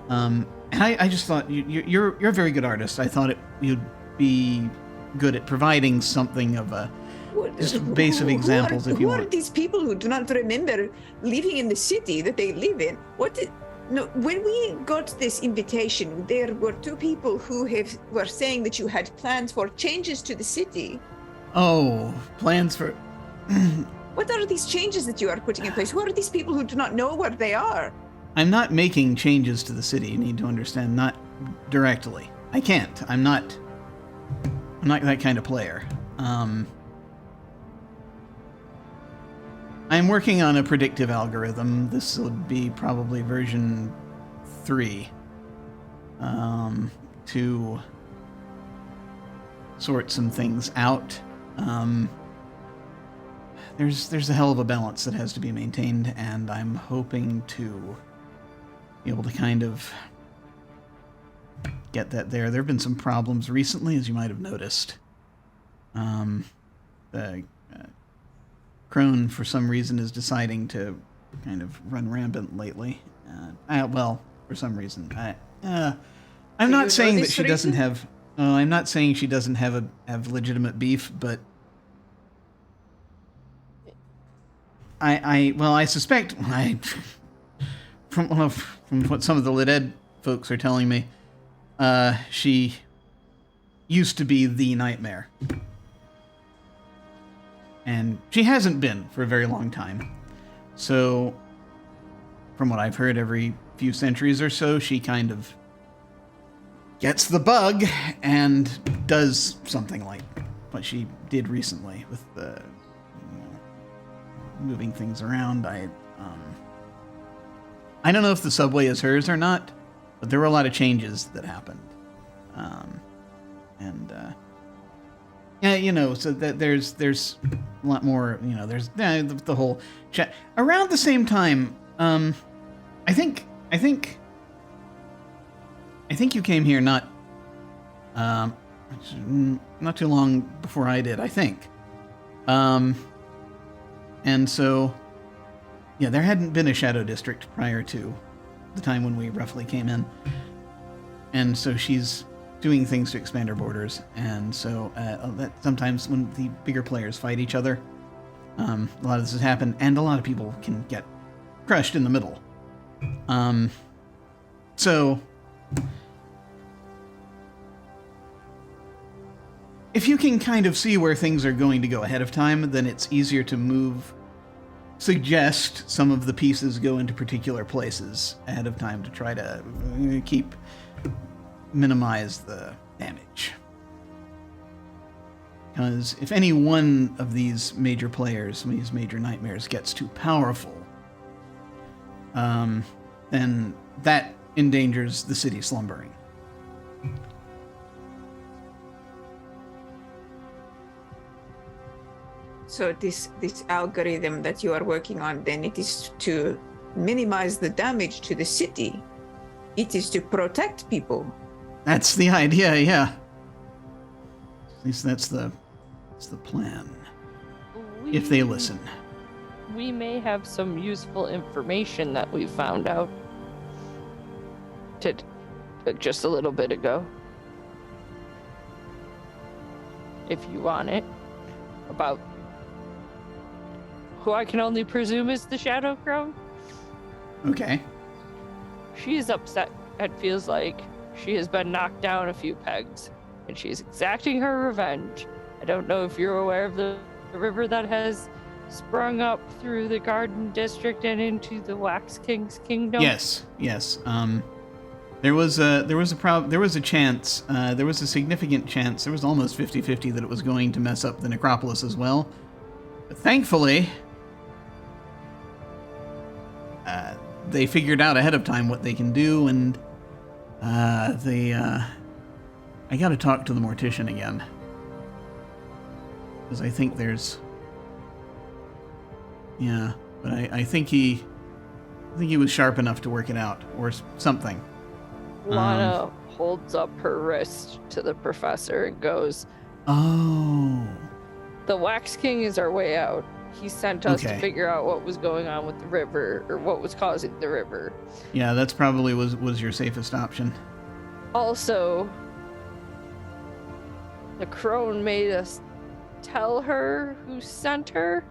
And I just thought you're a very good artist. I thought you'd be good at providing something of a base of examples if you want. Who are these people who do not remember living in the city that they live in? When we got this invitation, there were two people who were saying that you had plans for changes to the city. Oh, plans for... What are these changes that you are putting in place? Who are these people who do not know where they are? I'm not making changes to the city, you need to understand, not directly. I can't. I'm not that kind of player. I'm working on a predictive algorithm. This would be probably version 3, to sort some things out. There's a hell of a balance that has to be maintained, and I'm hoping to be able to kind of get that there. There have been some problems recently, as you might have noticed. The Crone, for some reason, is deciding to kind of run rampant lately. For some reason. I'm not saying that she doesn't have... I'm not saying she doesn't have legitimate beef, but I suspect from what some of the Lit Ed folks are telling me, she used to be the nightmare. And she hasn't been for a very long time. So, from what I've heard, every few centuries or so, she kind of gets the bug and does something like what she did recently with the moving things around. I don't know if the subway is hers or not, but there were a lot of changes that happened. Yeah, so that there's a lot more, there's the whole chat. Around the same time, I think you came here not too long before I did, I think. And so, yeah, there hadn't been a Shadow District prior to the time when we roughly came in. And so she's doing things to expand our borders. And so that sometimes when the bigger players fight each other, a lot of this has happened, and a lot of people can get crushed in the middle. So if you can kind of see where things are going to go ahead of time, then it's easier to suggest some of the pieces go into particular places ahead of time to try to minimize the damage. Because if any one of these major players, these major nightmares, gets too powerful, then that endangers the city slumbering. So this algorithm that you are working on, then it is to minimize the damage to the city. It is to protect people. That's the idea, yeah. At least that's the plan. If they listen. We may have some useful information that we found out just a little bit ago. If you want it. About who I can only presume is the Shadow Crone. Okay. She is upset and feels like she has been knocked down a few pegs, and she's exacting her revenge. I don't know if you're aware of the river that has sprung up through the Garden District and into the Wax King's kingdom. Yes. There was a chance, there was a significant chance, there was almost 50-50 that it was going to mess up the Necropolis as well. But thankfully, they figured out ahead of time what they can do, and I gotta talk to the Mortician again. Because I think there's... Yeah, but I think he was sharp enough to work it out, or something. Lana holds up her wrist to the professor and goes, "Oh. The Wax King is our way out. He sent us to figure out what was going on with the river, or what was causing the river." Yeah, that's probably was your safest option. Also, the Crone made us tell her who sent her,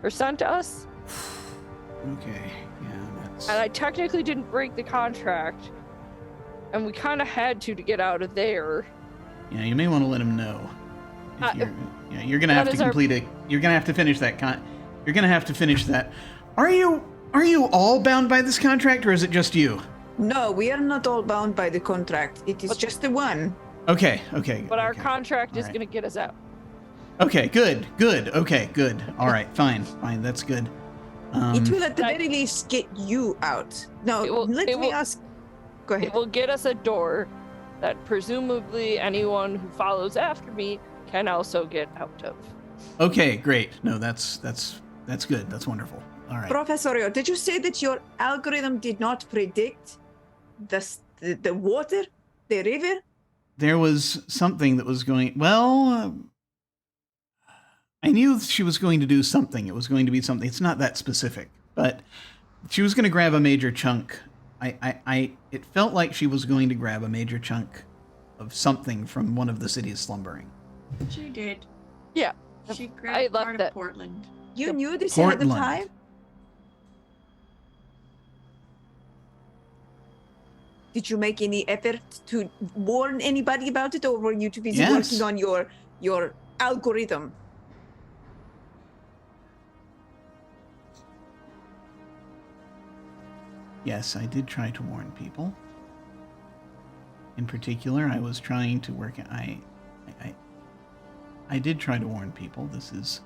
or sent us. Okay, yeah, that's... And I technically didn't break the contract, and we kind of had to get out of there. Yeah, you may want to let him know. You're gonna have to complete it. You're gonna have to finish that You're gonna have to finish that. Are you all bound by this contract, or is it just you? No, we are not all bound by the contract. It is just the one. Okay. But our contract is gonna get us out. Okay, good. Okay, good. All right, fine. That's good. It will at the very least get you out. No, let me ask. Go ahead. It will get us a door that presumably anyone who follows after me can also get out of. Okay, great. No, that's good. That's wonderful. All right. Professor Rrok, did you say that your algorithm did not predict the water, the river? There was something that was going... Well, I knew she was going to do something. It was going to be something. It's not that specific, but she was going to grab a major chunk. It felt like she was going to grab a major chunk of something from one of the cities slumbering. She did. Yeah. She grabbed part of Portland. You knew this ahead of time? Did you make any effort to warn anybody about it, or were you too busy working on your algorithm? Yes, I did try to warn people. In particular, I was trying to work... I did try to warn people. This is...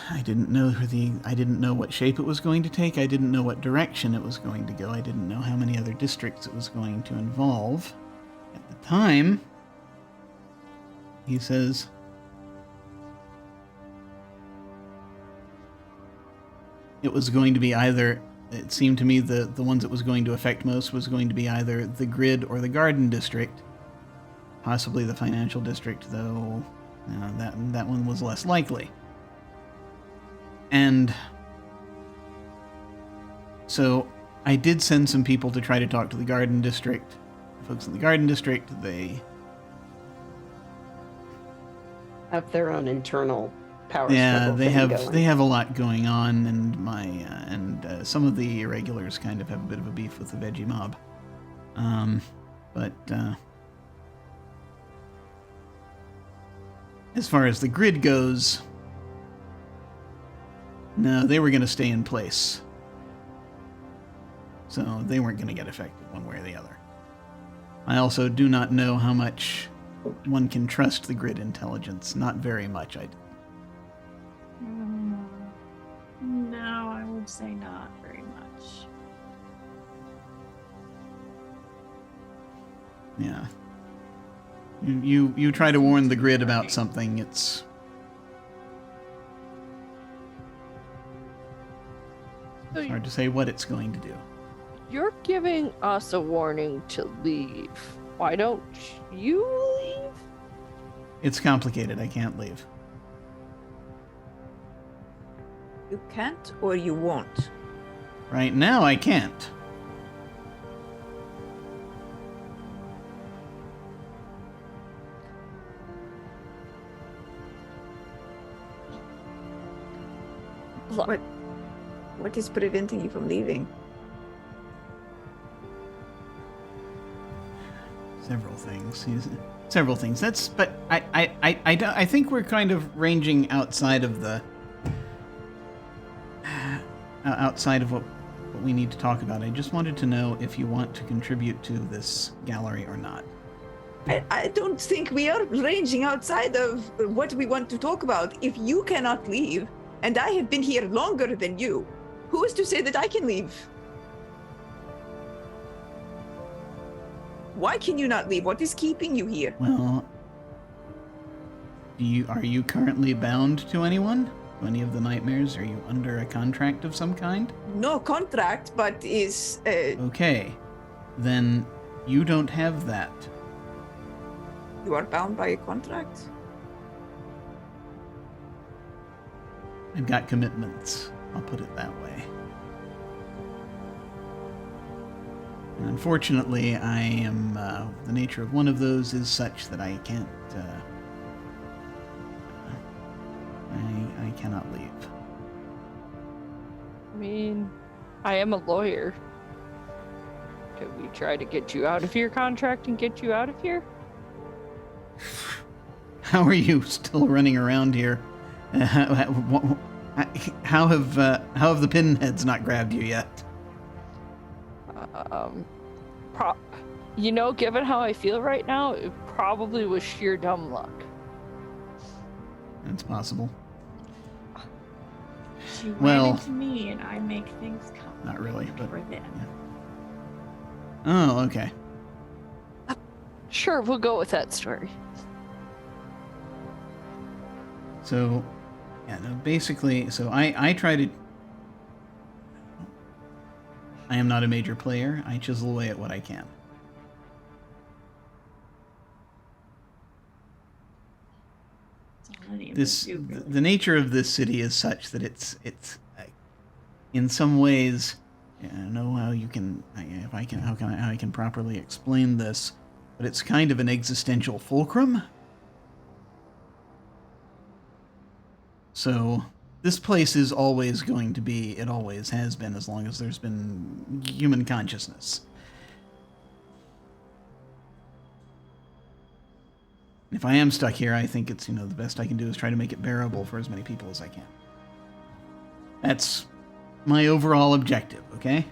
I didn't know what shape it was going to take. I didn't know what direction it was going to go. I didn't know how many other districts it was going to involve. At the time, he says, it was going to be either, it seemed to me the ones it was going to affect most was going to be either the grid or the garden district. Possibly the financial district, though that one was less likely. And so I did send some people to try to talk to the garden district. The folks in the garden district, they have their own internal power. Yeah, they going. They have a lot going on, and some of the irregulars kind of have a bit of a beef with the veggie mob. But as far as the grid goes, no, they were going to stay in place. So they weren't going to get affected one way or the other. I also do not know how much one can trust the grid intelligence. Not very much, No, I would say not very much. Yeah. You try to warn the grid about something, it's hard to say what it's going to do. You're giving us a warning to leave. Why don't you leave? It's complicated. I can't leave. You can't or you won't. Right now, I can't. Look, What is preventing you from leaving? Several things. But I think we're kind of ranging outside of the outside of what we need to talk about. I just wanted to know if you want to contribute to this gallery or not. I don't think we are ranging outside of what we want to talk about. If you cannot leave, and I have been here longer than you, who is to say that I can leave? Why can you not leave? What is keeping you here? Well, are you currently bound to anyone? To any of the nightmares? Are you under a contract of some kind? No contract, but is... Okay. Then you don't have that. You are bound by a contract? I've got commitments. I'll put it that way. And unfortunately, I am... the nature of one of those is such that I can't... I cannot leave. I mean, I am a lawyer. Could we try to get you out of your contract and get you out of here? How are you still running around here? How have the pinheads not grabbed you yet? Given how I feel right now, it probably was sheer dumb luck. That's possible. She ran into me, and I make things come. Not really, but for them. Yeah. Oh, okay. Sure, we'll go with that story. So, yeah, no, basically, so I try to... I am not a major player. I chisel away at what I can. The nature of this city is such that it's in some ways, I don't know how you can, how I can properly explain this, but it's kind of an existential fulcrum. So this place is always going to be, it always has been, as long as there's been human consciousness. If I am stuck here, I think it's, the best I can do is try to make it bearable for as many people as I can. That's my overall objective, okay?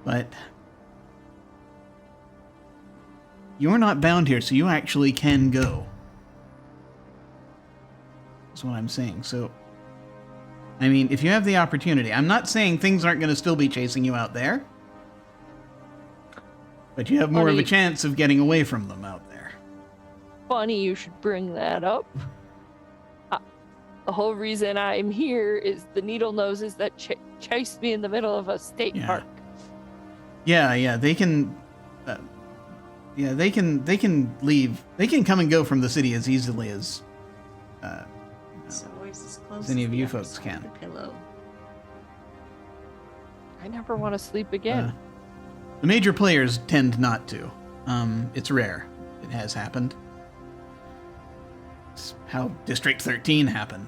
But you're not bound here, so you actually can go. That's what I'm saying. So, I mean, if you have the opportunity, I'm not saying things aren't going to still be chasing you out there, but you have more of a chance of getting away from them out there. funny you should bring that up. The whole reason I'm here is the needle noses that chased me in the middle of a state park. Yeah, they can. They can leave. They can come and go from the city as easily as. It's always as close as any as of the you other folks side can. of the pillow. I never want to sleep again. The major players tend not to. It's rare. It has happened. It's how District 13 happened.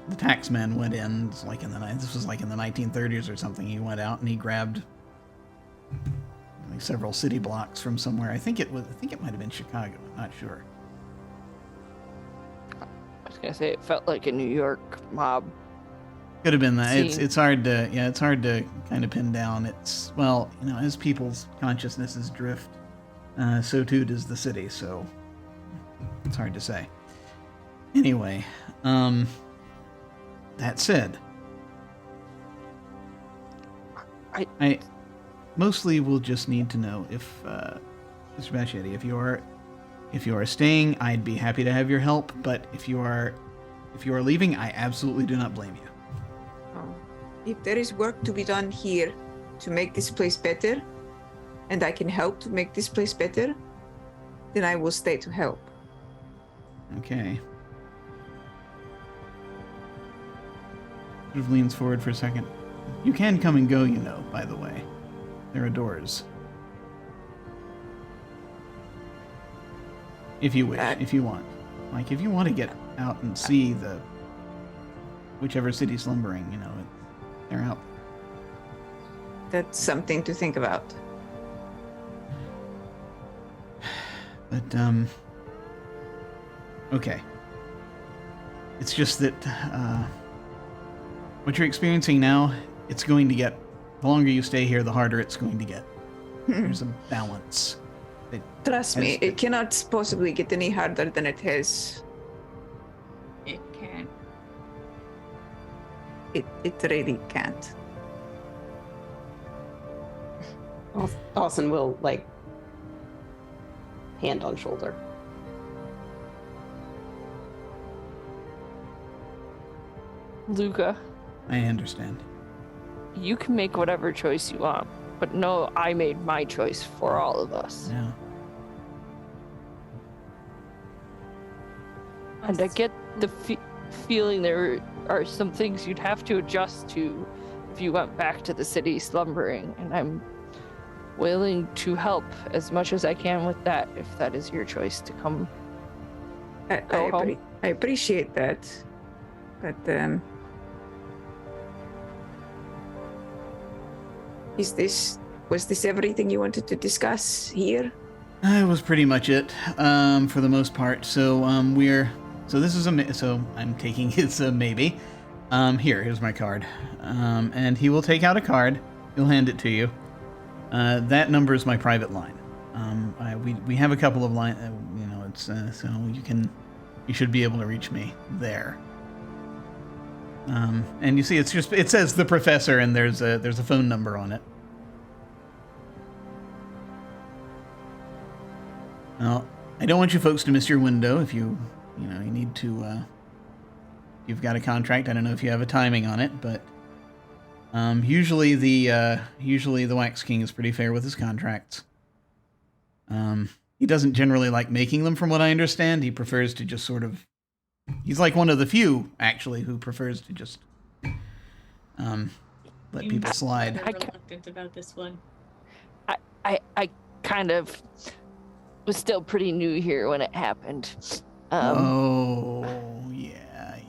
The taxman went in. This was like in the 1930s or something. He went out and he grabbed like several city blocks from somewhere. I think it might have been Chicago. I'm not sure. I was gonna say it felt like a New York mob. Could have been that. Scene. It's hard to kind of pin down. It's, well, as people's consciousnesses drift, so too does the city. So it's hard to say. Anyway, that said, I mostly will just need to know if Mr. Bachetti, if you are staying, I'd be happy to have your help. But if you are leaving, I absolutely do not blame you. If there is work to be done here to make this place better, and I can help to make this place better, then I will stay to help. Okay. Sort of leans forward for a second. You can come and go, by the way. There are doors. If you wish, if you want. Like, if you want to get out and see whichever city slumbering, they're out. That's something to think about. But, okay. It's just that, what you're experiencing now, it's going to get, the longer you stay here, the harder it's going to get. There's a balance. Trust me, it cannot possibly get any harder than it has. It can. It really can't. Dawson will, hand on shoulder. Luca, I understand. you can make whatever choice you want, but no, I made my choice for all of us. Yeah. And I get the feeling there are some things you'd have to adjust to if you went back to the city slumbering, and I'm willing to help as much as I can with that, if that is your choice to come go home. I appreciate that, but was this everything you wanted to discuss here? That was pretty much it, for the most part. So, this is so I'm taking it's a maybe. Here's my card. And he will take out a card. He'll hand it to you. That number is my private line. We have a couple of lines, it's, so you should be able to reach me there. And you see, it says the professor, and there's a phone number on it. Well, I don't want you folks to miss your window if you need to, you've got a contract. I don't know if you have a timing on it, but usually the Wax King is pretty fair with his contracts. He doesn't generally like making them, from what I understand. He prefers to just sort of, he's like one of the few, actually, who prefers to just let people slide. I'm reluctant about this one. I kind of was still pretty new here when it happened. Yeah.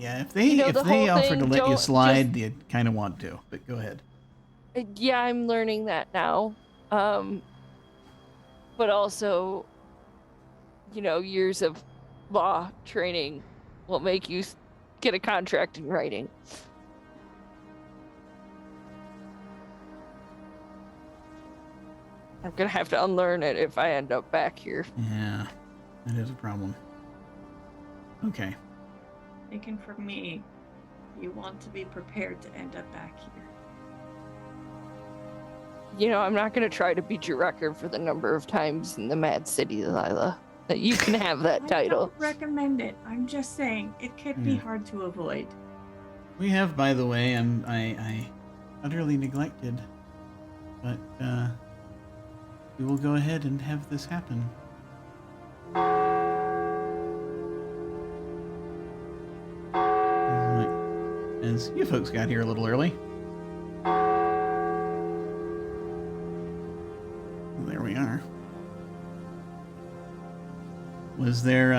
If they offer to let you slide, you kind of want to. But go ahead. Yeah, I'm learning that now. But also, years of law training will make you get a contract in writing. I'm gonna have to unlearn it if I end up back here. Yeah, that is a problem. Okay. Thinking for me, you want to be prepared to end up back here. I'm not gonna try to beat your record for the number of times in the Mad City, Lila. You can have that I title. don't recommend it. I'm just saying it could be Hmm. hard to avoid. We have, by the way, I utterly neglected, but we will go ahead and have this happen. As you folks got here a little early. There we are. Was there,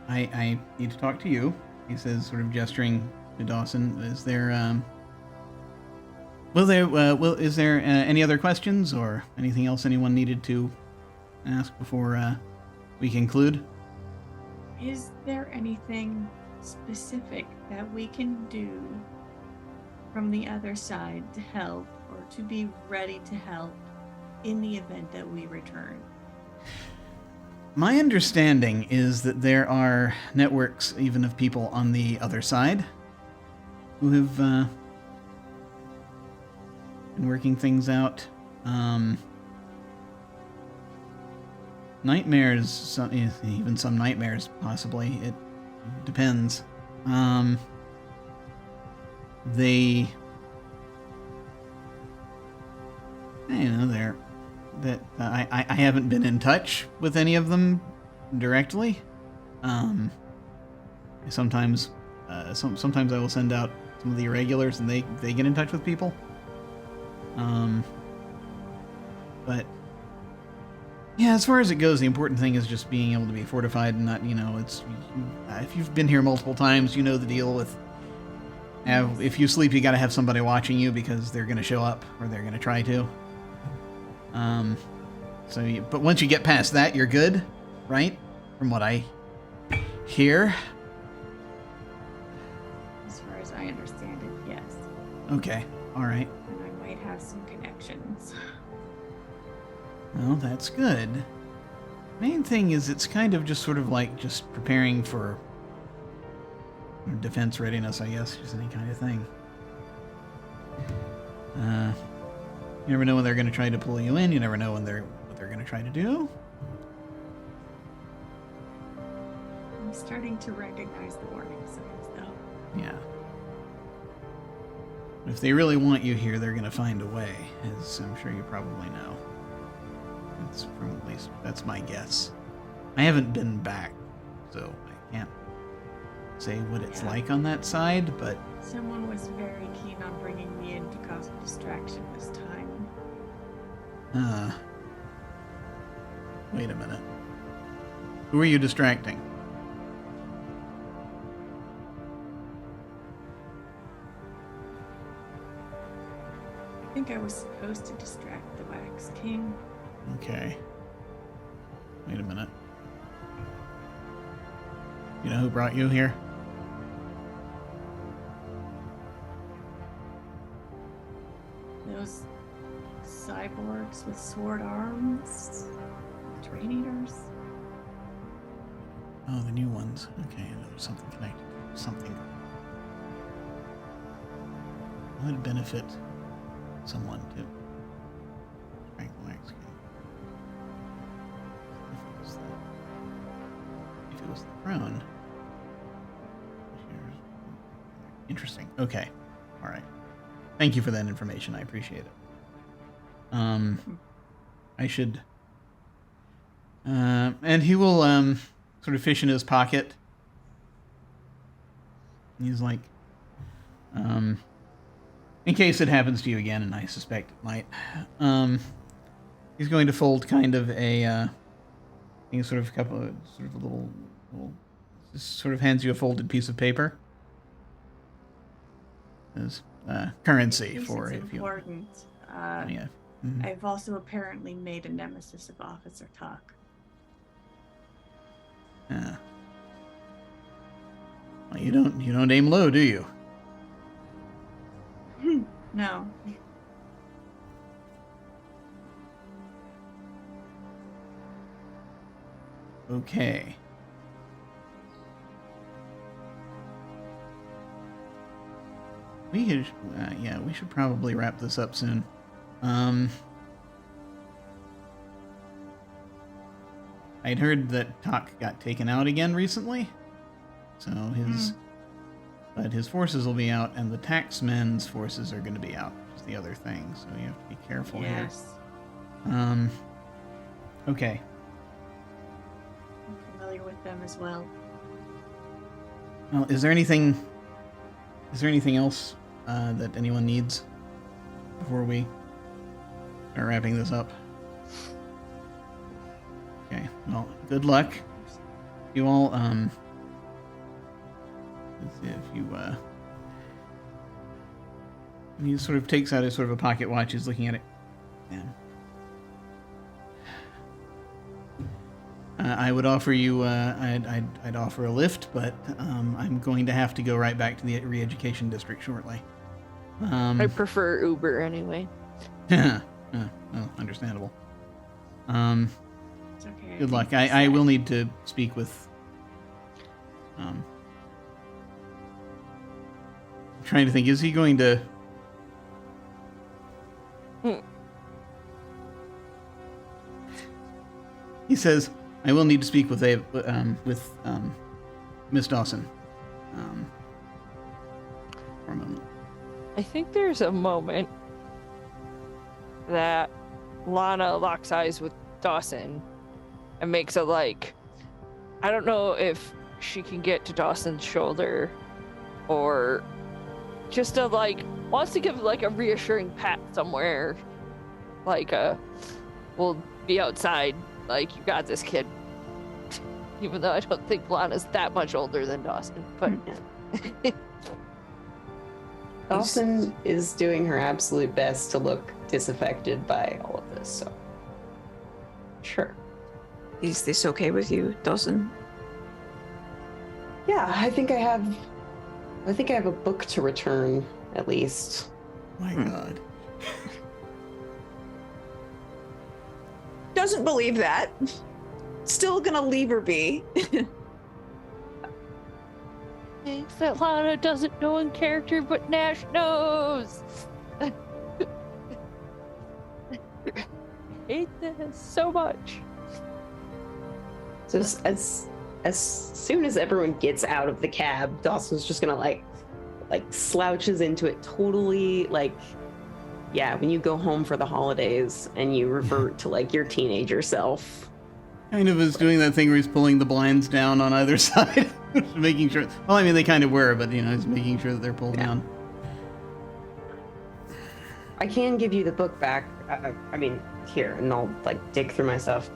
I need to talk to you, he says, sort of gesturing to Dawson. Is there, is there any other questions or anything else anyone needed to ask before we conclude? Is there anything specific that we can do from the other side to help or to be ready to help in the event that we return? My understanding is that there are networks, even of people on the other side, who have been working things out. Nightmares, even some nightmares, possibly. It depends. They, I haven't been in touch with any of them directly. Sometimes I will send out some of the irregulars, and they get in touch with people. But yeah, as far as it goes, the important thing is just being able to be fortified and not, it's if you've been here multiple times, you know the deal with. If you sleep, you got to have somebody watching you because they're going to show up or they're going to try to. But once you get past that, you're good, right? From what I hear. As far as I understand it, yes. Okay, all right. And I might have some connections. Well, that's good. Main thing is it's kind of just sort of like just preparing for defense readiness, I guess, just any kind of thing. You never know when they're going to try to pull you in. You never know what they're going to try to do. I'm starting to recognize the warning signs, though. Yeah. If they really want you here, they're going to find a way, as I'm sure you probably know. That's my guess. I haven't been back, so I can't say what it's like on that side, but Someone was very keen on bringing me in to cause a distraction this time. Wait a minute. Who are you distracting? I think I was supposed to distract the Wax King. Okay. Wait a minute. You know who brought you here? Those cyborgs with sword arms, train eaters. Oh, the new ones. Okay, I know there's something connected. Something. What would benefit someone to strike the Wax King? If it was the Crone. Interesting. Okay. All right. Thank you for that information. I appreciate it. I should. And he will sort of fish in his pocket. He's like, in case it happens to you again, and I suspect it might. He's going to fold kind of a, sort of a couple of sort of a little, just sort of hands you a folded piece of paper. As currency for It's if you. important. Yeah. Mhm. I've also apparently made a nemesis of Officer Tuck. Yeah. Well, you don't aim low, do you? No. Okay. We should probably wrap this up soon. I'd heard that Tok got taken out again recently, so but his forces will be out, and the taxmen's forces are going to be out, which is the other thing, so you have to be careful Yes. here. Okay. I'm familiar with them as well. Well, is there anything else that anyone needs before we start wrapping this up? Okay, well, good luck. You all, let's see if you, he sort of takes out his sort of a pocket watch, he's looking at it. Yeah. I would offer you, I'd offer a lift, but I'm going to have to go right back to the re-education district shortly. I prefer Uber anyway. Well, understandable. It's okay. Good luck. I will need to speak with. I'm trying to think. Is he going to? He says, "I will need to speak with Miss Dawson." For a moment. I think there's a moment that Lana locks eyes with Dawson and makes a like, I don't know if she can get to Dawson's shoulder or just a like, wants to give like a reassuring pat somewhere. Like, we'll be outside. Like, you got this, kid. Even though I don't think Lana's that much older than Dawson, but Dawson is doing her absolute best to look disaffected by all of this, so sure. Is this okay with you, Dawson? Yeah, I think I have a book to return, at least. My God. Doesn't believe that. Still gonna leave her be. things that Lana doesn't know in character, but Nash knows. I hate this so much. So as soon as everyone gets out of the cab, Dawson's just gonna like slouches into it totally like, yeah, when you go home for the holidays and you revert to like your teenager self. Kind of is doing that thing where he's pulling the blinds down on either side, making sure. Well, I mean, they kind of were, but he's making sure that they're pulled down. I can give you the book back. I mean, here, and I'll like dig through my stuff.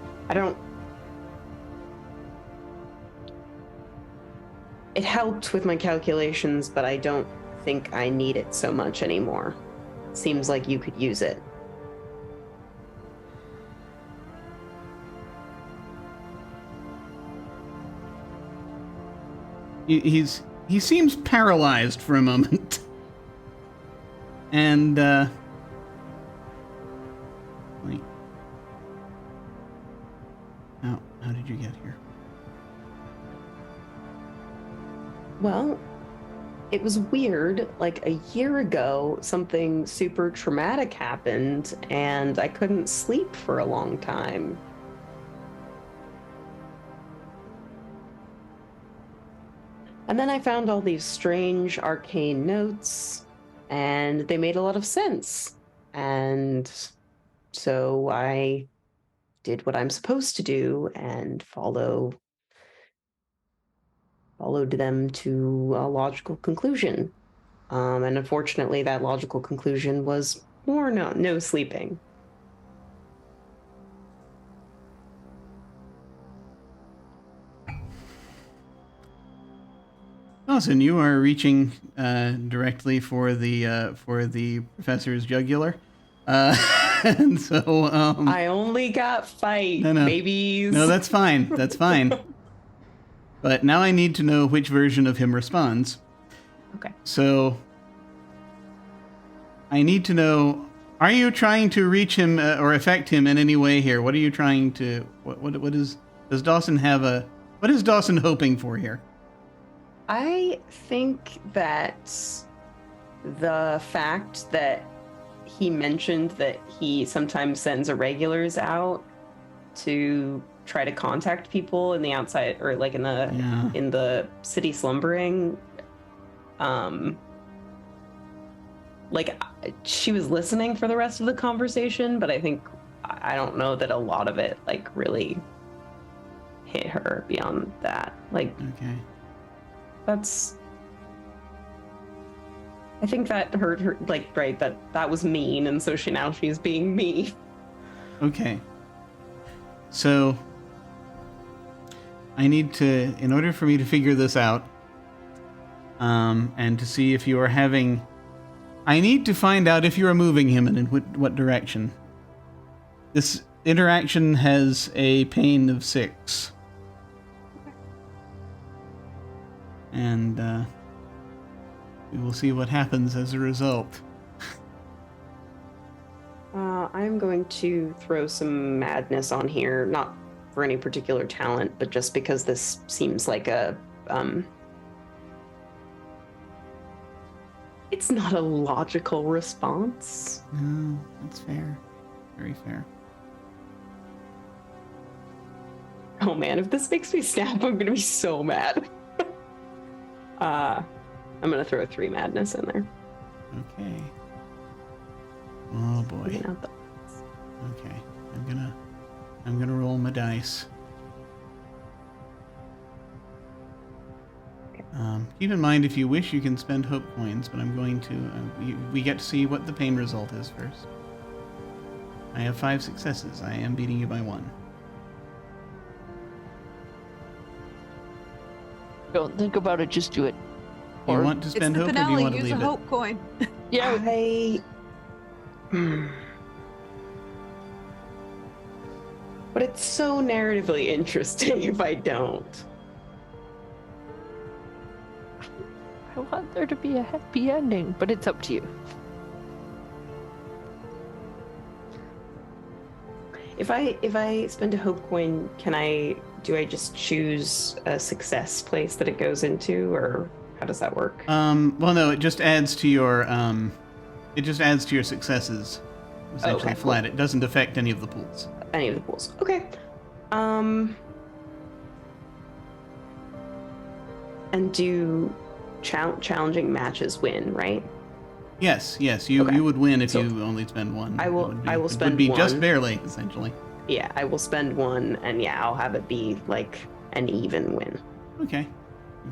It helped with my calculations, but I don't think I need it so much anymore. Seems like you could use it. He seems paralyzed for a moment. And, wait. How did you get here? Well, it was weird. Like a year ago, something super traumatic happened, and I couldn't sleep for a long time. And then I found all these strange arcane notes, and they made a lot of sense. And so I did what I'm supposed to do and followed them to a logical conclusion. And unfortunately, that logical conclusion was no sleeping. Dawson, you are reaching directly for the professor's jugular, and so I only got fight, babies. No, that's fine. That's fine. But now I need to know which version of him responds. Okay. So I need to know: are you trying to reach him or affect him in any way here? What are you trying to? What is? Does Dawson have a? What is Dawson hoping for here? I think that the fact that he mentioned that he sometimes sends irregulars out to try to contact people in the outside or like in the city slumbering. Like she was listening for the rest of the conversation, but I don't know that a lot of it like really hit her beyond that. Like, Okay. I think that hurt her, like, right, that was mean, and so she's being mean. Okay. So, I need to, in order for me to figure this out, and to see if you are having, I need to find out if you are moving him and in what direction. This interaction has a pain of 6. And, we will see what happens as a result. I'm going to throw some madness on here, not for any particular talent, but just because this seems like a, it's not a logical response. No, that's fair. Very fair. Oh man, if this makes me snap, I'm gonna be so mad. I'm gonna throw 3 madness in there. Okay. Oh boy. You know, Okay. I'm gonna roll my dice. Keep in mind, if you wish, you can spend hope coins, but I'm going to. We get to see what the pain result is first. I have 5 successes. I am beating you by 1. Don't think about it, just do it. Do you want to It's spend the hope, or do you finale. want to Use a leave it? hope coin. Yeah, But it's so narratively interesting if I don't. I want there to be a happy ending, but it's up to you. If I spend a hope coin, do I just choose a success place that it goes into, or how does that work? Well, no, it just adds to your successes. Essentially Okay, flat. cool. It doesn't affect any of the pools. Any of the pools. Okay. And do challenging matches win, right? Yes. You Okay. you would win if So you only spend 1. I will It spend would be just 1. barely, essentially. Yeah, I will spend 1, and yeah, I'll have it be like an even win. Okay.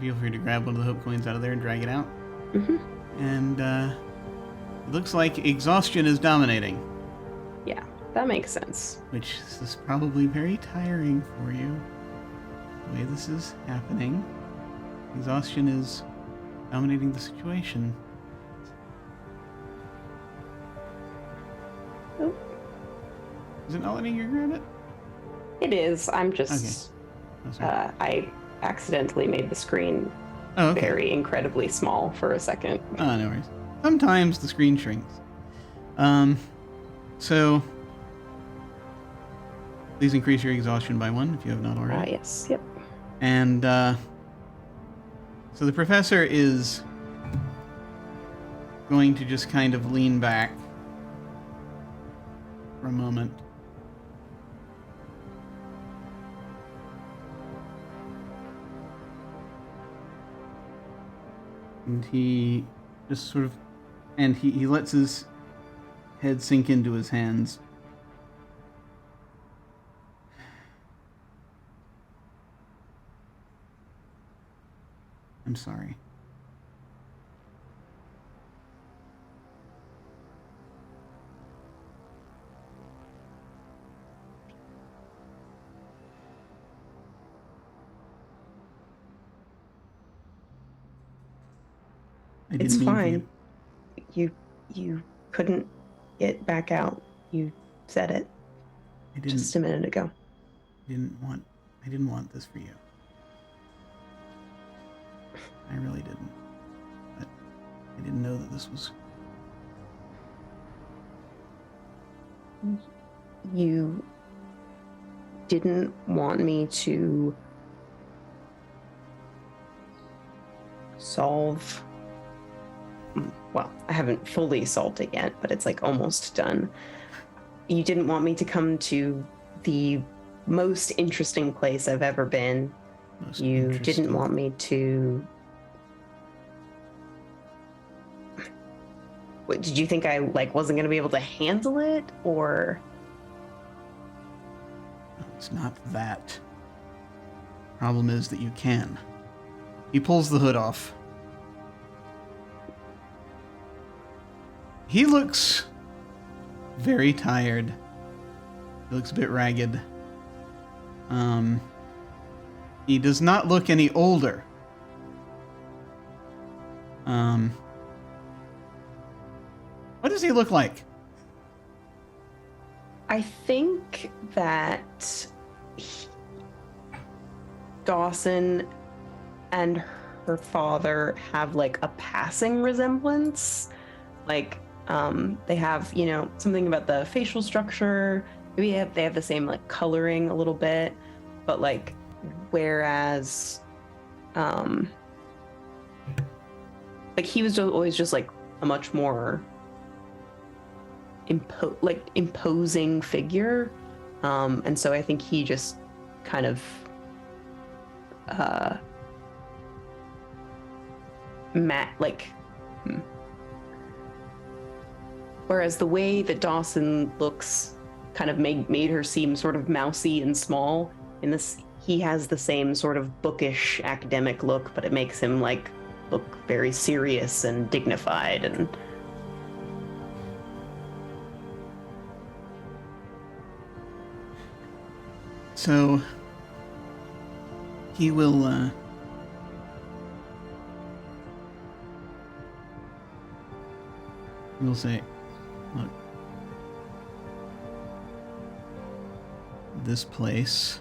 Feel free to grab one of the hope coins out of there and drag it out. Mm-hmm. And it looks like exhaustion is dominating, Yeah, that makes sense. which is probably very tiring for you. The way this is happening, exhaustion is dominating the situation. Oh. Is it not letting you grab it? It is. I'm just. Oh, sorry. I accidentally made the screen Oh, okay. very incredibly small for a second. Oh, no worries. Sometimes the screen shrinks. So please increase your exhaustion by 1 if you have not already. Yes. Yep. And so the professor is going to just kind of lean back for a moment. And he just sort of, and he lets his head sink into his hands. I'm sorry. I It's didn't mean for fine. You couldn't get back out. You said it I didn't. just a minute ago. I didn't want this for you. I really didn't. But I didn't know that this was. You didn't want me to solve. Well, I haven't fully solved it yet, but it's like almost done. You didn't want me to come to the most interesting place I've ever been. Most You interesting. didn't want me to... What, did you think I wasn't going to be able to handle it, or... No, it's not that. Problem is that you can. He pulls the hood off. He looks very tired. He looks a bit ragged. He does not look any older. What does he look like? I think that Dawson and her father have like a passing resemblance. Like, they have, you know, something about the facial structure. Maybe they have the same like coloring a little bit, but like, whereas, like he was always just like a much more imposing figure, and so I think he just kind of whereas the way that Dawson looks kind of made her seem sort of mousy and small. In this, he has the same sort of bookish academic look, but it makes him like look very serious and dignified. And so he will say, look, this place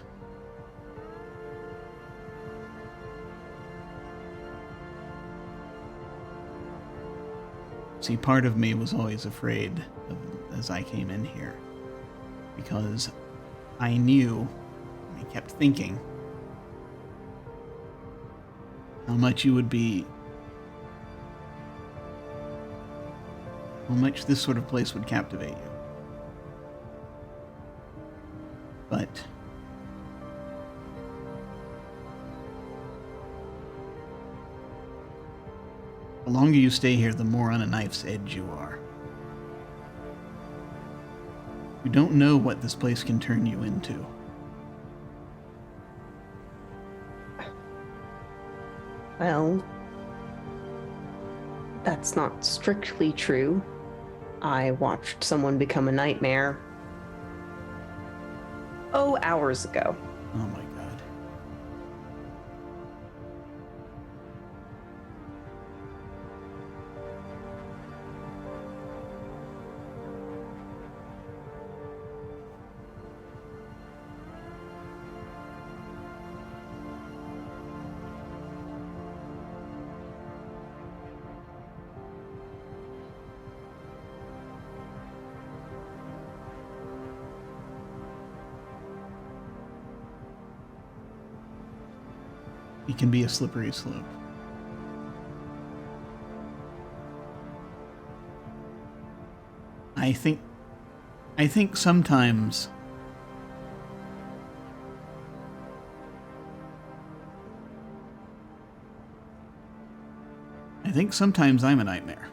see, part of me was always afraid as I came in here, because I knew, I kept thinking, how much this sort of place would captivate you. But the longer you stay here, the more on a knife's edge you are. You don't know what this place can turn you into. well, that's not strictly true. I watched someone become a nightmare hours ago. Oh my god. It can be a slippery slope. I think sometimes I'm a nightmare.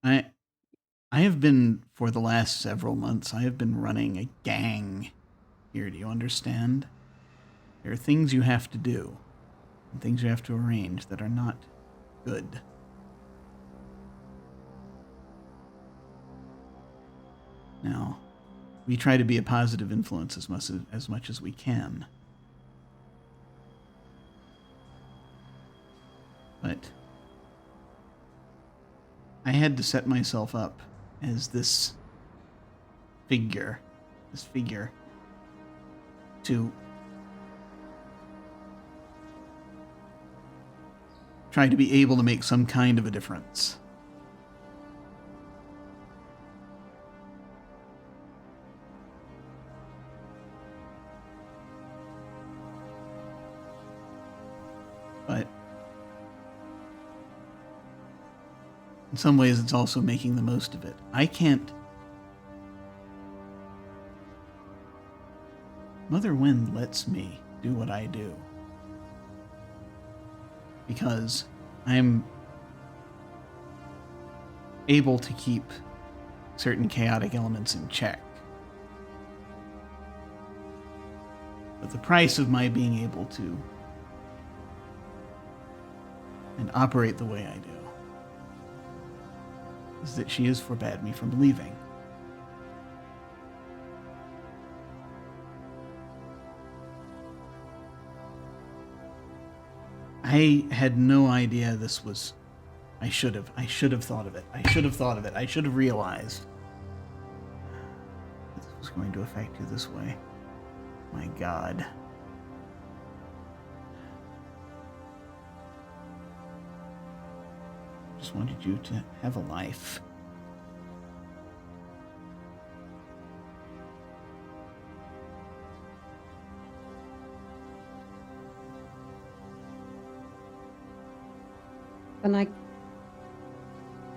I have been, for the last several months, I have been running a gang here, do you understand? There are things you have to do, and things you have to arrange that are not good. Now, we try to be a positive influence as much as we can. But I had to set myself up as this figure to try to be able to make some kind of a difference. But in some ways it's also making the most of it. I can't... Mother Wind lets me do what I do. Because I'm able to keep certain chaotic elements in check. But the price of my being able to and operate the way I do is that she has forbade me from leaving. I had no idea this was... I should have thought of it. I should have realized that this was going to affect you this way. My God. I just wanted you to have a life. And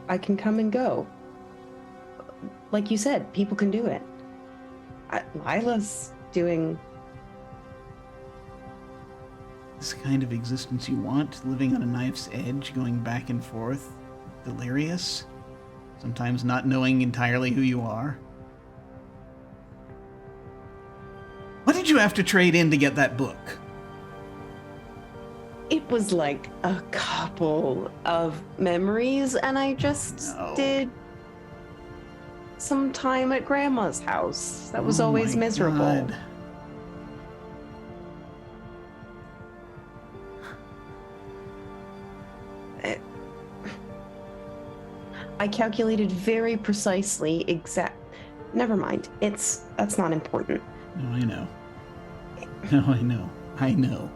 I can come and go. Like you said, people can do it. Lila's doing... This kind of existence you want, living on a knife's edge, going back and forth, delirious, sometimes not knowing entirely who you are. What did you have to trade in to get that book? It was like a couple of memories, and I just did some time at Grandma's house. That was always my miserable. God. I calculated very precisely Never mind. That's not important. No, I know. No, I know. I know.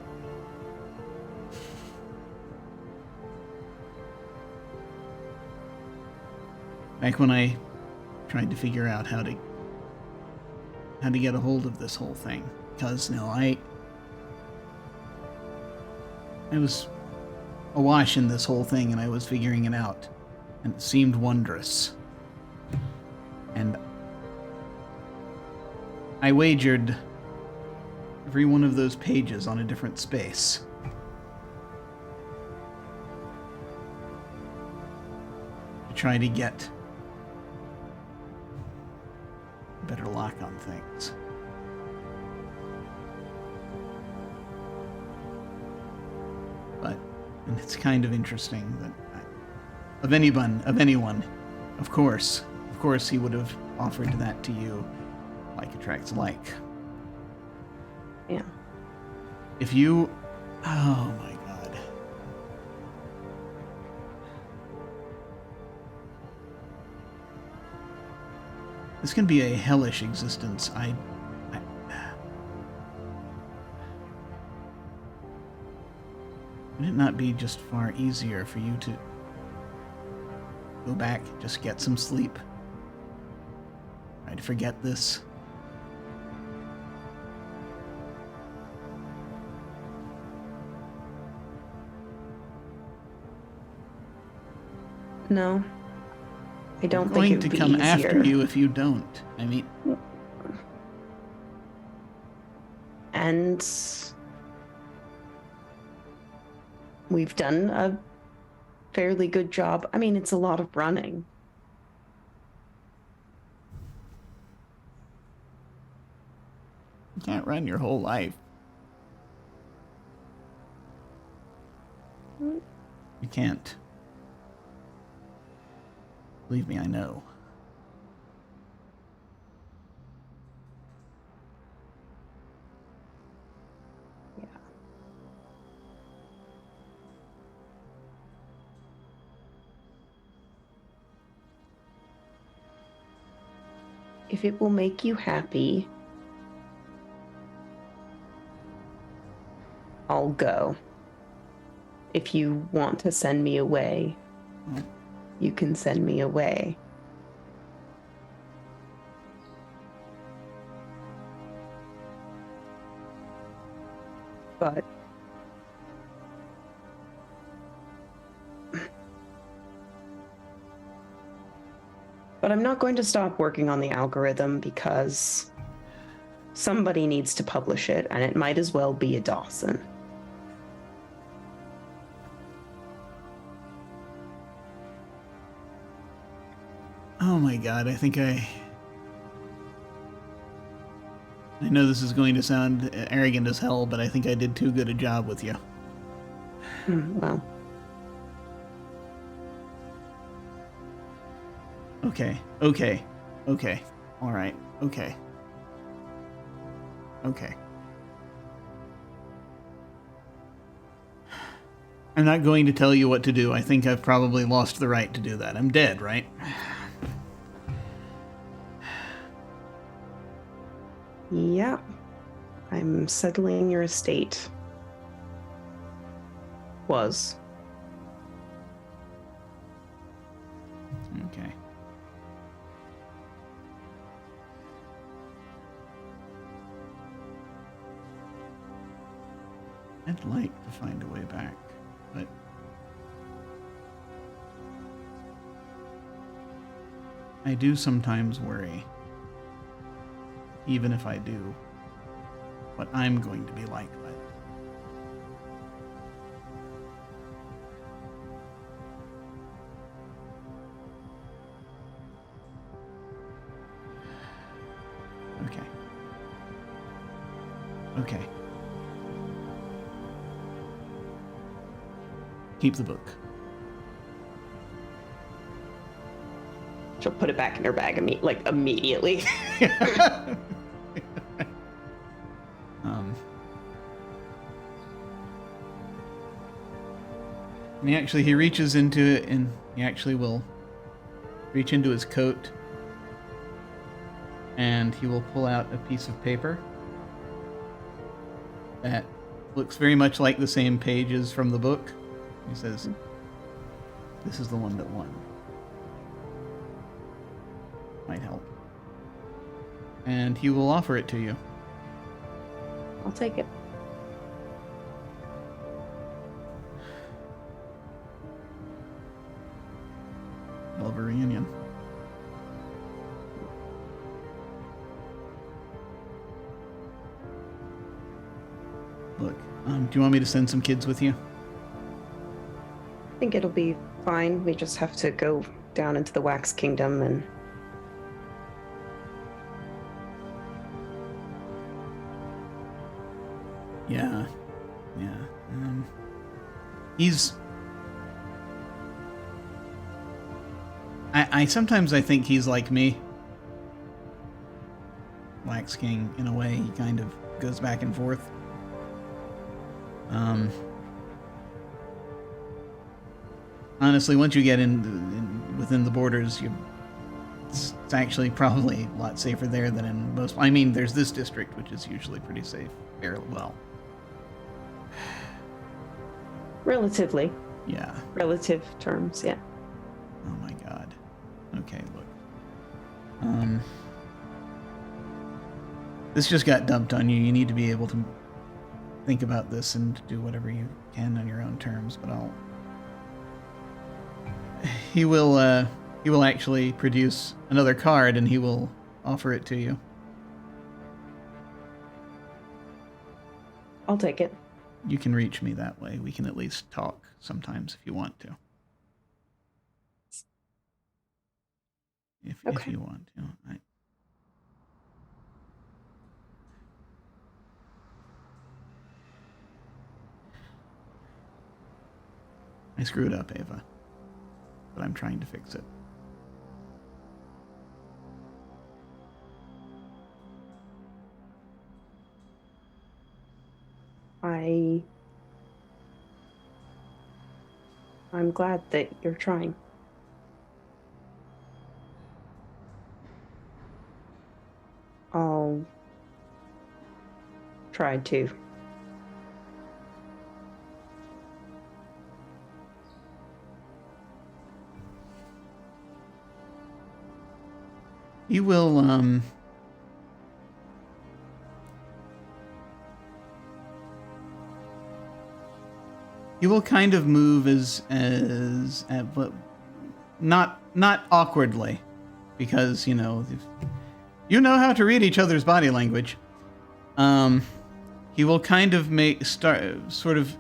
Back when I tried to figure out how to get a hold of this whole thing, because I was awash in this whole thing, and I was figuring it out, and it seemed wondrous. And I wagered every one of those pages on a different space. To try to get a better lock on things. And it's kind of interesting that of anyone, of course he would have offered that to you. Like attracts like. Yeah. If you... Oh my God. This can be a hellish existence. Would it not be just far easier for you to go back, just get some sleep? Try to forget this? No. I don't I'm think it going to would be come easier. after you if you don't. I mean... And we've done a fairly good job. I mean, it's a lot of running. You can't run your whole life. You can't. Believe me, I know. Yeah. If it will make you happy, I'll go. If you want to send me away, you can send me away. But But I'm not going to stop working on the algorithm because somebody needs to publish it, and it might as well be a Dawson. Oh my god, I think I know this is going to sound arrogant as hell, but I think I did too good a job with you. Well. Okay. All right. Okay. I'm not going to tell you what to do. I think I've probably lost the right to do that. I'm dead, right? Yeah. I'm settling your estate. Was. Okay. I'd like to find a way back, but I do sometimes worry, even if I do, what I'm going to be like by then. Okay. Keep the book. She'll put it back in her bag immediately. And he reaches into it, and he actually will reach into his coat, and he will pull out a piece of paper that looks very much like the same pages from the book. He says, "This is the one that won. Might help." And he will offer it to you. I'll take it. Hell of a reunion. Look, do you want me to send some kids with you? I think it'll be fine. We just have to go down into the Wax Kingdom and... Yeah. He's... I sometimes I think he's like me. Wax King, in a way, he kind of goes back and forth. Honestly, once you get within the borders, it's actually probably a lot safer there than in most... I mean, there's this district, which is usually pretty safe. Fairly well. Relatively. Yeah. Relative terms, yeah. Oh my god. Okay, look. This just got dumped on you. You need to be able to think about this and do whatever you can on your own terms, but he will actually produce another card, and he will offer it to you. I'll take it. You can reach me that way. We can at least talk sometimes if you want to. If you want to. I screwed up, Ava. But I'm trying to fix it. I'm glad that you're trying. I'll try to. You will, you will kind of move but not awkwardly, because, you know how to read each other's body language. He will kind of sort of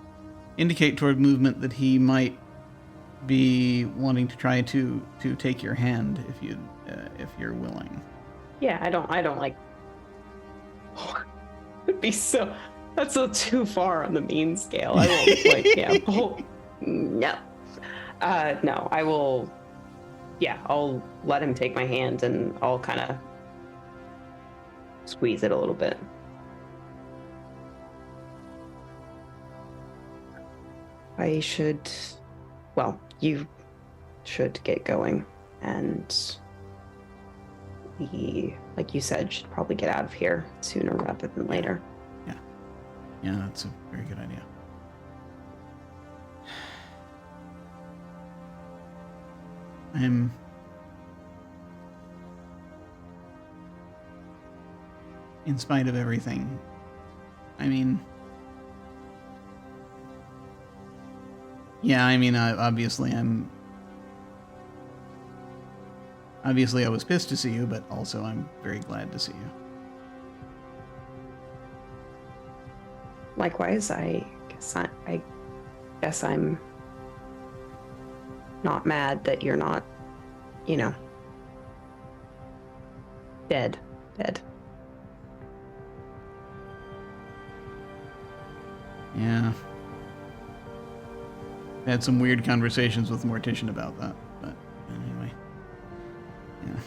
indicate toward movement that he might be wanting to try to take your hand if you're willing. Yeah, I don't like. It'd be so. That's so too far on the mean scale. I won't like. Yeah. No. No. I will. Yeah, I'll let him take my hand and I'll kind of squeeze it a little bit. You should get going, and we, like you said, should probably get out of here sooner rather than later. Yeah, that's a very good idea. In spite of everything, obviously I was pissed to see you, but also I'm very glad to see you. Likewise, I guess I'm not mad that you're not, dead. Yeah. I had some weird conversations with Mortician about that, but anyway. Yeah.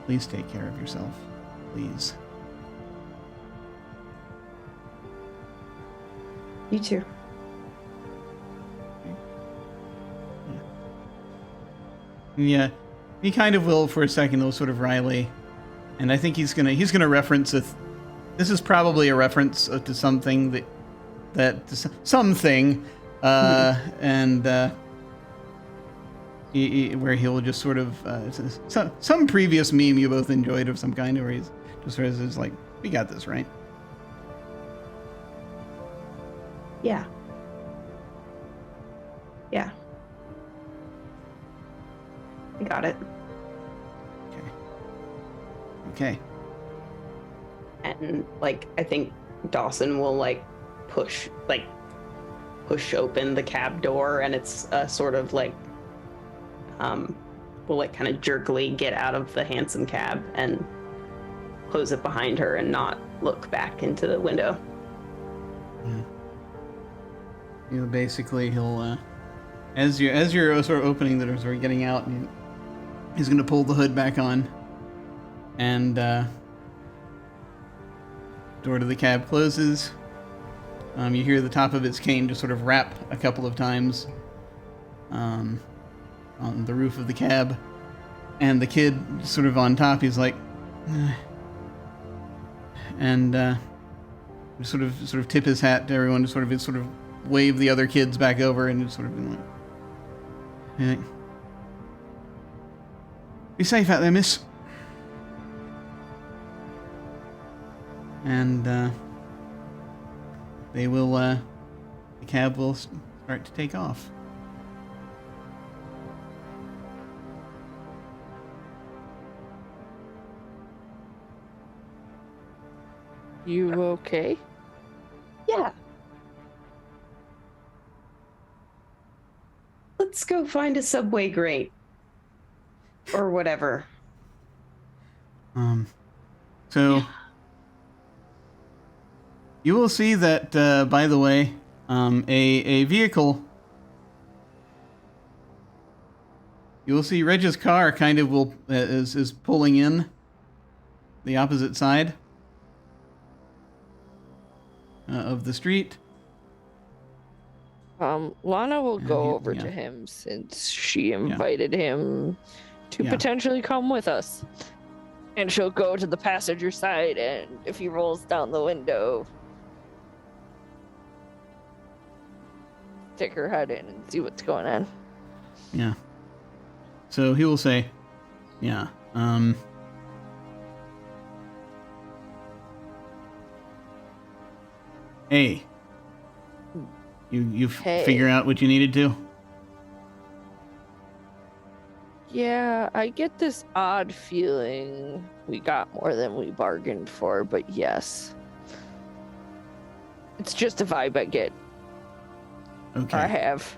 Please take care of yourself. Please. You too. Yeah. He kind of will for a second, though, sort of wryly. And I think he's gonna reference this is probably a reference to something something, and where he'll just sort of some previous meme you both enjoyed of some kind, where he's just sort of is like, "We got this, right?" Yeah. I got it. Okay. And I think Dawson will push open the cab door, and it's sort of will kind of jerkily get out of the hansom cab and close it behind her and not look back into the window. Yeah. Basically he'll as you're sort of opening the door, sort of getting out, and he's going to pull the hood back on, and door to the cab closes. You hear the top of its cane just sort of rap a couple of times on the roof of the cab, and the kid sort of on top, he's like, and sort of tip his hat to everyone to sort of wave the other kids back over, and just sort of been like, be safe out there, miss. And the cab will start to take off. You okay? Yeah. Let's go find a subway grate. Or whatever. So you will see that, by the way, a vehicle. You will see Reg's car kind of is pulling in the opposite side of the street. Lana will go over yeah. to him since she invited him to potentially come with us. And she'll go to the passenger side, and if he rolls down the window, stick her head in and see what's going on. Yeah. So he will say, hey, you figure out what you needed to? Yeah, I get this odd feeling we got more than we bargained for, but yes. It's just a vibe I get. Okay. Or I have.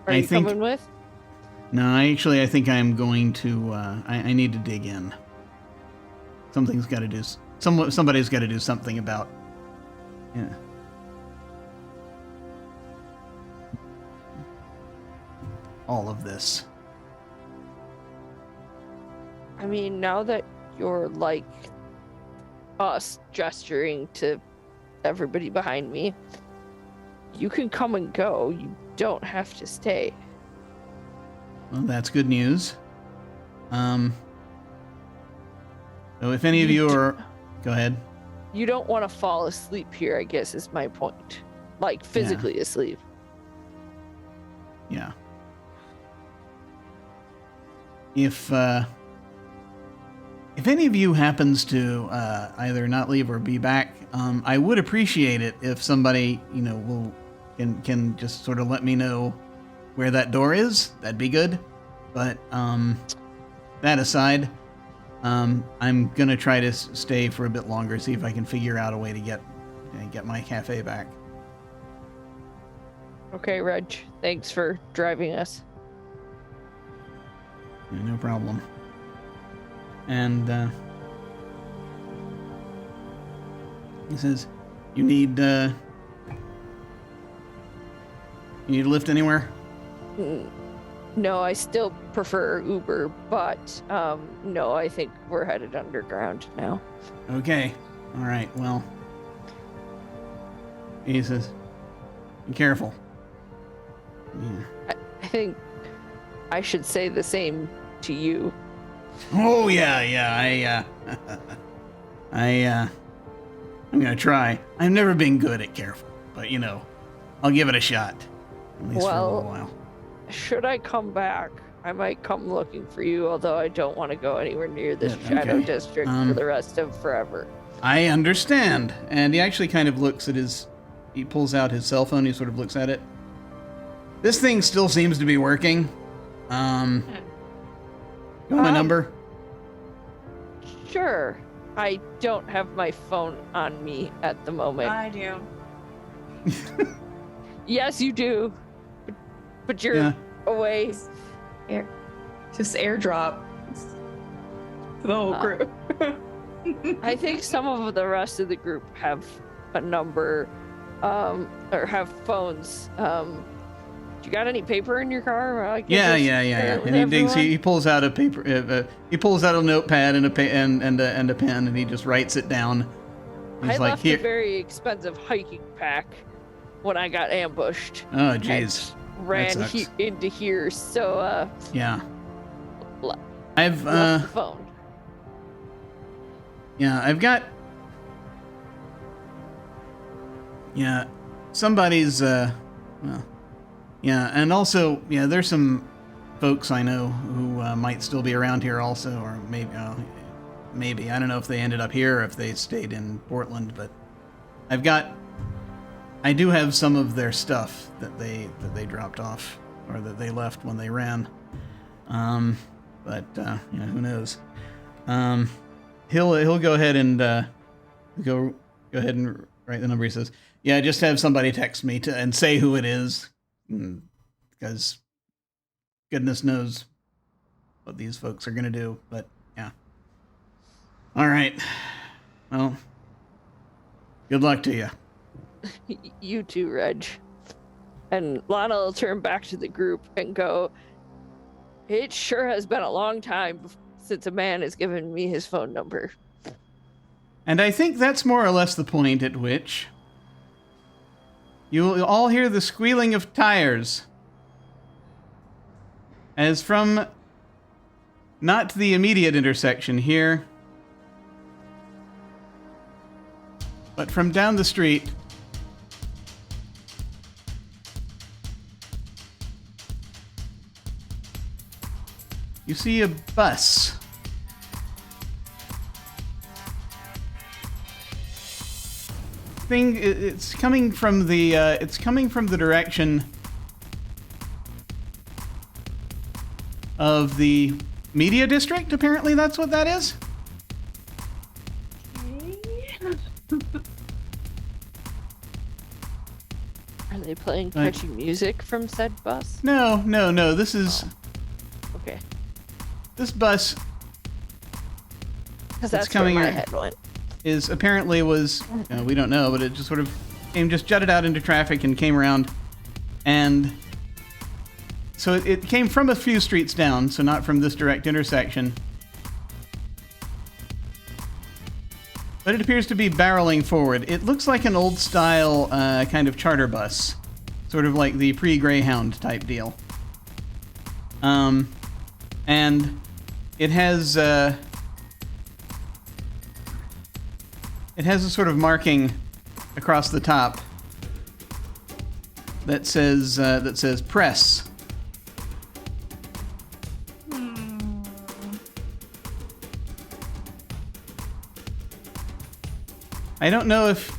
Are I you think- coming with? No, I think I'm going to. I need to dig in. Something's got to do. Somebody's got to do something about. Yeah. All of this. I mean, now that you're like us gesturing to everybody behind me, you can come and go. You don't have to stay. Well, that's good news. So if any of you are, go ahead. You don't want to fall asleep here, I guess is my point. Like physically asleep. Yeah. If any of you happens to either not leave or be back, I would appreciate it if somebody, can just sort of let me know where that door is. That'd be good. But that aside, I'm gonna try to stay for a bit longer, see if I can figure out a way to get my cafe back. Okay, Reg. Thanks for driving us. Yeah, no problem. And he says, "You need a lift anywhere?" No, I still prefer Uber, but no, I think we're headed underground now. Okay. All right. Well, he says, "Be careful." Yeah. I think I should say the same to you. Oh yeah. I'm gonna try. I've never been good at careful, but I'll give it a shot. At least for a little while. Should I come back, I might come looking for you, although I don't want to go anywhere near this Yeah, shadow okay. district for the rest of forever. I understand. And he actually kind of looks at he pulls out his cell phone, he sort of looks at it. This thing still seems to be working. You want my number? Sure. I don't have my phone on me at the moment. I do. Yes, you do. But you're away. Just airdrop to the whole group. I think some of the rest of the group have a number, or have phones. You got any paper in your car? Yeah. And he pulls out a paper. He pulls out a notepad and a pen, and he just writes it down. He's I like, left "Here." a very expensive hiking pack when I got ambushed. Oh, jeez. Ran into here, so Yeah. I've left the phone. Yeah, I've got. Yeah, somebody's. Well. Yeah, and also, there's some folks I know who might still be around here also, or maybe I don't know if they ended up here or if they stayed in Portland, but I do have some of their stuff that they dropped off or that they left when they ran. But who knows? He'll go ahead and go ahead and write the number. He says, "Yeah, just have somebody text me and say who it is." Because goodness knows what these folks are going to do. But, yeah. All right. Well, good luck to you. You too, Reg. And Lana will turn back to the group and go, "It sure has been a long time since a man has given me his phone number." And I think that's more or less the point at which you'll all hear the squealing of tires. As from not the immediate intersection here, but from down the street, you see a bus. It's coming from the direction of the media district. Apparently that's what that is. Are they playing catchy music from said bus? No. This is... Okay. This bus Because that's coming where my in- head went. is apparently was... we don't know, but it just sort of just jutted out into traffic and came around. And so it came from a few streets down, so not from this direct intersection. But it appears to be barreling forward. It looks like an old-style kind of charter bus. Sort of like the pre-Greyhound type deal. And it has... it has a sort of marking across the top that says press. I don't know if,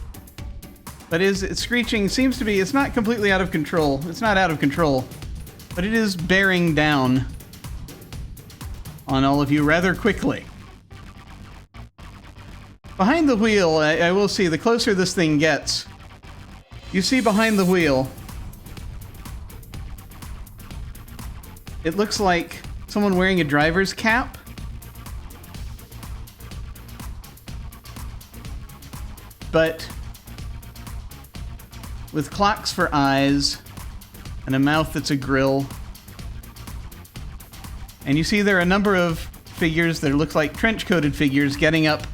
but it's screeching. Seems to be. It's not completely out of control. It's not out of control, but it is bearing down on all of you rather quickly. Behind the wheel, I will see, the closer this thing gets, you see behind the wheel, it looks like someone wearing a driver's cap. But with clocks for eyes and a mouth that's a grill. And you see there are a number of figures that look like trench-coated figures getting up,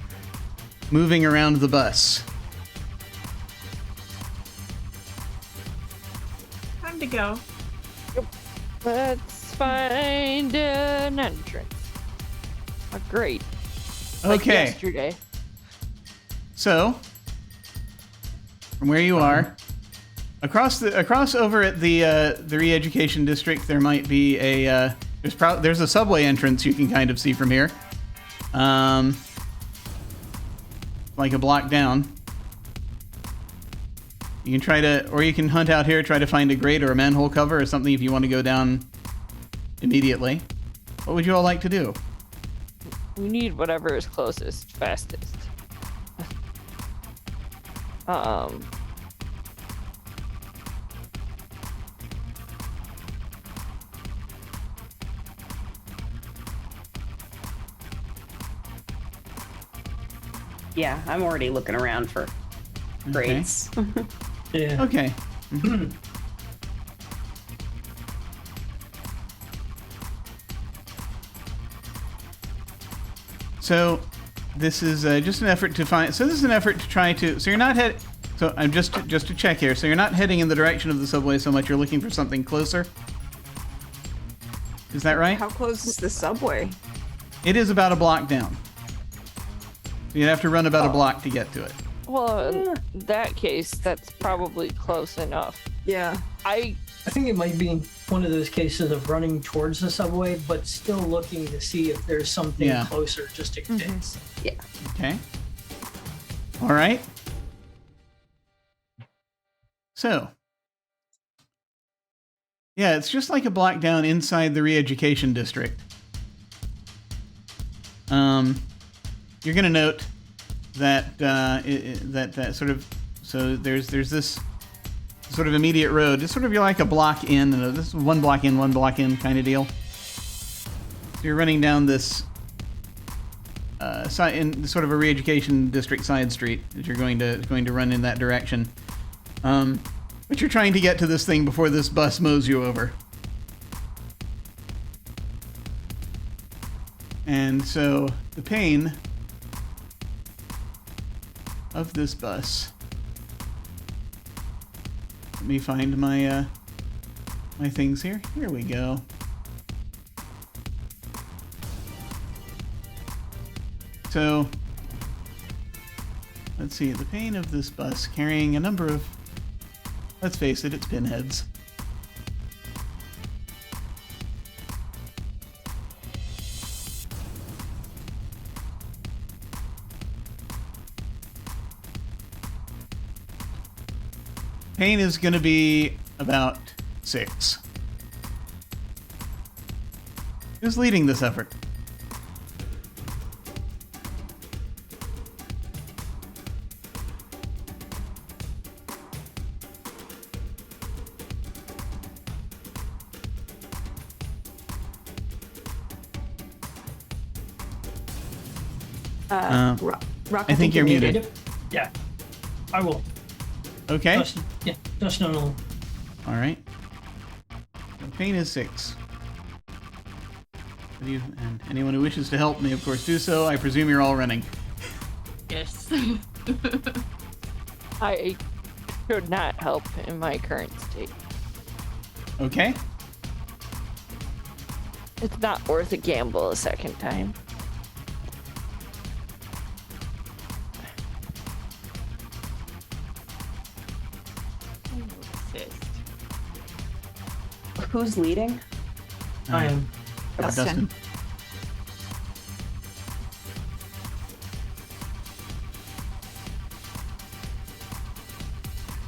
moving around the bus. Time to go. Let's find an entrance. Oh, great. Like Okay. yesterday. So, from where you are, across over at the re-education district, there might be a there's a subway entrance you can kind of see from here, like a block down. You can try to, or you can hunt out here, try to find a grate or a manhole cover or something if you want to go down immediately. What would you all like to do? We need whatever is closest, fastest. Yeah, I'm already looking around for grades. Yeah. Okay. So, this is just an effort to find. So this is an effort to try to. So you're not head. So I'm just to check here. So you're not heading in the direction of the subway so much. You're looking for something closer. Is that right? How close is the subway? It is about a block down. You'd have to run about a block to get to it. Well, in that case, that's probably close enough. Yeah. I think it might be one of those cases of running towards the subway, but still looking to see if there's something closer just in case. Yeah. Okay. All right. So. Yeah, it's just like a block down inside the re-education district. You're going to note that that sort of, so there's this sort of immediate road. It's sort of, you're like a block in, this is one block in kind of deal. So you're running down this side in sort of a re-education district side street as you're going to run in that direction. But you're trying to get to this thing before this bus mows you over. And so the pain of this bus. Let me find my my things here. Here we go. So let's see, the pain of this bus carrying a number of, let's face it, it's pinheads. Pain is going to be about 6. Who's leading this effort? Rrok, I think you're muted. Yep. Yeah, I will. Okay. Dustin will. All right. Pain is 6. And anyone who wishes to help me, of course, do so. I presume you're all running. Yes. I should not help in my current state. Okay. It's not worth a gamble a second time. Assist. Who's leading? I am. Dustin.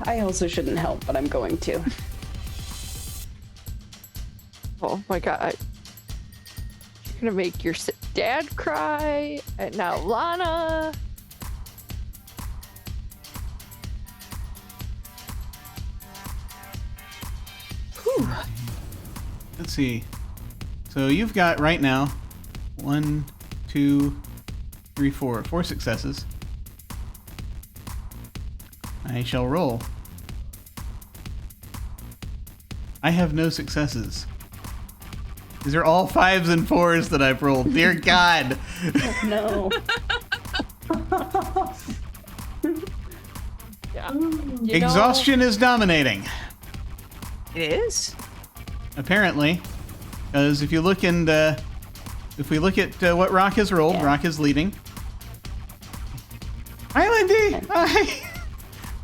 I also shouldn't help, but I'm going to. Oh my god. You're gonna make your dad cry, and now Lana. Whew. Let's see. So you've got right now 1, 2, 3, 4. 4 successes. I shall roll. I have no successes. These are all 5s and 4s that I've rolled. Dear God. No. Yeah. Exhaustion is dominating. It is. Apparently. Because if you look and if we look at what Rrok has rolled, Yeah. Rrok is leading. Hi, Lindy. Hi.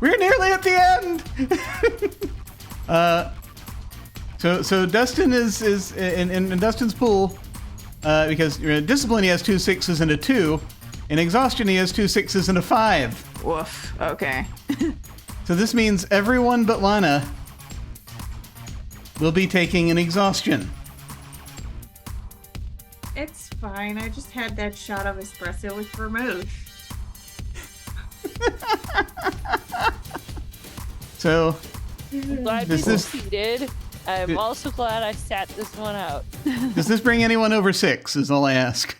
We're nearly at the end. So Dustin is in Dustin's pool because discipline he has 2 6s and a 2. In exhaustion he has 2 6s and a 5. Woof. Okay. So this means everyone but Lana will be taking an exhaustion. It's fine. I just had that shot of espresso with vermouth. So I'm glad Does people this- seated. I'm also glad I sat this one out. does this bring anyone over 6 is all I ask.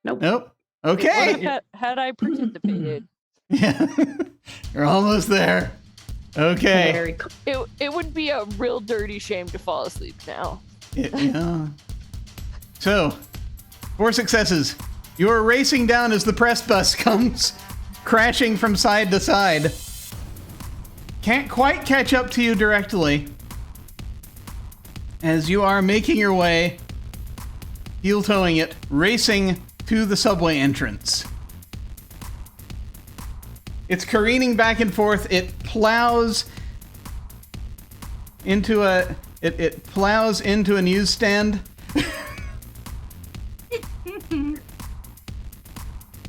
Nope. Nope. What Okay. if had I participated? Yeah. You're almost there. Okay. Very cool. It would be a real dirty shame to fall asleep now. Yeah. So, 4 successes. You are racing down as the press bus comes crashing from side to side. Can't quite catch up to you directly as you are making your way, heel toeing it, racing to the subway entrance. It's careening back and forth. It plows into a newsstand.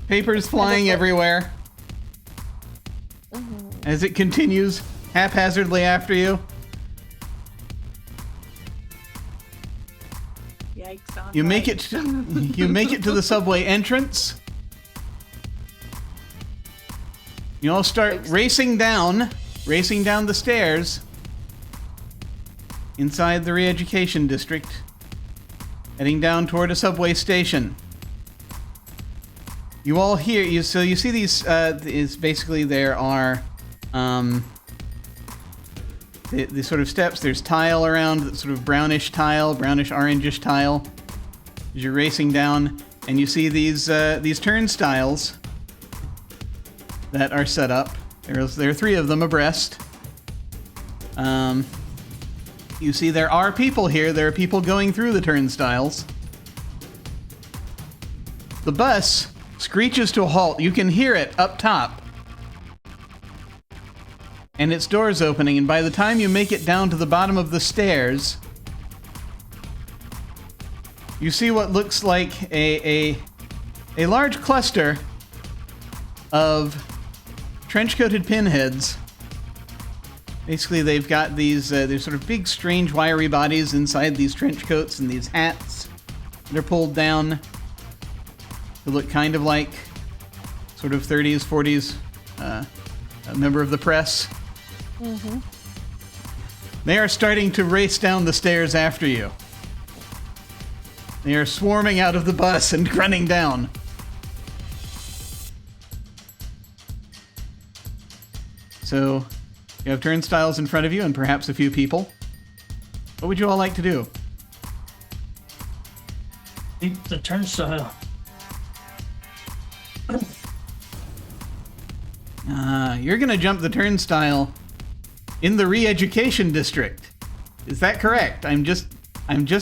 Papers flying everywhere as it continues haphazardly after you. Yikes on You make life. it. You make it to the subway entrance. You all start racing down the stairs inside the re-education district, heading down toward a subway station. You all hear so you see these is basically there are the sort of steps. There's tile around, sort of brownish orangish tile. As you're racing down, and you see these turnstiles that are set up. There are 3 of them abreast. You see there are people here. There are people going through the turnstiles. The bus screeches to a halt. You can hear it up top. And its doors opening, and by the time you make it down to the bottom of the stairs, you see what looks like a large cluster of trench-coated pinheads Basically, they've got these they're sort of big, strange, wiry bodies inside these trench coats and these hats. They're pulled down to look kind of like sort of 30s, 40s a member of the press. Mm-hmm. They are starting to race down the stairs after you. They are swarming out of the bus and running down. So, you have turnstiles in front of you and perhaps a few people. What would you all like to do? Leap the turnstile. You're gonna jump the turnstile in the re-education district. Is that correct? I'm just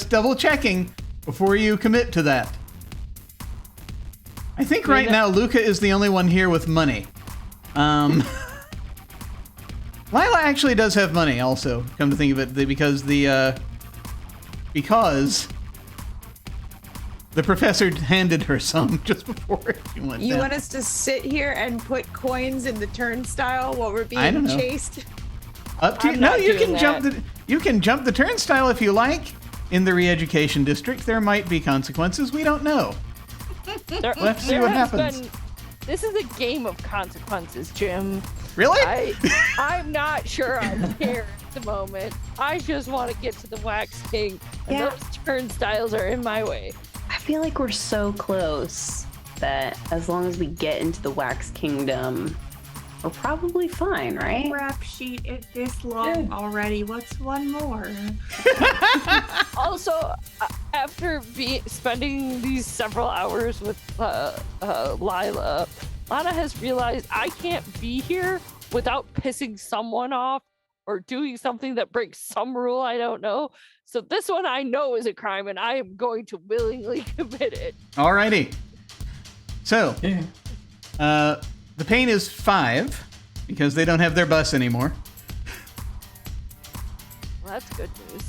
double checking before you commit to that. I think right now Luca is the only one here with money. Lila actually does have money also, come to think of it, because the professor handed her some just before she went You down. want us to sit here and put coins in the turnstile while we're I don't being know. chased? Up to I'm no, not you doing can jump the turnstile if you like. In the re-education district, there might be consequences. We don't know. There, We'll have to see there what has happens. This is a game of consequences, Jim. Really? I'm not sure I'm here at the moment. I just want to get to the Wax King, and Yeah. those turnstiles are in my way. I feel like we're so close that as long as we get into the Wax Kingdom, we're probably fine, right? Rap sheet is this long already. What's one more? Also, after spending these several hours with Lila, Lana has realized I can't be here without pissing someone off or doing something that breaks some rule I don't know. So this one I know is a crime, and I am going to willingly commit it. Alrighty. So, Yeah. the pain is 5 because they don't have their bus anymore. Well, that's good news.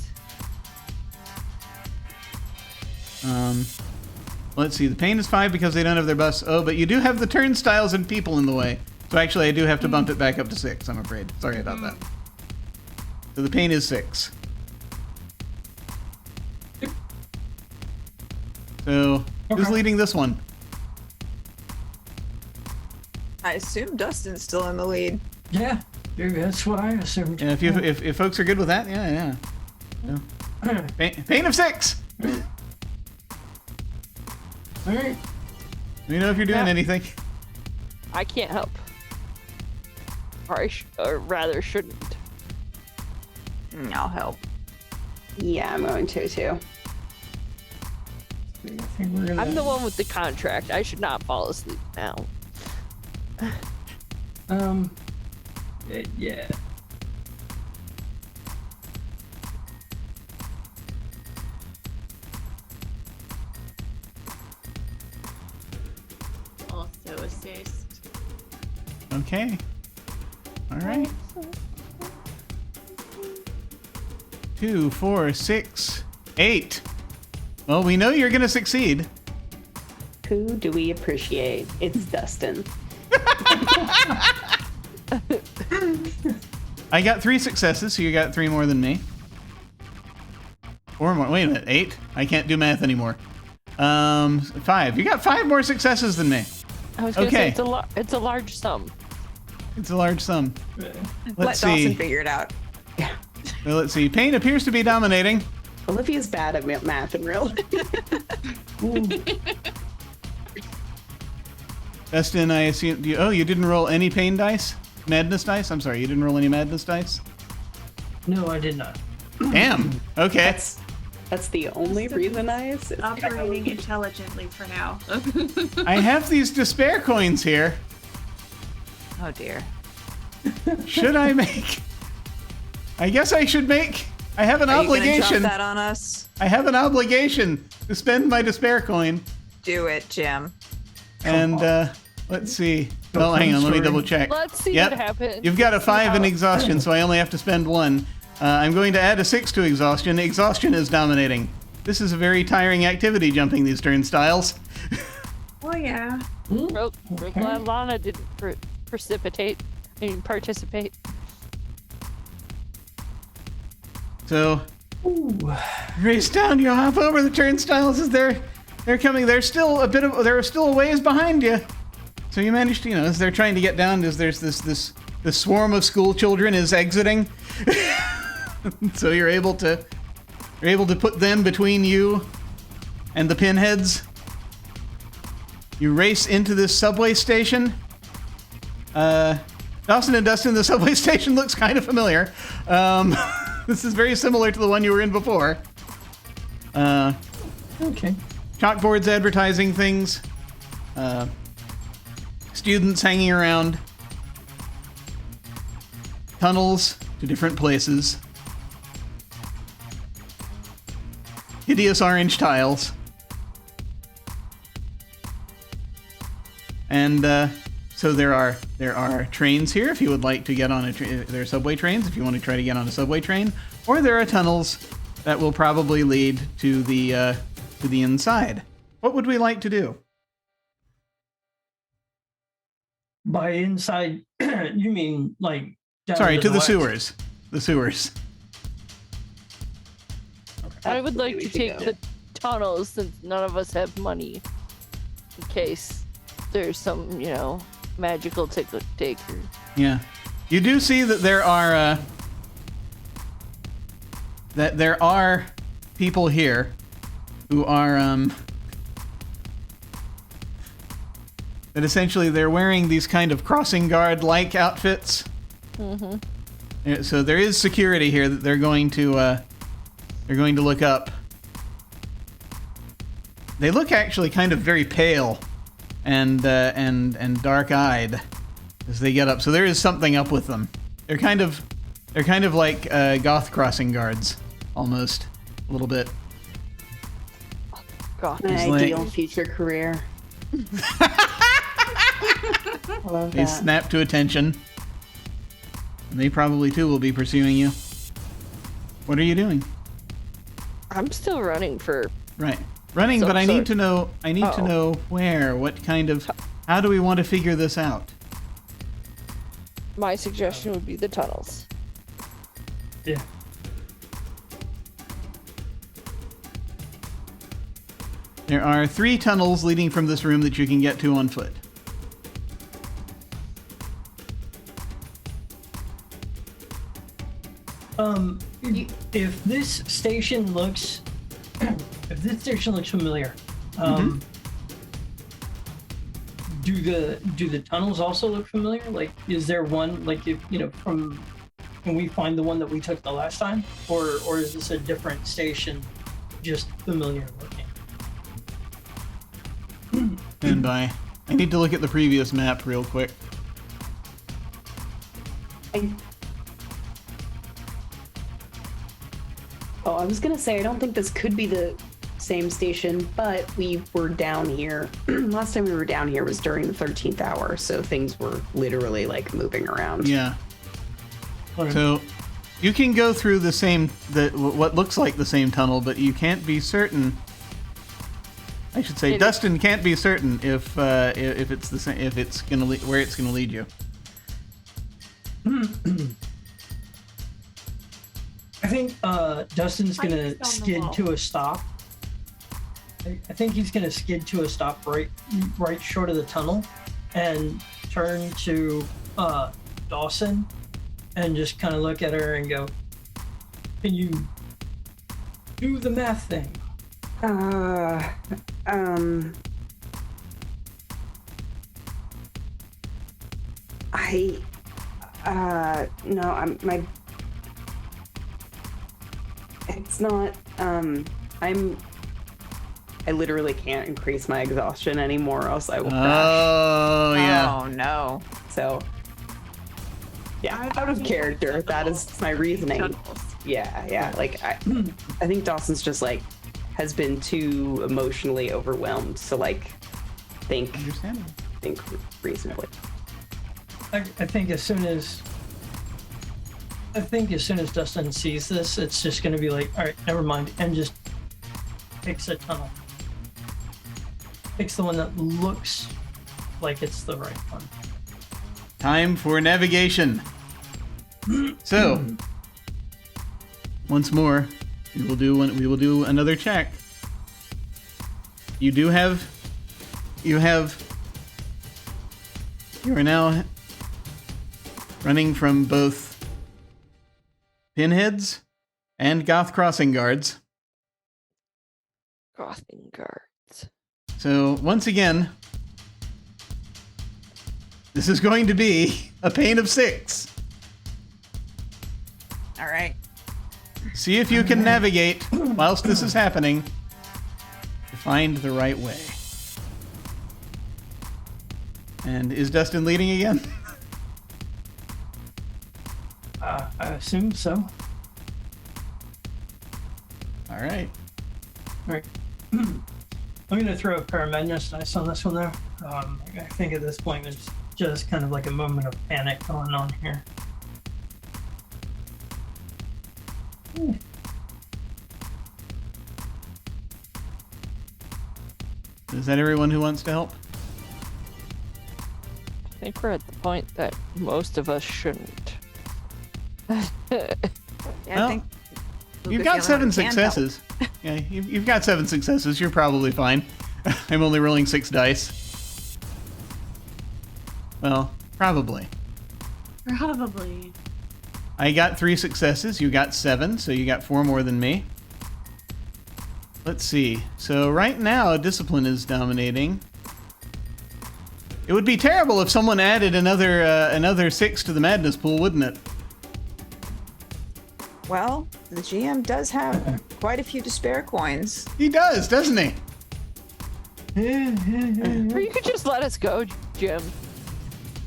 Let's see. The pain is 5 because they don't have their bus. Oh, but you do have the turnstiles and people in the way. So actually, I do have to bump it back up to 6. I'm afraid. Sorry about that. So the pain is 6. So who's Okay. leading this one? I assume Dustin's still in the lead. Yeah, that's what I assumed. Yeah, if folks are good with that, yeah. Pain of 6. All right. Let me know if you're doing Yeah. anything. I can't help. Or rather, shouldn't. I'll help. Yeah, I'm going to too. I think we're gonna... I'm the one with the contract. I should not fall asleep now. Yeah. Also assist. Okay. All right. 2, 4, 6, 8. Well, we know you're going to succeed. Who do we appreciate? It's Dustin. I got 3 successes, so you got 3 more than me. 4 more. Wait a minute. 8? I can't do math anymore. 5. You got 5 more successes than me. I was gonna Okay. say it's a large sum. It's a large sum. Let Let's Dawson see. figure it out. Well, let's see. Pain appears to be dominating. Olivia's bad at math in real life. Dustin, I assume. You didn't roll any pain dice? Madness dice? I'm sorry, you didn't roll any madness dice? No, I did not. Damn. Okay. That's the only reason I assist. Operating intelligently for now. I have these despair coins here. Oh dear. Should I make? I guess I should make. I have an Are you gonna obligation. drop that on us? I have an obligation to spend my despair coin. Do it, Jim. And let's see. Well, hang on. Let me double check. Let's see Yep. what happens. You've got a See 5 in how- exhaustion, so I only have to spend 1. I'm going to add a 6 to exhaustion. Exhaustion is dominating. This is a very tiring activity, jumping these turnstiles. Oh yeah. Real glad Lana didn't participate. So Ooh. race down. You hop over the turnstiles as they're coming. They're still a ways behind you. So you manage to, as they're trying to get down, as there's this swarm of school children is exiting. So you're able to put them between you and the pinheads. You race into this subway station. Dawson and Dustin, the subway station looks kind of familiar. This is very similar to the one you were in before. Okay. Chalkboards advertising things. Students hanging around. Tunnels to different places. Hideous orange tiles. And so there are trains here if you would like to get on there are subway trains if you want to try to get on a subway train, or there are tunnels that will probably lead to the inside. What would we like to do? By inside, you mean like down Sorry, to the wax? sewers. The sewers. I would like we to should take go. the tunnels since none of us have money. In case there's some, magical ticket taker. Yeah. You do see that there are people here who are that essentially they're wearing these kind of crossing guard like outfits. Mm-hmm. So there is security here that they're going to look up. They look actually kind of very pale and dark-eyed as they get up. So there is something up with them. They're kind of like goth crossing guards, almost a little bit. God. My It's ideal like- future career. I love They that. snap to attention. And they probably too will be pursuing you. What are you doing? I'm still running for. Right. Running, Some but I need sort. to know to know where, what kind of, how do we want to figure this out? My suggestion would be the tunnels. Yeah. There are 3 tunnels leading from this room that you can get to on foot. If this station looks familiar, do the tunnels also look familiar? Like, is there one, like, if from when we find the one that we took the last time, or is this a different station, just familiar looking? Stand by. I need to look at the previous map real quick. I was gonna say, I don't think this could be the same station, but we were down here. Last time we were down here was during the 13th hour, so things were literally like moving around. Yeah. Okay. So you can go through what looks like the same tunnel, but you can't be certain. I should say, Dustin can't be certain if it's the same, if it's gonna where it's gonna lead you. I think Dustin's I gonna just on the skid wall. to a stop. I think he's gonna skid to a stop right short of the tunnel, and turn to Dawson, and just kind of look at her and go, "Can you do the math thing?" No, it's not, I literally can't increase my exhaustion anymore, or else I will crash. Oh yeah. Oh no. So, yeah, out of character, that is my reasoning. Tunnels. Yeah, like, I think Dawson's just, like, has been too emotionally overwhelmed to, like, think Understandable. reasonably. I think as soon as Dustin sees this, it's just gonna be like, all right, never mind, and just picks a tunnel. Picks the one that looks like it's the right one. Time for navigation. So, once more, we will do another check. You are now running from both pinheads and goth crossing guards. Crossing guards. So once again, this is going to be a pain of 6. All right. See if you can navigate whilst this is happening to find the right way. And is Dustin leading again? I assume so. All right. All right. I'm going to throw a pair of madness dice on this one, though. I think at this point it's just kind of like a moment of panic going on here. Is that everyone who wants to help? I think we're at the point that most of us shouldn't. Yeah, Well, I think You've Lucas got the 7 only one who can help. successes. Yeah, you've got 7 successes. You're probably fine. I'm only rolling 6 dice. Well, probably. Probably. I got 3 successes. You got 7, so you got 4 more than me. Let's see. So right now, discipline is dominating. It would be terrible if someone added another 6 to the madness pool, wouldn't it? Well, the GM does have quite a few despair coins. He does, doesn't he? Or you could just let us go, Jim.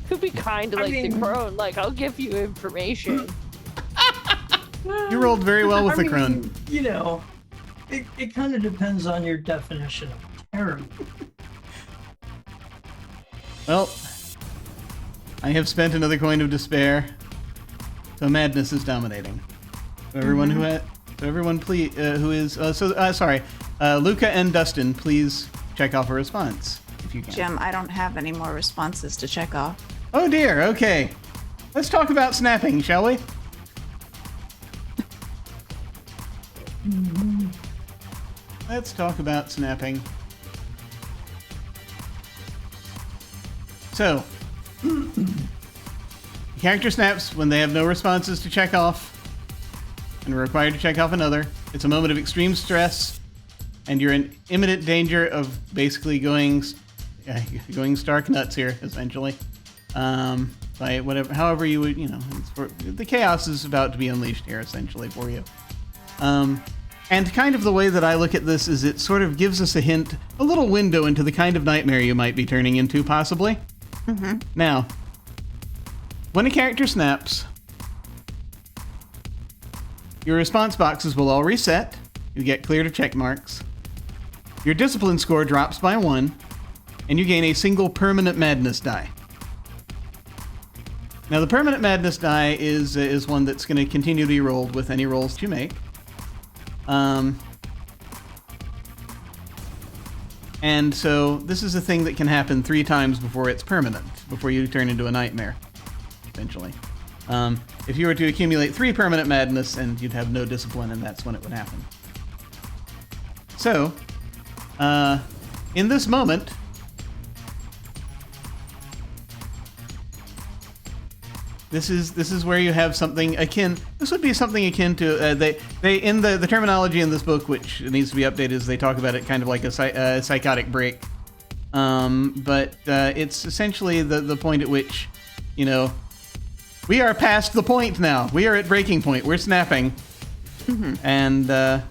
Could be kind to like the Crone. Like, I'll give you information. You rolled very well with the Crone. Mean, you know, it kind of depends on your definition of terrible. Well, I have spent another coin of despair, so madness is dominating. So everyone please, Luca and Dustin, please check off a response if you can. Jim, I don't have any more responses to check off. Oh dear. Okay, let's talk about snapping, shall we? Let's talk about snapping. So, the character snaps when they have no responses to check off and are required to check off another. It's a moment of extreme stress, and you're in imminent danger of basically going stark nuts here, essentially. By whatever, however you would, the chaos is about to be unleashed here, essentially, for you. And kind of the way that I look at this is it sort of gives us a hint, a little window into the kind of nightmare you might be turning into, possibly. Mm-hmm. Now, when a character snaps, your response boxes will all reset. You get clear to check marks. Your discipline score drops by 1, and you gain a single permanent madness die. Now, the permanent madness die is one that's going to continue to be rolled with any rolls you make. And so this is a thing that can happen 3 times before it's permanent, before you turn into a nightmare, essentially. If you were to accumulate 3 permanent madness, and you'd have no discipline, and that's when it would happen. So, in this moment, this is where you have something akin. This would be something akin to they in the terminology in this book, which needs to be updated, is they talk about it kind of like a psychotic break. But it's essentially the point at which, we are past the point now. We are at breaking point. We're snapping, Mm-hmm. and the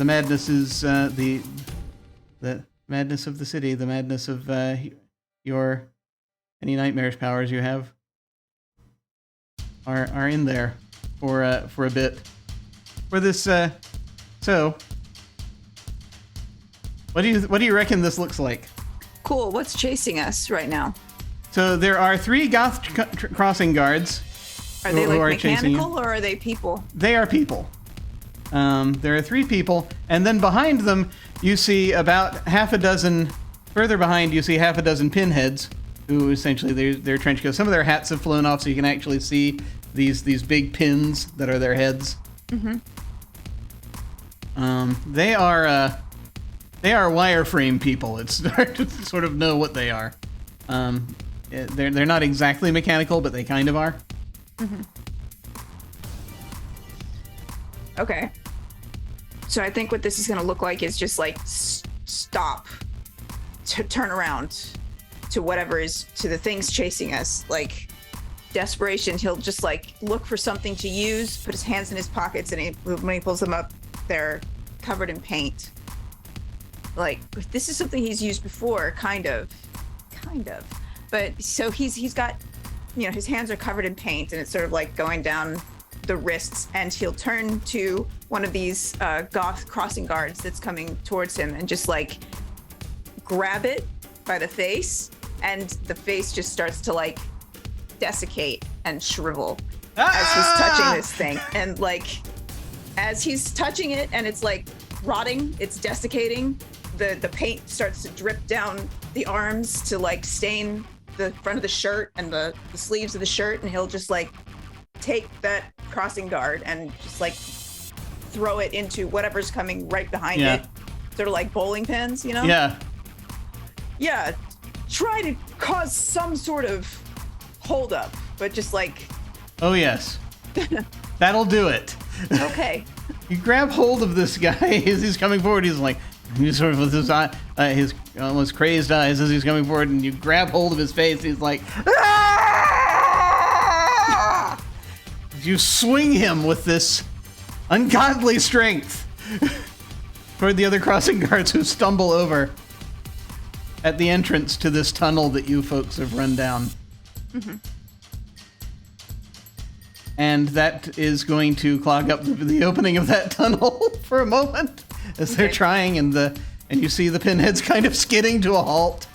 madness is the madness of the city, the madness of your any nightmares powers you have are in there for a bit. For this, so what do you reckon this looks like? Cool. What's chasing us right now? So there are 3 goth crossing guards. Are they who like are chasing you. mechanical, or are they people? They are people. There are 3 people, and then behind them you see about half a dozen. Further behind, you see half a dozen pinheads, who essentially they're trench coats. Some of their hats have flown off, so you can actually see these big pins that are their heads. Mm-hmm. They are wireframe people. It's hard to sort of know what they are. They're not exactly mechanical, but they kind of are. Mm-hmm. Okay. So I think what this is going to look like is just like stop, to turn around to whatever is, to the things chasing us. Like desperation, he'll just like look for something to use, put his hands in his pockets, and when he pulls them up, they're covered in paint. Like, this is something he's used before, kind of. But so he's got, his hands are covered in paint, and it's sort of like going down the wrists, and he'll turn to one of these goth crossing guards that's coming towards him and just like grab it by the face, and the face just starts to like desiccate and shrivel as he's touching this thing. And like, as he's touching it and it's like rotting, it's desiccating, the paint starts to drip down the arms to like stain the front of the shirt and the sleeves of the shirt, and he'll just like take that crossing guard and just like throw it into whatever's coming right behind it, sort of like bowling pins, Yeah, try to cause some sort of hold up, but just like, oh yes, that'll do it. Okay. You grab hold of this guy as he's coming forward. He's like, he's sort of with his his almost crazed eyes as he's coming forward, and you grab hold of his face. He's like, ah! You swing him with this ungodly strength toward the other crossing guards, who stumble over at the entrance to this tunnel that you folks have run down. Mm-hmm. And that is going to clog up the opening of that tunnel for a moment as they're trying, and you see the pinheads kind of skidding to a halt.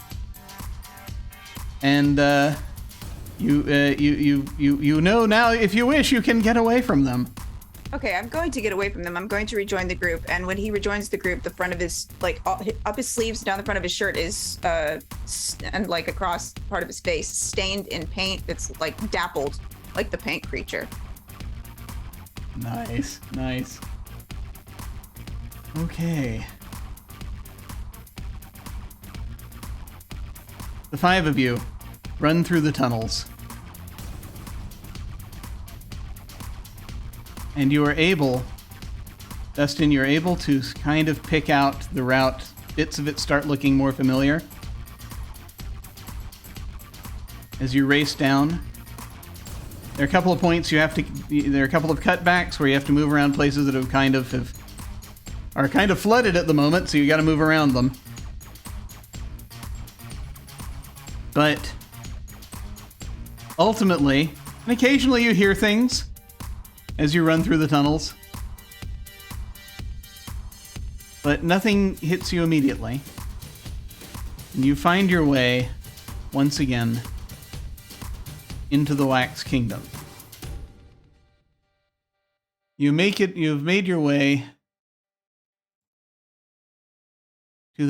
And you know now, if you wish, you can get away from them. Okay, I'm going to get away from them. I'm going to rejoin the group, and when he rejoins the group, the front of his, like, up his sleeves, down the front of his shirt is, and like across part of his face, stained in paint. It's like dappled, like the paint creature. Nice. Okay. The five of you run through the tunnels. And you are able, Dustin, you're able to kind of pick out the route. Bits of it start looking more familiar as you race down. There are a couple of points there are a couple of cutbacks where you have to move around places that are kind of flooded at the moment, so you got to move around them. But ultimately, and occasionally you hear things as you run through the tunnels, but nothing hits you immediately. And you find your way once again into the Wax Kingdom. You've made your way to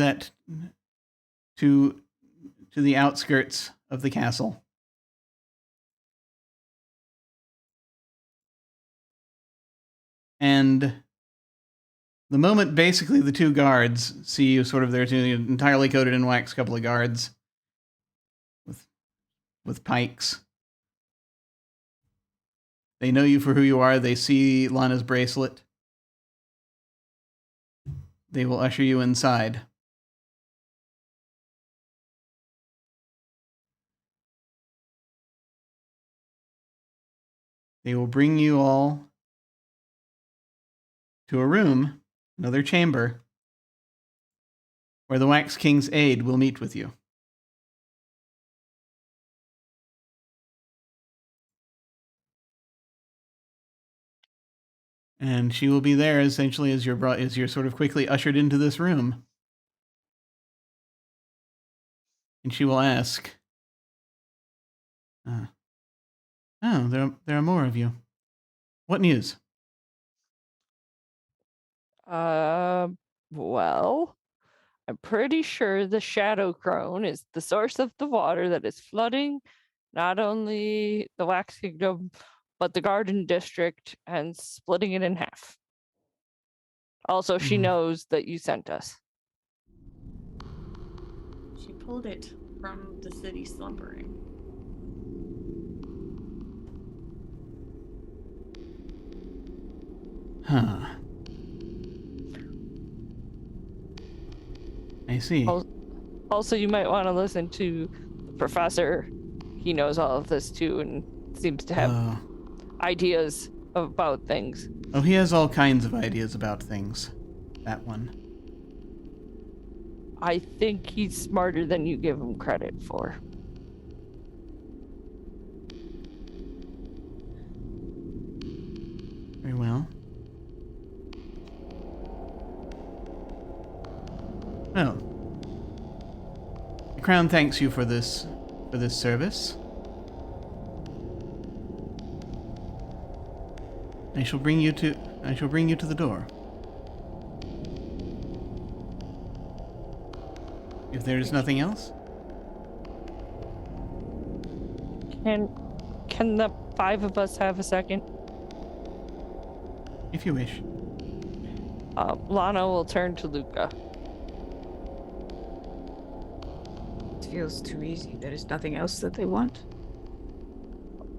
the outskirts of the castle. And the moment basically the two guards see you, sort of there, two entirely coated in wax, couple of guards with pikes. They know you for who you are. They see Lana's bracelet. They will usher you inside. They will bring you all to a room, another chamber, where the Wax King's aide will meet with you. And she will be there essentially as you're sort of quickly ushered into this room. And she will ask, "Oh, there are more of you. What news?" Well, I'm pretty sure the Shadow Crone is the source of the water that is flooding not only the Wax Kingdom, but the Garden District and splitting it in half. Also, she knows that you sent us. She pulled it from the city slumbering. Huh. I see. Also, you might want to listen to the professor. He knows all of this too and seems to have ideas about things. Oh, he has all kinds of ideas about things. That one. I think he's smarter than you give him credit for. Very well. Well, the Crown thanks you for this service. I shall bring you to the door. If there is nothing else, can the 5 of us have a second? if you wish. Lana will turn to Luca. It feels too easy. There is nothing else that they want.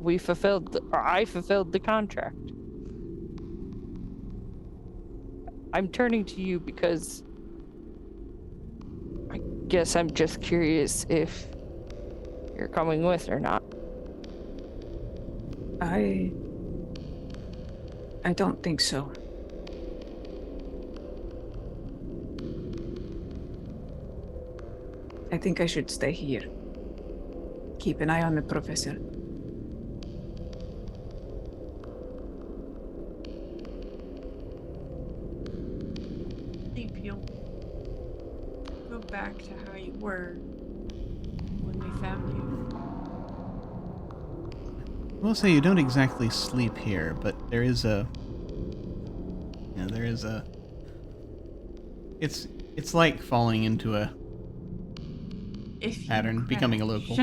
I fulfilled the contract. I'm turning to you because I guess I'm just curious if you're coming with or not. I don't think so. I think I should stay here. Keep an eye on the professor. Think you'll go back to how you were when we found you. I will say you don't exactly sleep here, but there is a... It's like falling into a pattern, becoming a local.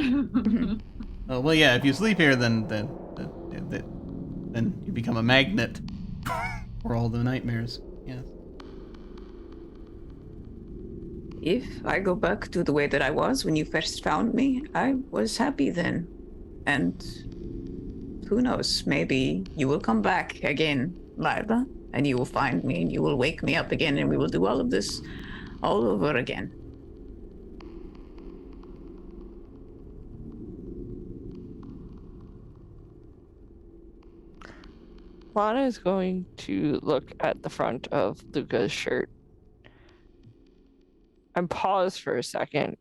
Oh, well, yeah, if you sleep here, then you become a magnet for all the nightmares. Yes. If I go back to the way that I was when you first found me, I was happy then. And who knows, maybe you will come back again, Lila, and you will find me and you will wake me up again and we will do all of this all over again. Lana is going to look at the front of Luca's shirt and pause for a second,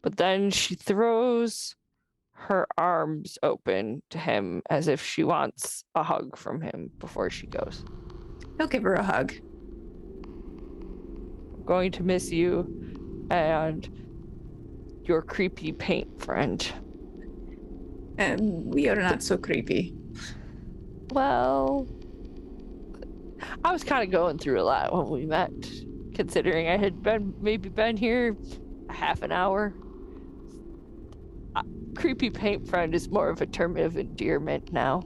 but then she throws her arms open to him as if she wants a hug from him before she goes. I'll give her a hug. I'm going to miss you and your creepy paint friend. We are not so creepy. Well, I was kind of going through a lot when we met, considering I had been here a half an hour. Creepy paint friend is more of a term of endearment now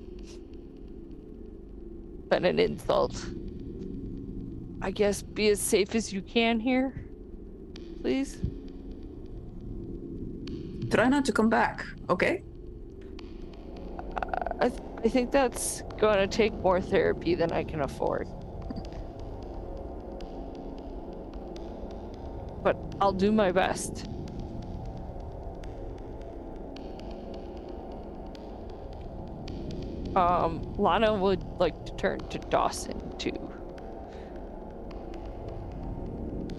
than an insult. I guess be as safe as you can here, please. Try not to come back, okay? I think that's going to take more therapy than I can afford. But I'll do my best. Lana would like to turn to Dawson too.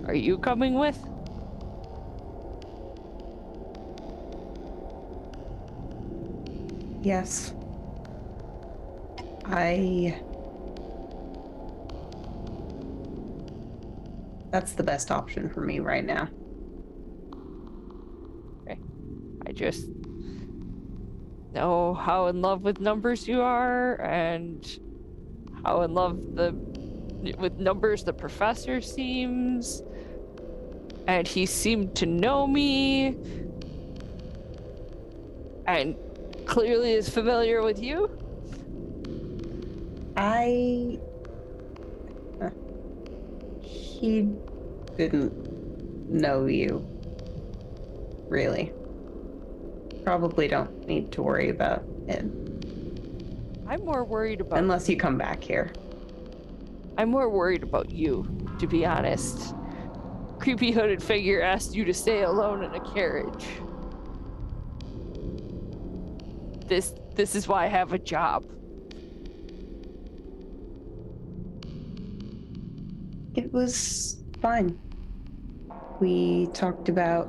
Are you coming with? Yes. That's the best option for me right now. Okay. I just know how in love with numbers you are, and how in love with numbers the professor seems, and he seemed to know me, and clearly is familiar with you. He didn't know you, really. Probably don't need to worry about it. I'm more worried about... Unless you come back here. I'm more worried about you, to be honest. Creepy hooded figure asked you to stay alone in a carriage. This is why I have a job. It was fine. We talked about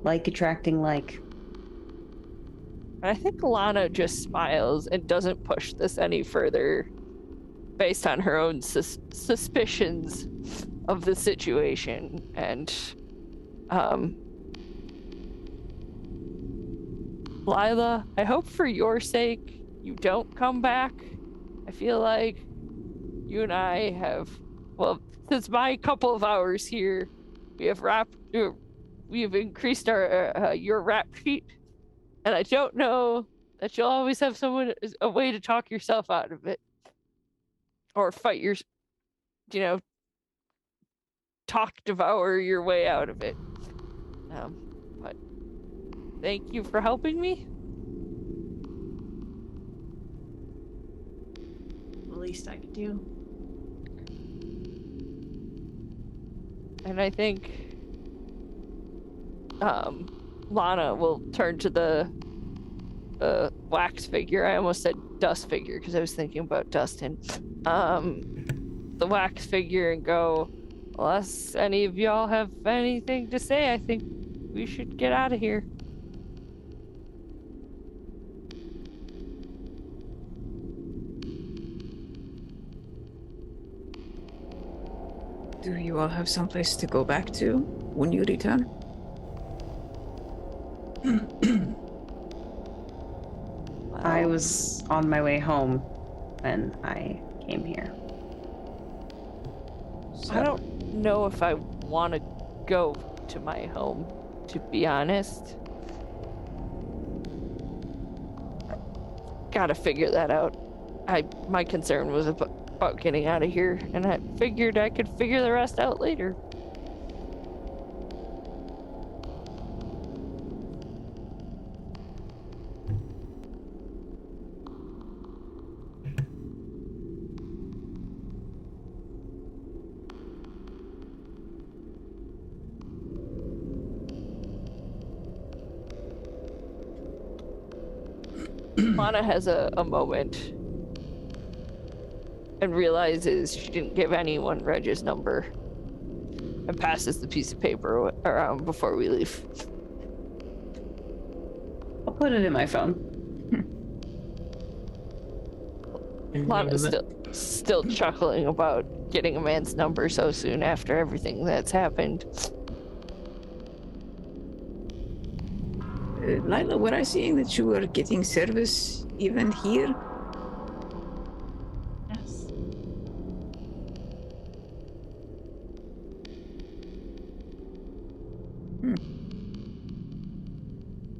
like attracting like. And I think Lana just smiles and doesn't push this any further based on her own suspicions of the situation. And Lila, I hope for your sake you don't come back. I feel like you and I have, well, since my couple of hours here, we've increased our your rap sheet, and I don't know that you'll always have a way to talk yourself out of it, or devour your way out of it. But thank you for helping me. The least I could do. And I think Lana will turn to the wax figure. I almost said dust figure because I was thinking about Dustin. The wax figure and go, unless any of y'all have anything to say, I think we should get out of here. Do you all have someplace to go back to when you return? I was on my way home when I came here. So, I don't know if I want to go to my home, to be honest. Gotta figure that out. My concern was about getting out of here, and I figured I could figure the rest out later. Lana has a moment and realizes she didn't give anyone Reg's number and passes the piece of paper around before we leave. I'll put it in my phone. Lana's still chuckling about getting a man's number so soon after everything that's happened. Lila, were I seeing that you were getting service even here? Yes.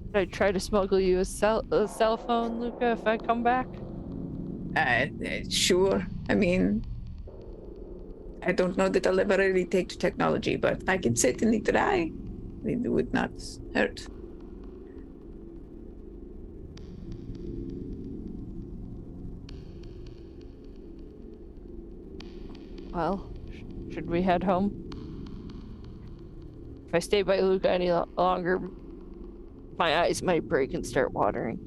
Should I try to smuggle you a cell phone, Luca, if I come back? Sure. I mean, I don't know that I'll ever really take to technology, but I can certainly try. It would not hurt. Well, should we head home? If I stay by Luca any longer, my eyes might break and start watering.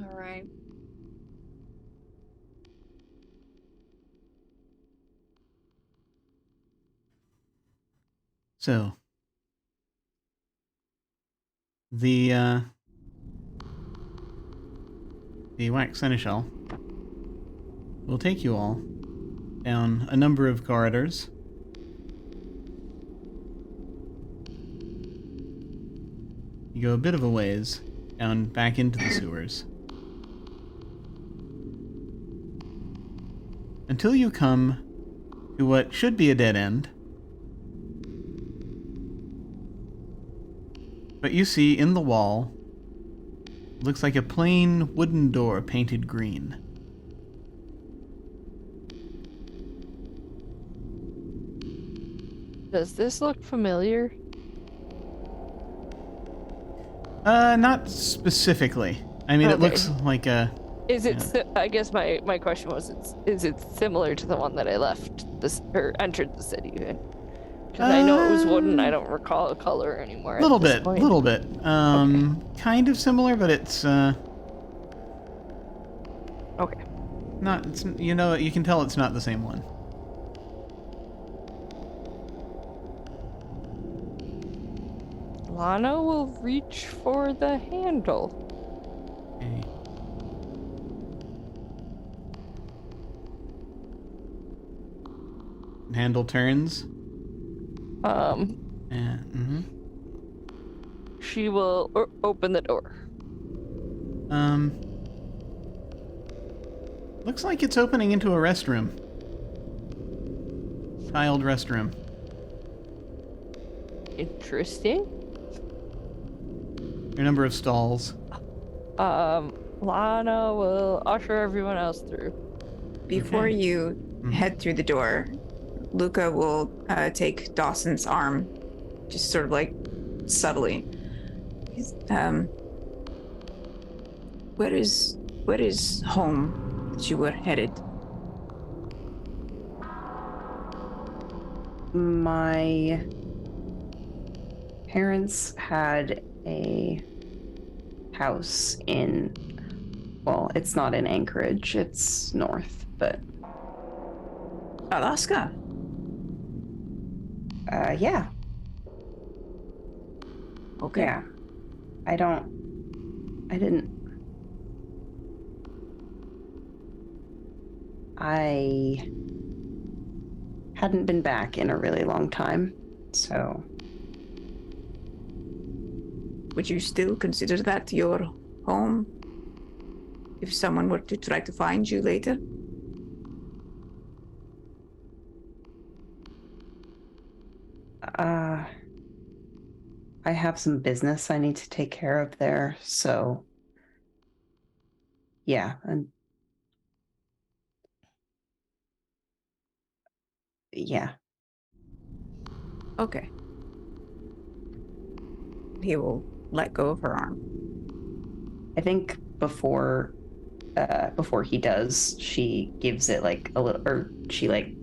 All right. So, the wax seneschal will take you all down a number of corridors. You go a bit of a ways down back into the sewers, until you come to what should be a dead end. But you see in the wall, looks like a plain wooden door painted green. Does this look familiar? Not specifically. I mean, it Okay. looks like a... Is it? Yeah. I guess my question was, is it similar to the one that I left this or entered the city in? Because I know it was wooden. I don't recall a color anymore. Little at this bit, point. little bit. Kind of similar, but it's Okay. not. It's, you know, you can tell it's not the same one. Lana will reach for the handle. Okay. Handle turns. And She will open the door. looks like it's opening into a restroom. Tiled restroom. Interesting. There are a number of stalls. Lana will usher everyone else through. Before Okay. you head through the door, Luca will take Dawson's arm, just sort of like subtly. He's, where is home that you were headed? My parents had a house in, well, it's not in Anchorage, it's north, but Alaska. yeah. Okay. Yeah. I hadn't been back in a really long time, so. Would you still consider that your home? If someone were to try to find you later? I have some business I need to take care of there, so. Yeah, and. Yeah. Okay. He will let go of her arm. I think before he does, she gives it like a little, or she like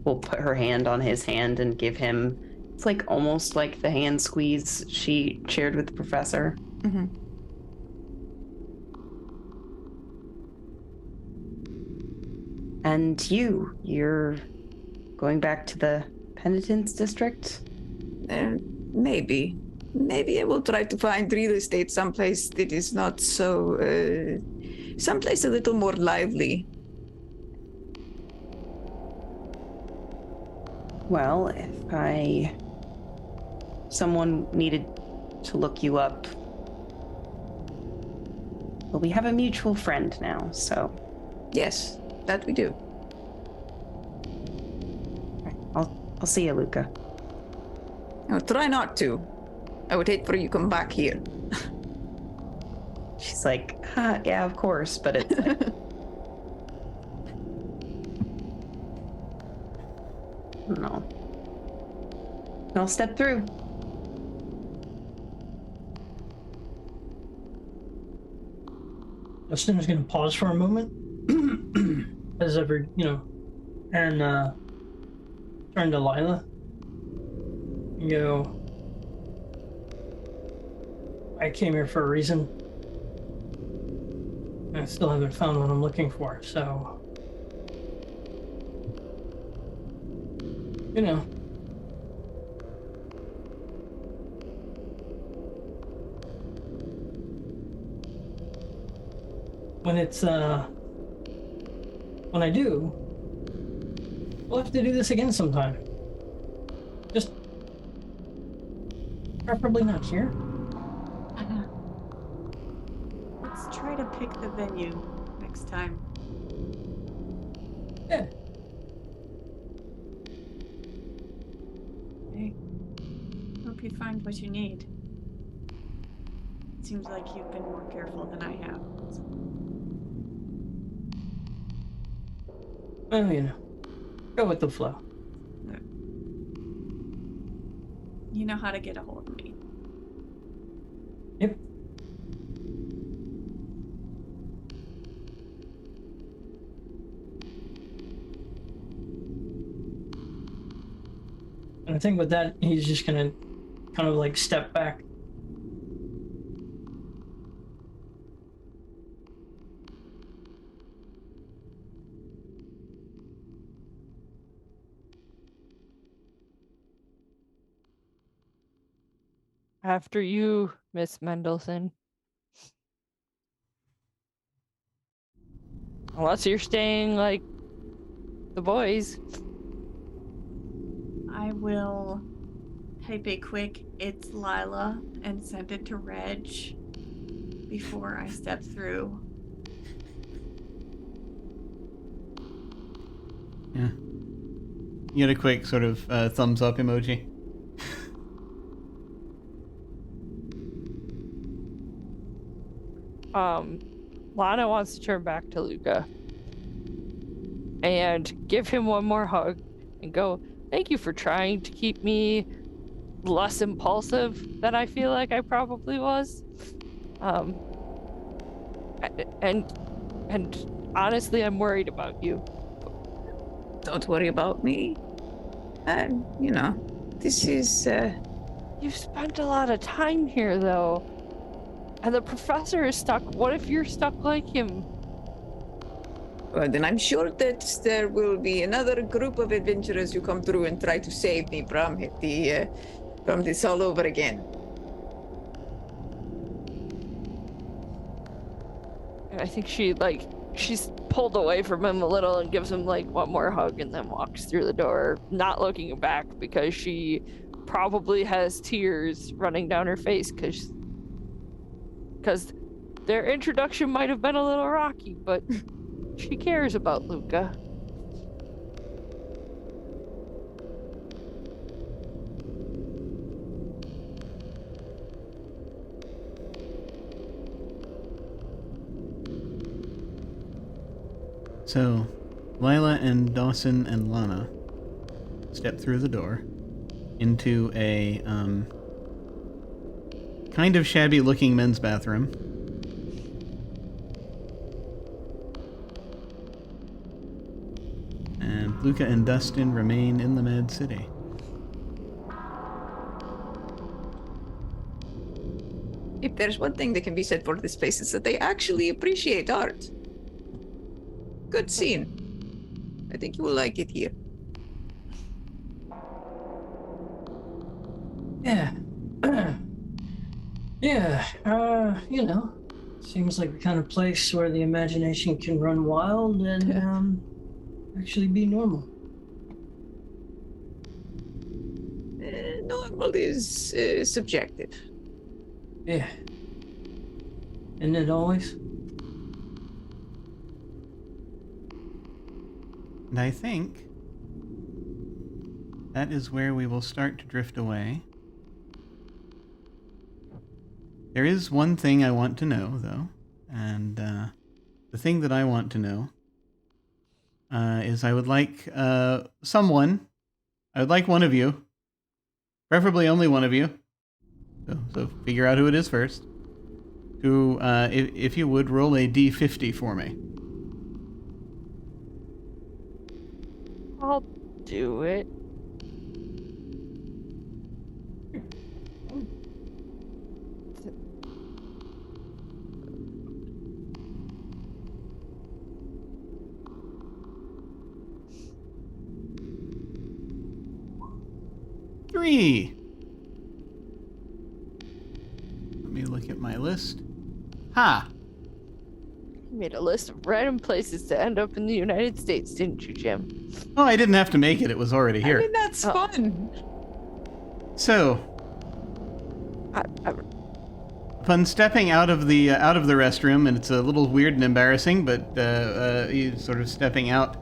will put her hand on his hand and give him, it's like almost like the hand squeeze she shared with the professor. Mm-hmm. And you're going back to the Penitence District? Maybe. Maybe I will try to find real estate someplace that is not so, someplace a little more lively. Well, if someone needed to look you up, well, we have a mutual friend now, so. Yes, that we do. I'll see you, Luca. Now, try not to. I would hate for you to come back here. She's like, yeah, of course, but it's like, no. I'll step through. Dustin is going to pause for a moment, as ever, and turn to Lila and go, I came here for a reason. And I still haven't found what I'm looking for, so, when I do, we'll have to do this again sometime. Just preferably not here. Let's try to pick the venue next time. Yeah. Okay. Hope you find what you need. It seems like you've been more careful than I have. Well, you know, go with the flow. You know how to get a hold of me. Yep. And I think with that, he's just gonna kind of like step back. After you, Miss Mendelson. Unless you're staying like the boys. I will type a quick "It's Lila" and send it to Reg before I step through. Yeah. You get a quick sort of thumbs up emoji. Lana wants to turn back to Luca and give him one more hug and go, thank you for trying to keep me less impulsive than I feel like I probably was. And honestly, I'm worried about you. Don't worry about me. You know, this is, You've spent a lot of time here, though. And the professor is stuck. What if you're stuck like him? Well, then I'm sure that there will be another group of adventurers who come through and try to save me from this all over again. And I think she's pulled away from him a little and gives him like one more hug and then walks through the door, not looking back because she probably has tears running down her face because their introduction might have been a little rocky, but she cares about Luca. So, Lila and Dawson and Lana step through the door into a kind of shabby-looking men's bathroom. And Luca and Dustin remain in the Mad City. If there's one thing that can be said for this place, it's that they actually appreciate art. Good scene. I think you will like it here. Yeah. Yeah, you know, seems like the kind of place where the imagination can run wild and actually be normal. Normal is subjective. Yeah. Isn't it always? And I think that is where we will start to drift away. There is one thing I want to know, though, and the thing that I want to know is I would like someone, I would like one of you, preferably only one of you, so figure out who it is first, to, if you would, roll a d50 for me. I'll do it. Three. Let me look at my list. Ha! You made a list of random places to end up in the United States, didn't you, Jim? Oh, I didn't have to make it. It was already here. I mean, that's fun. So, upon stepping out of the restroom, and it's a little weird and embarrassing, but you sort of stepping out,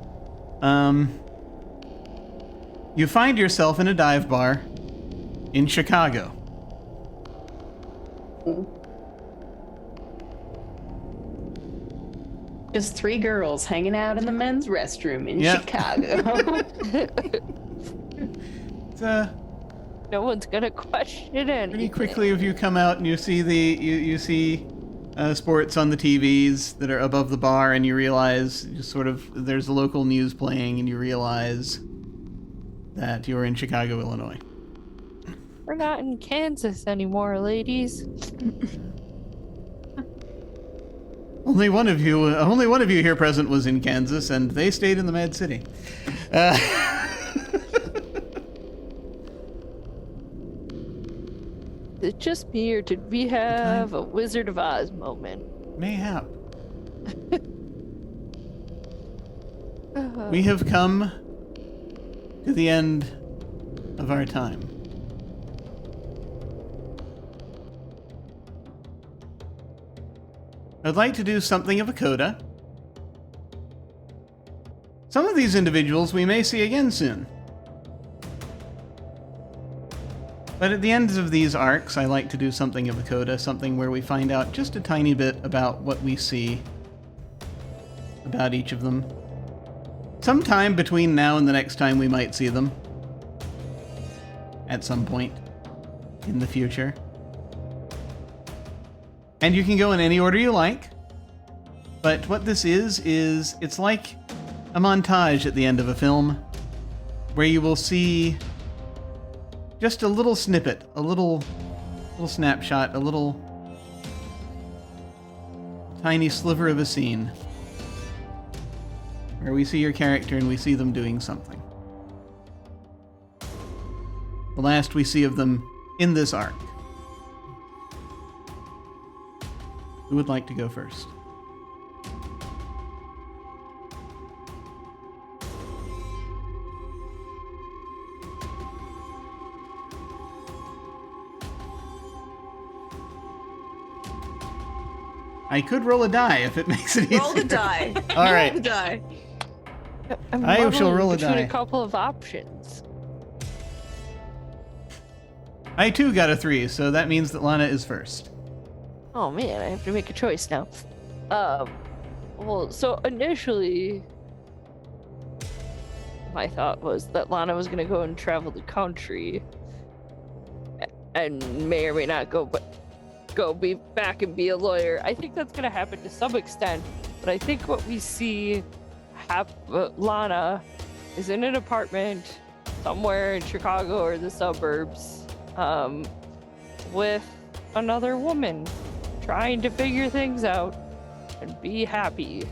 you find yourself in a dive bar in Chicago. Just 3 girls hanging out in the men's restroom in Yep. Chicago. It's, No one's gonna question anything. pretty quickly, if you come out and you see you see sports on the TVs that are above the bar, and you realize there's a local news playing, and you realize that you're in Chicago, Illinois. We're not in Kansas anymore, ladies. Only one of you here present was in Kansas, and they stayed in the Mad City. Is it just me, or did we have a Wizard of Oz moment? Mayhap. We have come to the end of our time. I'd like to do something of a coda. Some of these individuals we may see again soon. But at the ends of these arcs, I like to do something of a coda, something where we find out just a tiny bit about what we see about each of them. Sometime between now and the next time we might see them. At some point in the future. And you can go in any order you like. But what this is it's like a montage at the end of a film where you will see just a little snippet, a little snapshot, a little tiny sliver of a scene where we see your character and we see them doing something. The last we see of them in this arc. Who would like to go first? I could roll a die if it makes it easier. Roll the die. All right. Roll the die. I'm I shall muddling roll a between die. a couple of options. I too got a 3, so that means that Lana is first. Oh man, I have to make a choice now. Well, so initially, my thought was that Lana was gonna go and travel the country, and may or may not go be back and be a lawyer. I think that's gonna happen to some extent, but I think what we see Lana is in an apartment somewhere in Chicago or the suburbs, with another woman, trying to figure things out and be happy.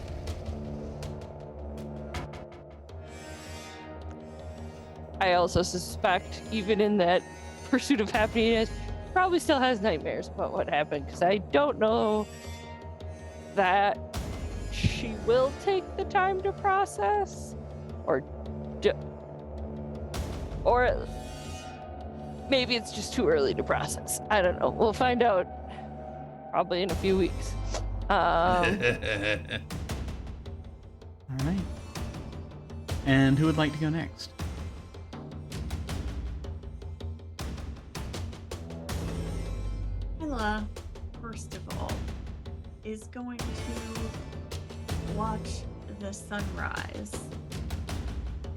I also suspect, even in that pursuit of happiness, probably still has nightmares about what happened, because I don't know that she will take the time to process, or maybe it's just too early to process. I don't know. We'll find out probably in a few weeks. All right. And who would like to go next? Ella, first of all, is going to watch the sunrise.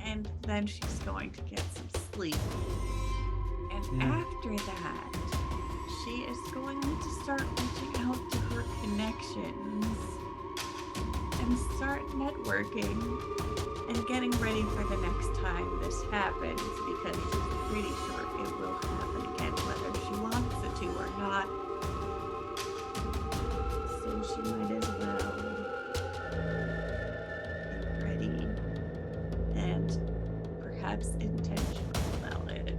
And then she's going to get some sleep. And after that, she is going to start reaching out to her connections and start networking and getting ready for the next time this happens, because she's pretty sure it will happen again, whether she wants it to or not. So she might as well be ready and perhaps intentional about it.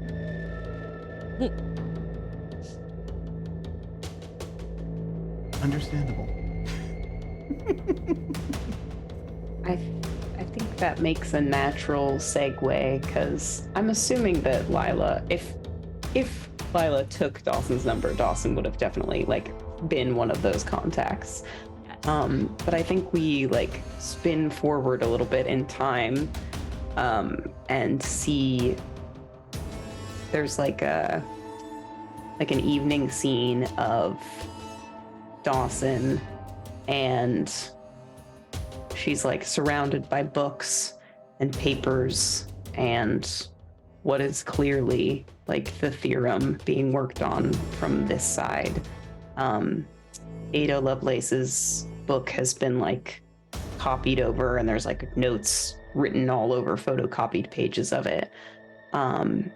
Understandable. I think that makes a natural segue, because I'm assuming that Lila, if Lila took Dawson's number, Dawson would have definitely been one of those contacts. Yes. But I think we spin forward a little bit in time, and see there's an evening scene of Dawson and she's like surrounded by books and papers and what is clearly like the theorem being worked on from this side. Ada Lovelace's book has been like copied over, and there's like notes written all over photocopied pages of it. And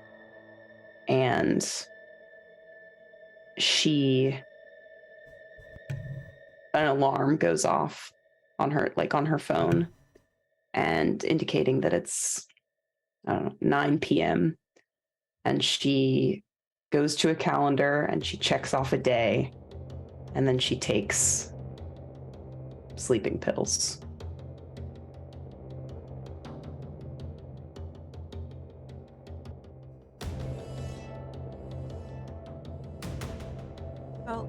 an alarm goes off on her phone, and indicating that it's, I don't know, 9 p.m. And she goes to a calendar and she checks off a day, and then she takes sleeping pills. Well,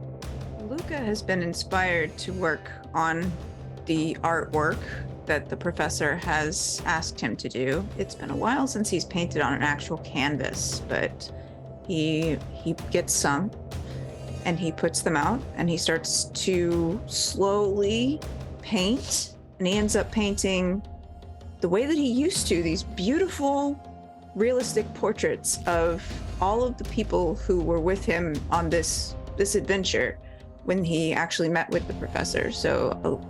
Luca has been inspired to work on the artwork that the professor has asked him to do. It's been a while since he's painted on an actual canvas, but he gets some and he puts them out and he starts to slowly paint, and he ends up painting the way that he used to, these beautiful realistic portraits of all of the people who were with him on this adventure when he actually met with the professor. So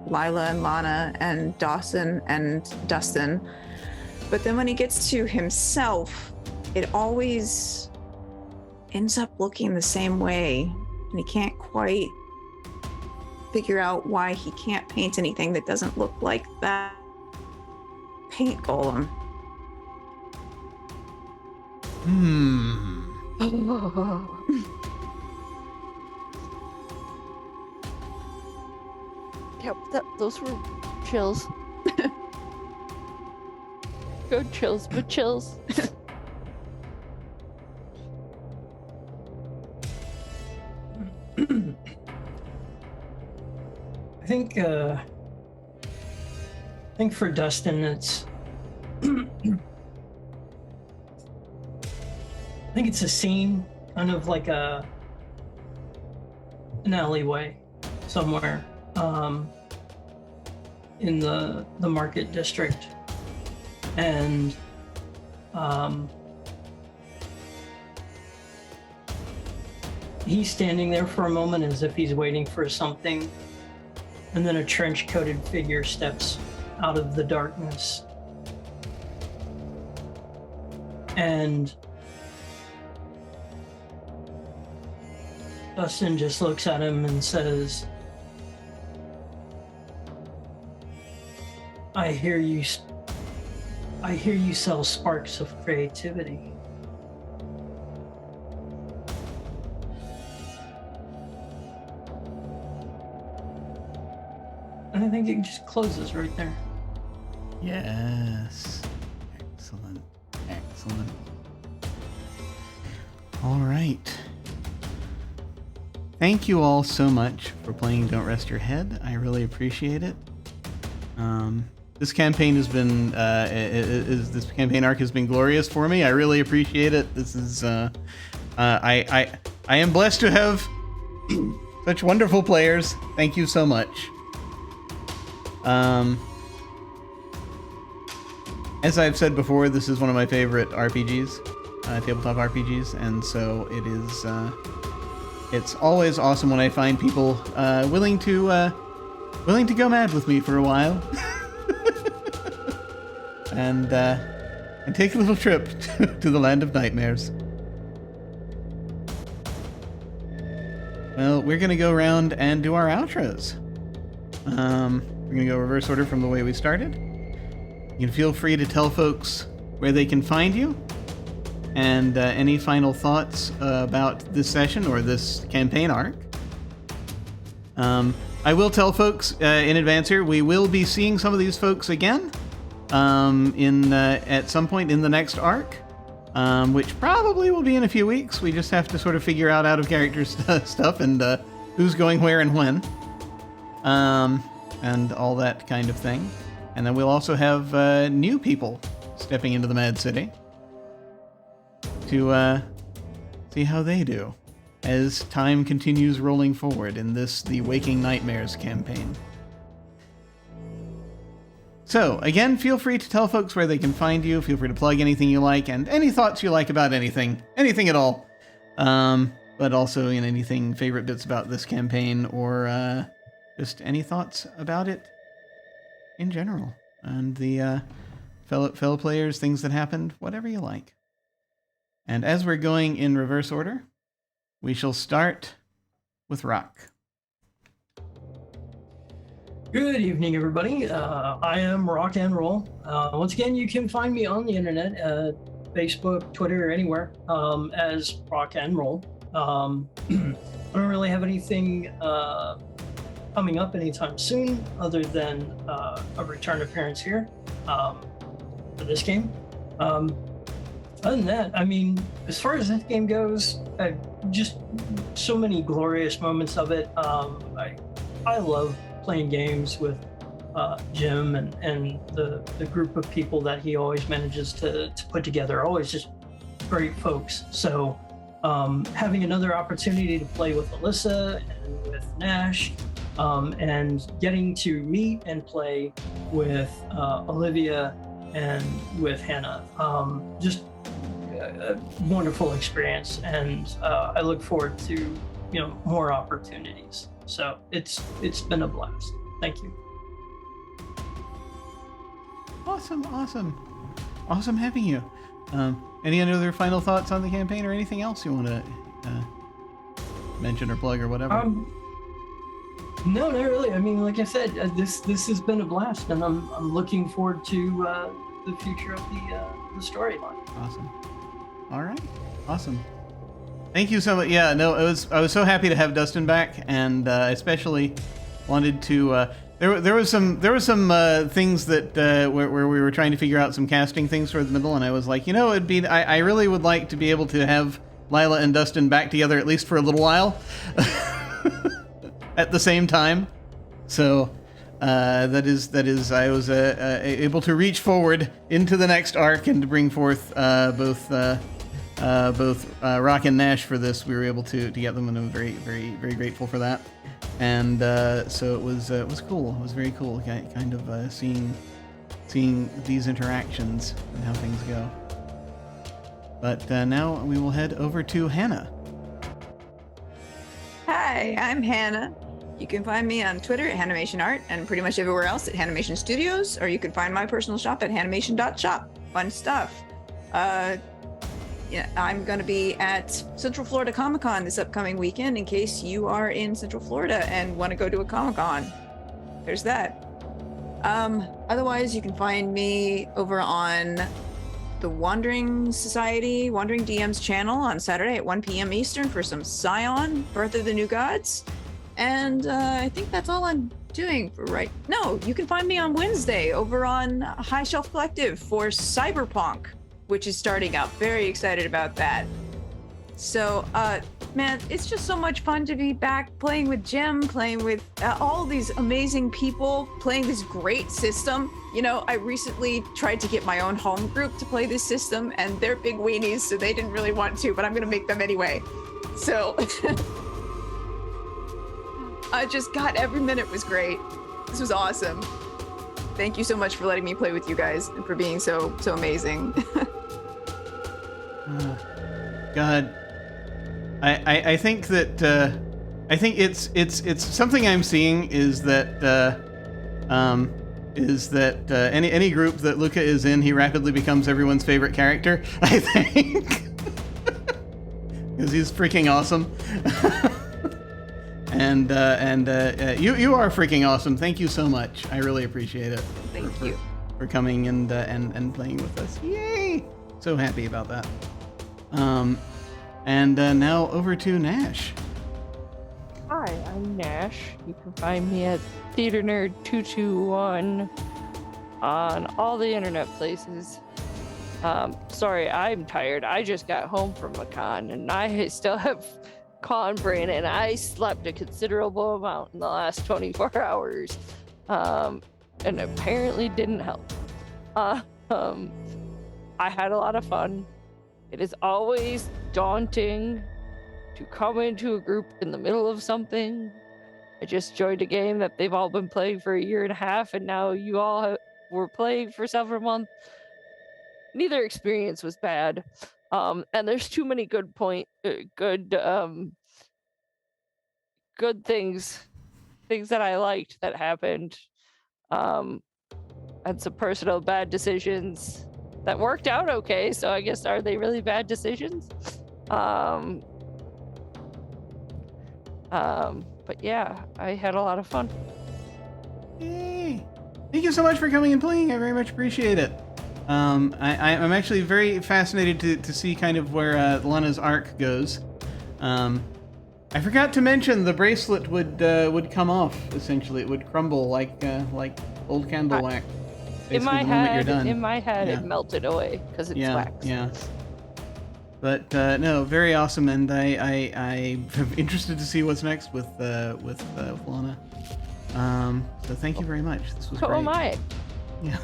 Lila and Lana and Dawson and Dustin. But then when he gets to himself, it always ends up looking the same way, and he can't quite figure out why he can't paint anything that doesn't look like that paint golem. Yep, those were chills. Good chills, but chills. I think for Dustin, it's I think it's a scene, kind of like an alleyway somewhere in the market district, and he's standing there for a moment as if he's waiting for something, and then a trench-coated figure steps out of the darkness, and Dustin just looks at him and says, I hear you sell sparks of creativity. And I think it just closes right there. Yes. Excellent. Excellent. All right. Thank you all so much for playing Don't Rest Your Head. I really appreciate it. This campaign has been, this campaign arc has been glorious for me. I really appreciate it. This is, I am blessed to have such wonderful players. Thank you so much. As I've said before, this is one of my favorite RPGs, tabletop RPGs, and so it is, it's always awesome when I find people willing to go mad with me for a while. and take a little trip to the land of nightmares. Well, we're going to go around and do our outros. We're going to go reverse order from the way we started. You can feel free to tell folks where they can find you, and any final thoughts about this session or this campaign arc. I will tell folks in advance here, we will be seeing some of these folks again at some point in the next arc, which probably will be in a few weeks. We just have to sort of figure out out-of-character stuff and who's going where and when, and all that kind of thing. And then we'll also have new people stepping into the Mad City to see how they do as time continues rolling forward in the Waking Nightmares campaign. So, again, feel free to tell folks where they can find you. Feel free to plug anything you like and any thoughts you like about anything at all. But also, anything, favorite bits about this campaign, or just any thoughts about it in general. And the fellow players, things that happened, whatever you like. And as we're going in reverse order, we shall start with Rrok. Good evening, everybody. I am Rock and Roll. Once again, you can find me on the internet, Facebook, Twitter, anywhere, as Rock and Roll. I don't really have anything coming up anytime soon, other than a return appearance here for this game. Other than that, I mean, as far as this game goes, just so many glorious moments of it. I love playing games with Jim and the group of people that he always manages to put together. Always just great folks. So having another opportunity to play with Alyssa and with Nash, and getting to meet and play with Olivia and with Hannah, just a wonderful experience, and I look forward to more opportunities. So it's been a blast. Thank you. Awesome having you. Any other final thoughts on the campaign, or anything else you want to mention or plug or whatever? No, not really. I mean, like I said, this has been a blast, and I'm looking forward to the future of the storyline. Awesome. All right. Awesome. Thank you so much. Yeah, no, I was so happy to have Dustin back, and especially wanted to. There was some things that where we were trying to figure out some casting things for the middle, and I was like, it'd be. I really would like to be able to have Lila and Dustin back together at least for a little while, at the same time. So that is I was able to reach forward into the next arc and to bring forth both Rrok and Nash for this. We were able to get them, and I'm very, very, very grateful for that. And so it was cool. It was very cool, kind of seeing these interactions and how things go. But now we will head over to Hannah. Hi, I'm Hannah. You can find me on Twitter at Hanimation Art and pretty much everywhere else at Hanimation Studios, or you can find my personal shop at hanimation.shop. Fun stuff. Yeah, I'm going to be at Central Florida Comic-Con this upcoming weekend in case you are in Central Florida and want to go to a Comic-Con. There's that. Otherwise, you can find me over on the Wandering DM's channel on Saturday at 1 p.m. Eastern for some Scion, Birth of the New Gods. And I think that's all I'm doing for right. No, you can find me on Wednesday over on High Shelf Collective for Cyberpunk, which is starting up. Very excited about that. So, man, it's just so much fun to be back playing with Jim, playing with all these amazing people, playing this great system. I recently tried to get my own home group to play this system, and they're big weenies, so they didn't really want to, but I'm gonna make them anyway. So, every minute was great. This was awesome. Thank you so much for letting me play with you guys and for being so amazing. God, I think that I think it's something I'm seeing is that any group that Luca is in, he rapidly becomes everyone's favorite character. I think because he's freaking awesome. And you are freaking awesome. Thank you so much. I really appreciate it. Thank you for coming and playing with us. Yay! So happy about that. And now over to Nash. Hi, I'm Nash. You can find me at Theater Nerd 221 on all the internet places. Sorry, I'm tired. I just got home from a con and I still have con brain, and I slept a considerable amount in the last 24 hours, and apparently didn't help. I had a lot of fun. It is always daunting to come into a group in the middle of something. I just joined a game that they've all been playing for a year and a half, and now you all were playing for several months, neither experience was bad. And there's too many good things that I liked that happened, and some personal bad decisions that worked out okay. So I guess, are they really bad decisions? But yeah, I had a lot of fun. Yay! Thank you so much for coming and playing. I very much appreciate it. I'm actually very fascinated to see kind of where Lana's arc goes. I forgot to mention the bracelet would come off. Essentially, it would crumble like old candle wax. In my head, Yeah. it melted away because it's wax. Yeah. But no, very awesome, and I am interested to see what's next with Lana. So thank you very much. This was So great. am I. Yeah.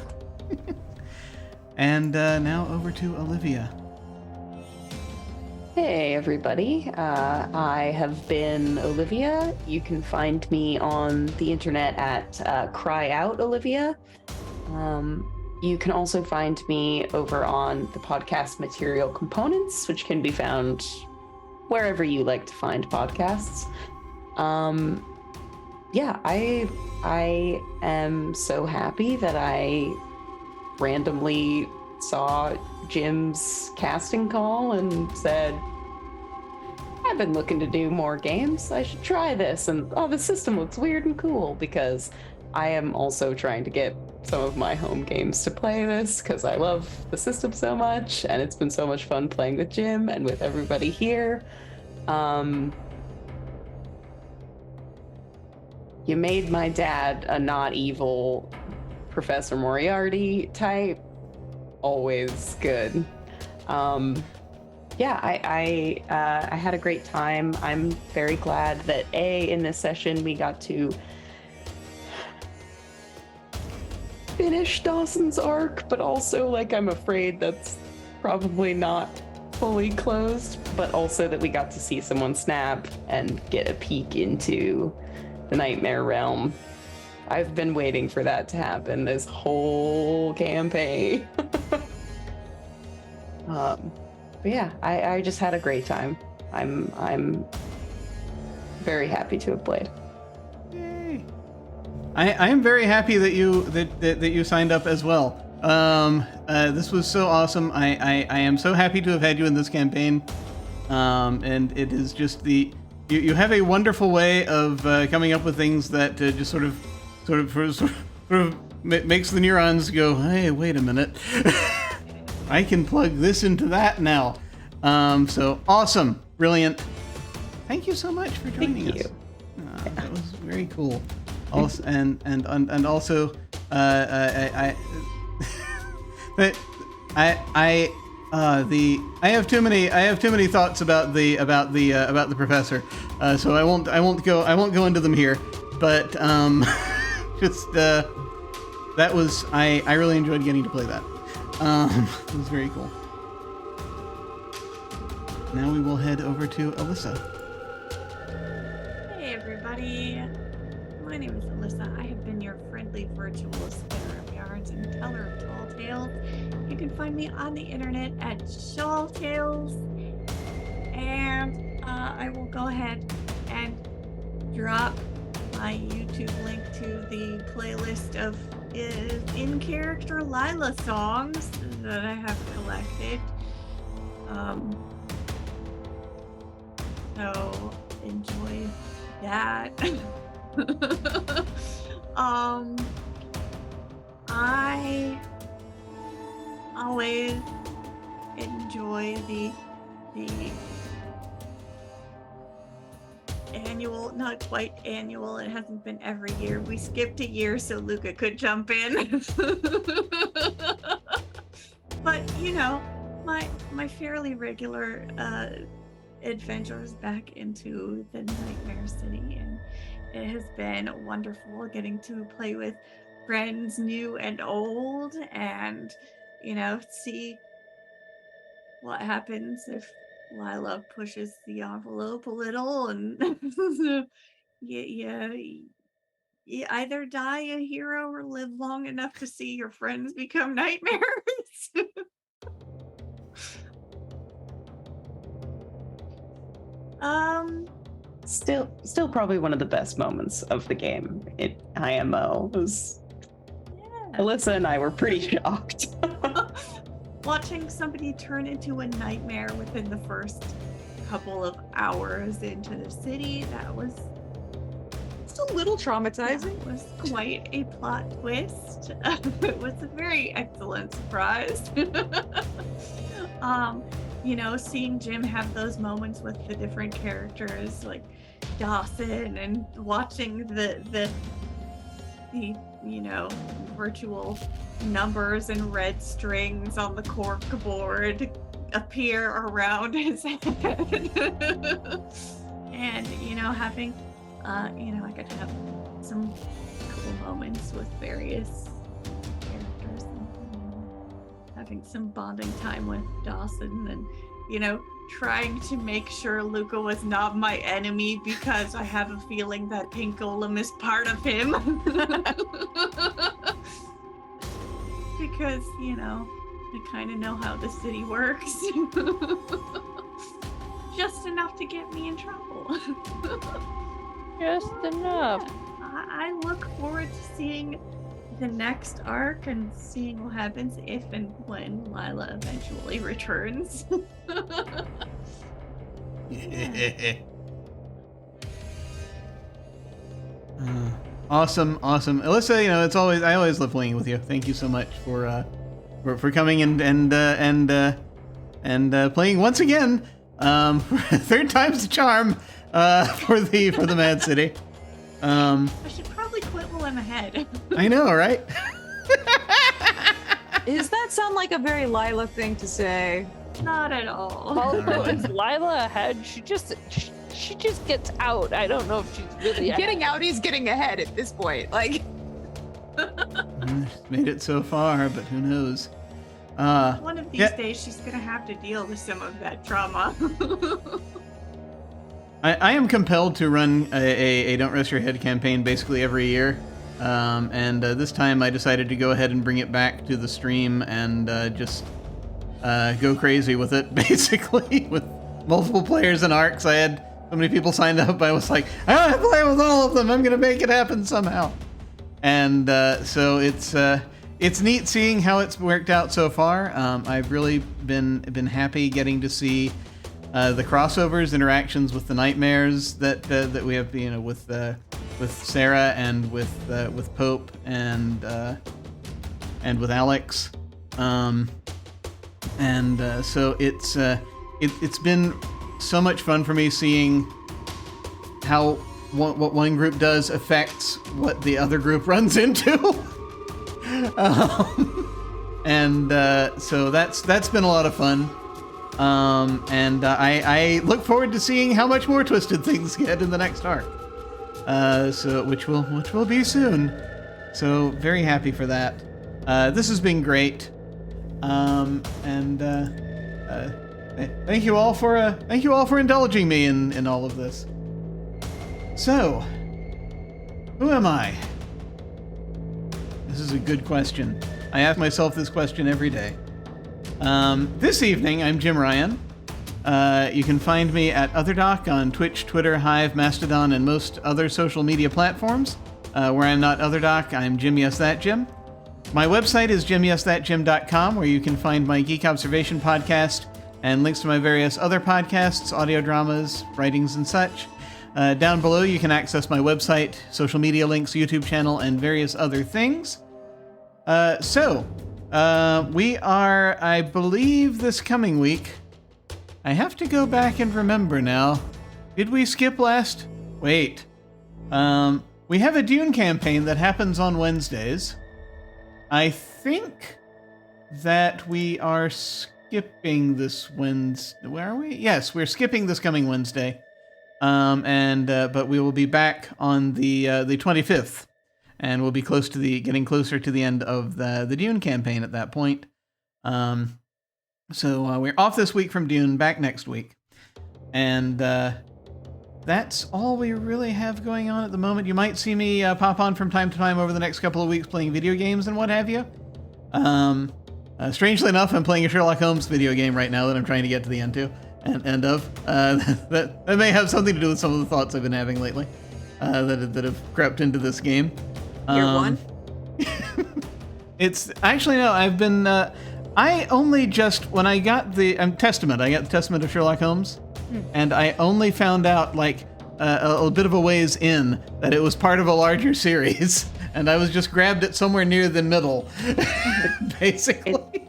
And now over to Olivia. Hey everybody, I have been Olivia. You can find me on the internet at Cry Out Olivia. You can also find me over on the podcast Material Components, which can be found wherever you like to find podcasts. Yeah, I am so happy that I randomly saw Jim's casting call and said, I've been looking to do more games. I should try this. And the system looks weird and cool, because I am also trying to get some of my home games to play this because I love the system so much, and it's been so much fun playing with Jim and with everybody here. You made my dad a not evil Professor Moriarty type. Always good. Yeah, I had a great time. I'm very glad that in this session we got to finish Dawson's arc, but also I'm afraid that's probably not fully closed, but also that we got to see someone snap and get a peek into the Nightmare Realm. I've been waiting for that to happen this whole campaign. But yeah, I just had a great time. I'm very happy to have played. Yay! I am very happy that you signed up as well. This was so awesome. I am so happy to have had you in this campaign. And it is just you have a wonderful way of coming up with things that just sort of makes the neurons go, hey, wait a minute. I can plug this into that now. So awesome, brilliant. Thank you so much for joining us. That was very cool. Also, and also, I have too many thoughts about the professor. So I won't go into them here. But just that was I really enjoyed getting to play that. It was very cool. Now we will head over to Alyssa. Hey everybody, my name is Alyssa. I have been your friendly virtual spinner of yarns and teller of tall tales. You can find me on the internet at Shawl Tales, and I will go ahead and drop my YouTube link to the playlist of in-character Lila songs that I have collected. So enjoy that. I always enjoy the annual, not quite annual, it hasn't been every year. We skipped a year so Luca could jump in. But you know, my fairly regular adventures back into the Nightmare City, and it has been wonderful getting to play with friends new and old, and you know, see what happens if Lila pushes the envelope a little, and you you either die a hero or live long enough to see your friends become nightmares. Still probably one of the best moments of the game in IMO was Yeah. Alyssa and I were pretty shocked. Watching somebody turn into a nightmare within the first couple of hours into the city, that was It's a little traumatizing. That was quite a plot twist. It was a very excellent surprise. Seeing Jim have those moments with the different characters like Dawson, and watching the virtual numbers and red strings on the cork board appear around his head. And having I got to have some cool moments with various characters, and having some bonding time with Dawson, and trying to make sure Luca was not my enemy, because I have a feeling that Pink Golem is part of him. Because, I kind of know how the city works. Just enough to get me in trouble. Just enough. I look forward to seeing the next arc and seeing what happens if and when Lila eventually returns. Awesome. Alyssa, it's I always love playing with you. Thank you so much for coming and playing once again. Third time's the charm for the Mad City. I should probably quit while I'm ahead. I know, right? Does that sound like a very Lila thing to say? Not at all. Also, is Lila ahead? She just gets out. I don't know if she's really Getting out, he's getting ahead at this point. Like, She's made it so far, but who knows? One of these days, she's gonna have to deal with some of that trauma. I am compelled to run a Don't Rest Your Head campaign basically every year. And this time I decided to go ahead and bring it back to the stream and just go crazy with it, basically, with multiple players and arcs. I had so many people signed up, I was like, I want to play with all of them. I'm going to make it happen somehow. And so it's neat seeing how it's worked out so far. I've really been happy getting to see the crossovers, interactions with the nightmares that we have, with Sarah and with Pope and with Alex, so it's been so much fun for me seeing how what one group does affects what the other group runs into. So that's been a lot of fun. I look forward to seeing how much more twisted things get in the next arc. Which will be soon. So very happy for that. This has been great. Thank you all for indulging me in all of this. So, who am I? This is a good question. I ask myself this question every day. This evening, I'm Jim Ryan. You can find me at OtherDoc on Twitch, Twitter, Hive, Mastodon, and most other social media platforms. Where I'm not OtherDoc, I'm Jim Yes That Jim. My website is jimyesthatjim.com, where you can find my Geek Observation podcast and links to my various other podcasts, audio dramas, writings, and such. Down below, you can access my website, social media links, YouTube channel, and various other things. We are, I believe, this coming week. I have to go back and remember now. Did we skip last? Wait. We have a Dune campaign that happens on Wednesdays. I think that we are skipping this Wednesday. Where are we? Yes, we're skipping this coming Wednesday. But we will be back on the 25th. And we'll be getting closer to the end of the Dune campaign at that point. So we're off this week from Dune, back next week. And that's all we really have going on at the moment. You might see me pop on from time to time over the next couple of weeks playing video games and what have you. Strangely enough, I'm playing a Sherlock Holmes video game right now that I'm trying to get to the end of. That may have something to do with some of the thoughts I've been having lately that have crept into this game. Year one? It's actually, no, I've been, I only just, when I got the Testament, I got the Testament of Sherlock Holmes, and I only found out, like, a bit of a ways in that it was part of a larger series, and I was just grabbed it somewhere near the middle, basically.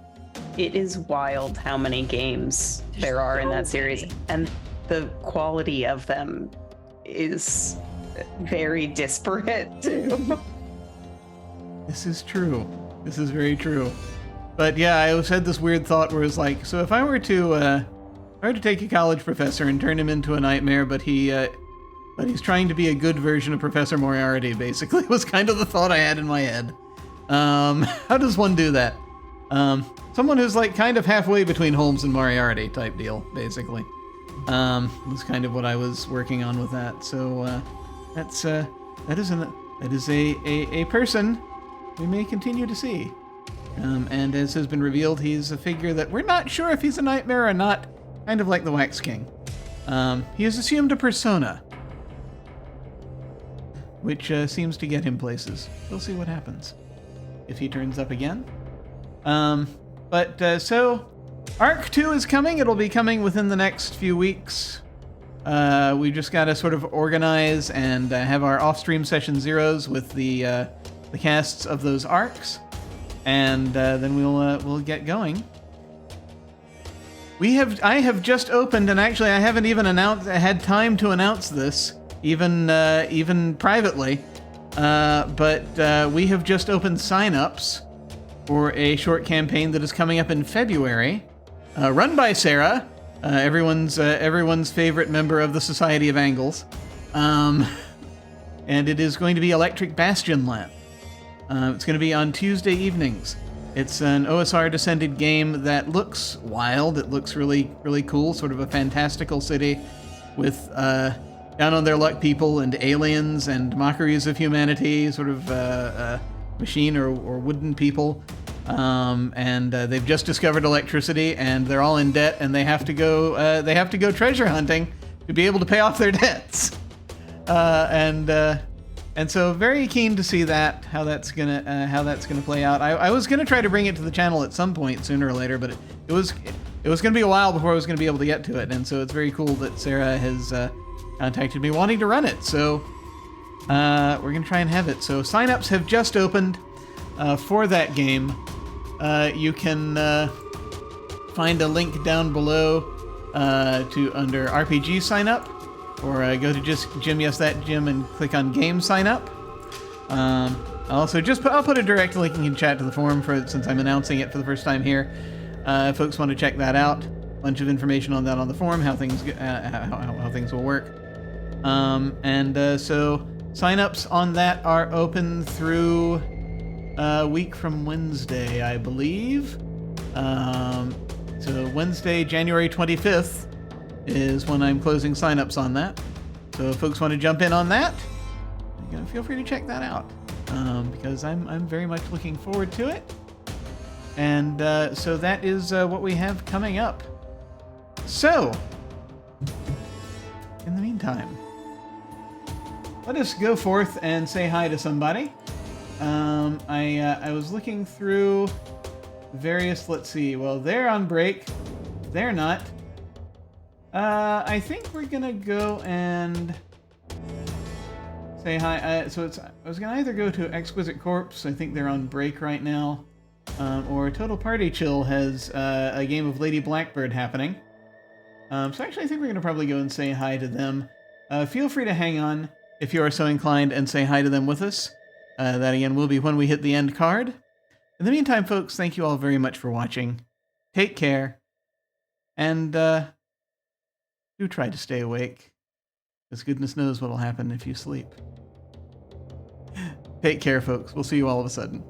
It is wild how many games there are in that series, and the quality of them is very disparate, too. This is true. This is very true. But yeah, I always had this weird thought where it's like, so if I were to take a college professor and turn him into a nightmare, but he's trying to be a good version of Professor Moriarty, basically, was kind of the thought I had in my head. How does one do that? Someone who's like kind of halfway between Holmes and Moriarty type deal, basically. Was kind of what I was working on with that. So that is a person we may continue to see. And as has been revealed, he's a figure that we're not sure if he's a nightmare or not, kind of like the Wax King. He has assumed a persona, which seems to get him places. We'll see what happens if he turns up again. So Arc 2 is coming. It'll be coming within the next few weeks. We just got to sort of organize and have our off-stream session zeros with the casts of those arcs, and then we'll get going. I have just opened, and actually I haven't even had time to announce this, even privately. But we have just opened signups for a short campaign that is coming up in February, run by Sarah, everyone's favorite member of the Society of Angles, and it is going to be Electric Bastion Land. It's going to be on Tuesday evenings. It's an OSR descended game that looks wild. It looks really, really cool. Sort of a fantastical city with down on their luck people and aliens and mockeries of humanity, sort of machine or wooden people. And they've just discovered electricity, and they're all in debt, and they have to go treasure hunting to be able to pay off their debts. And so very keen to see how that's gonna play out. I was gonna try to bring it to the channel at some point sooner or later, but it was gonna be a while before I was gonna be able to get to it. And so it's very cool that Sarah has contacted me wanting to run it. So we're gonna try and have it. So signups have just opened for that game. You can find a link down below to under RPG sign up. Or go to just Jim, yes, that Jim, and click on Game Sign Up. I'll put a direct link in chat to the forum since I'm announcing it for the first time here. If folks want to check that out, a bunch of information on that on the forum, how things will work. So signups on that are open through a week from Wednesday, I believe. So Wednesday, January 25th. Is when I'm closing signups on that. So if folks want to jump in on that, feel free to check that out, because I'm very much looking forward to it. And so that is what we have coming up. So, in the meantime, let us go forth and say hi to somebody. I was looking through various, let's see, well, they're on break. They're not. I think we're gonna go and say hi. I was gonna either go to Exquisite Corpse, I think they're on break right now, or Total Party Chill has a game of Lady Blackbird happening. So actually I think we're gonna probably go and say hi to them. Feel free to hang on if you are so inclined and say hi to them with us. That again will be when we hit the end card. In the meantime, folks, thank you all very much for watching. Take care, and do try to stay awake, because goodness knows what'll happen if you sleep. Take care, folks. We'll see you all of a sudden.